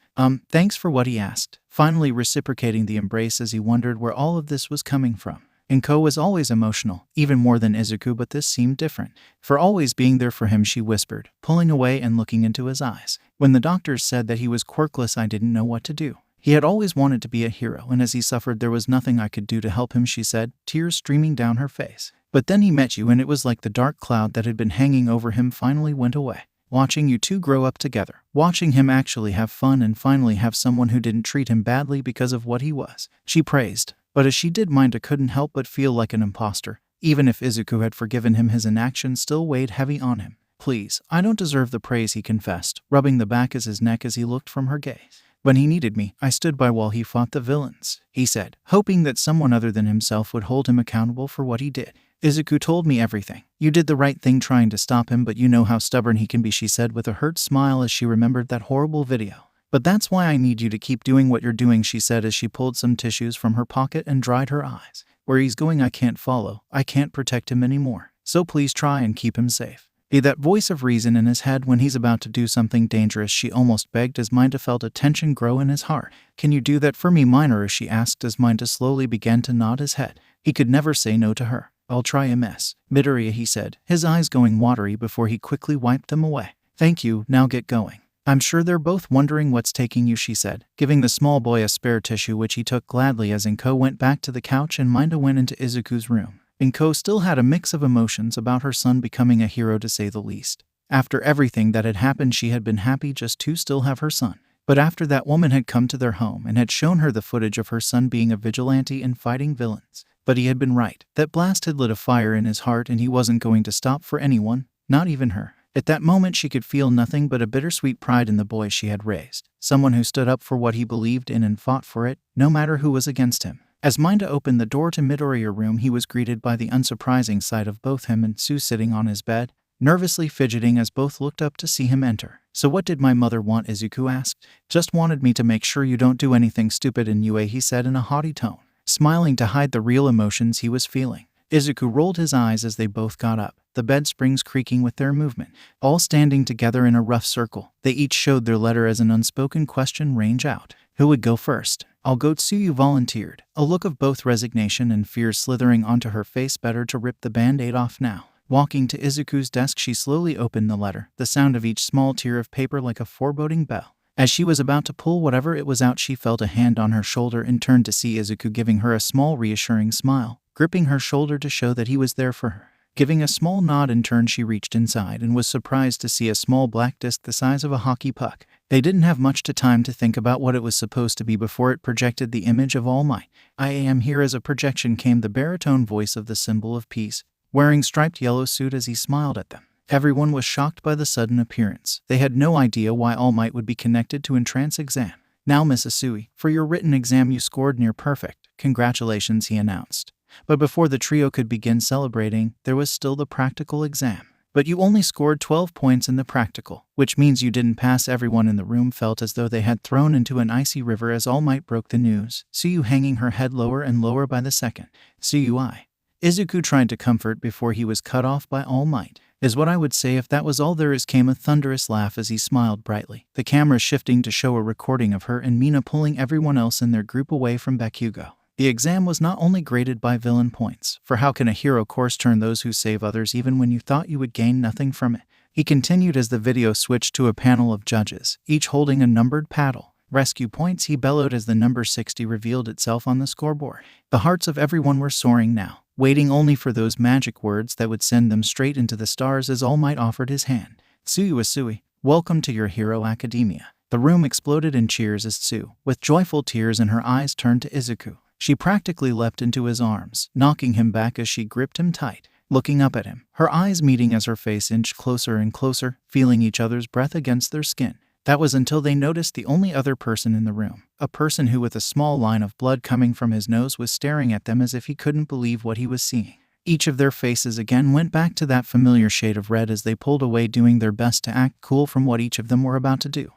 Thanks for what?" he asked, finally reciprocating the embrace as he wondered where all of this was coming from. 𝑘𝐻 was always emotional, even more than Izuku, but this seemed different. For always being there for him, she whispered, pulling away and looking into his eyes. "When the doctors said that he was quirkless, I didn't know what to do. He had always wanted to be a hero, and as he suffered there was nothing I could do to help him," she said, tears streaming down her face. "But then he met you and it was like the dark cloud that had been hanging over him finally went away. Watching you two grow up together, watching him actually have fun and finally have someone who didn't treat him badly because of what he was," she praised. But as she did, Minda couldn't help but feel like an imposter. Even if Izuku had forgiven him, his inaction still weighed heavy on him. "Please, I don't deserve the praise," he confessed, rubbing the back of his neck as he looked from her gaze. "When he needed me, I stood by while he fought the villains," he said, hoping that someone other than himself would hold him accountable for what he did. "Izuku told me everything. You did the right thing trying to stop him, but you know how stubborn he can be," she said with a hurt smile as she remembered that horrible video. "But that's why I need you to keep doing what you're doing," she said as she pulled some tissues from her pocket and dried her eyes. "Where he's going I can't follow. I can't protect him anymore. So please try and keep him safe. Be that voice of reason in his head when he's about to do something dangerous," she almost begged as Minda felt a tension grow in his heart. "Can you do that for me, Minoru?" she asked as Minda slowly began to nod his head. He could never say no to her. "I'll try, Ms. Midoriya," he said, his eyes going watery before he quickly wiped them away. "Thank you, now get going. I'm sure they're both wondering what's taking you," she said, giving the small boy a spare tissue which he took gladly as 𝑘𝐻 went back to the couch and Minda went into Izuku's room. 𝑘𝐻 still had a mix of emotions about her son becoming a hero, to say the least. After everything that had happened, she had been happy just to still have her son. But after that woman had come to their home and had shown her the footage of her son being a vigilante and fighting villains. But he had been right. That blast had lit a fire in his heart and he wasn't going to stop for anyone, not even her. At that moment she could feel nothing but a bittersweet pride in the boy she had raised. Someone who stood up for what he believed in and fought for it, no matter who was against him. As Minda opened the door to Midoriya's room, he was greeted by the unsurprising sight of both him and Tsu sitting on his bed, nervously fidgeting as both looked up to see him enter. "So what did my mother want?" Izuku asked. "Just wanted me to make sure you don't do anything stupid in UA," he said in a haughty tone, smiling to hide the real emotions he was feeling. Izuku rolled his eyes as they both got up, the bed springs creaking with their movement. All standing together in a rough circle, they each showed their letter as an unspoken question rang out. Who would go first? "I'll go," Tsuyu volunteered, a look of both resignation and fear slithering onto her face. Better to rip the band-aid off now. Walking to Izuku's desk, she slowly opened the letter, the sound of each small tear of paper like a foreboding bell. As she was about to pull whatever it was out, she felt a hand on her shoulder and turned to see Izuku giving her a small reassuring smile, gripping her shoulder to show that he was there for her. Giving a small nod in turn, she reached inside and was surprised to see a small black disc the size of a hockey puck. They didn't have much time to think about what it was supposed to be before it projected the image of All Might. "I am here." As a projection came the baritone voice of the symbol of peace, wearing striped yellow suit as he smiled at them. Everyone was shocked by the sudden appearance. They had no idea why All Might would be connected to entrance exam. "Now Miss Asui, for your written exam you scored near perfect. "Congratulations," he announced. But before the trio could begin celebrating, there was still the practical exam. "But you only scored 12 points in the practical, which means you didn't pass." Everyone in the room felt as though they had thrown into an icy river as All Might broke the news, 𝐶𝐬 hanging her head lower and lower by the second. 𝐶𝐬. Izuku tried to comfort before he was cut off by All Might. "Is what I would say if that was all there is," came a thunderous laugh as he smiled brightly, the camera shifting to show a recording of her and Mina pulling everyone else in their group away from Bakugo. The exam was not only graded by villain points, for how can a hero course turn those who save others even when you thought you would gain nothing from it? He continued as the video switched to a panel of judges, each holding a numbered paddle. "Rescue points," he bellowed as the number 60 revealed itself on the scoreboard. The hearts of everyone were soaring now, waiting only for those magic words that would send them straight into the stars as All Might offered his hand. "𝐶𝐬, welcome to your hero academia." The room exploded in cheers as 𝐶𝐬, with joyful tears in her eyes, turned to Izuku. She practically leapt into his arms, knocking him back as she gripped him tight, looking up at him, her eyes meeting as her face inched closer and closer, feeling each other's breath against their skin. That was until they noticed the only other person in the room, a person who with a small line of blood coming from his nose was staring at them as if he couldn't believe what he was seeing. Each of their faces again went back to that familiar shade of red as they pulled away, doing their best to act cool from what each of them were about to do.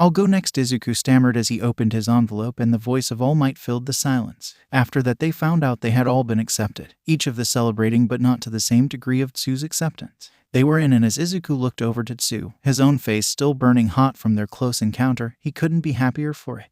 "I'll go next," Izuku stammered as he opened his envelope, and the voice of All Might filled the silence. After that they found out they had all been accepted, each of the celebrating but not to the same degree of 𝐶𝐬's acceptance. They were in, and as Izuku looked over to 𝐶𝐬, his own face still burning hot from their close encounter, he couldn't be happier for it.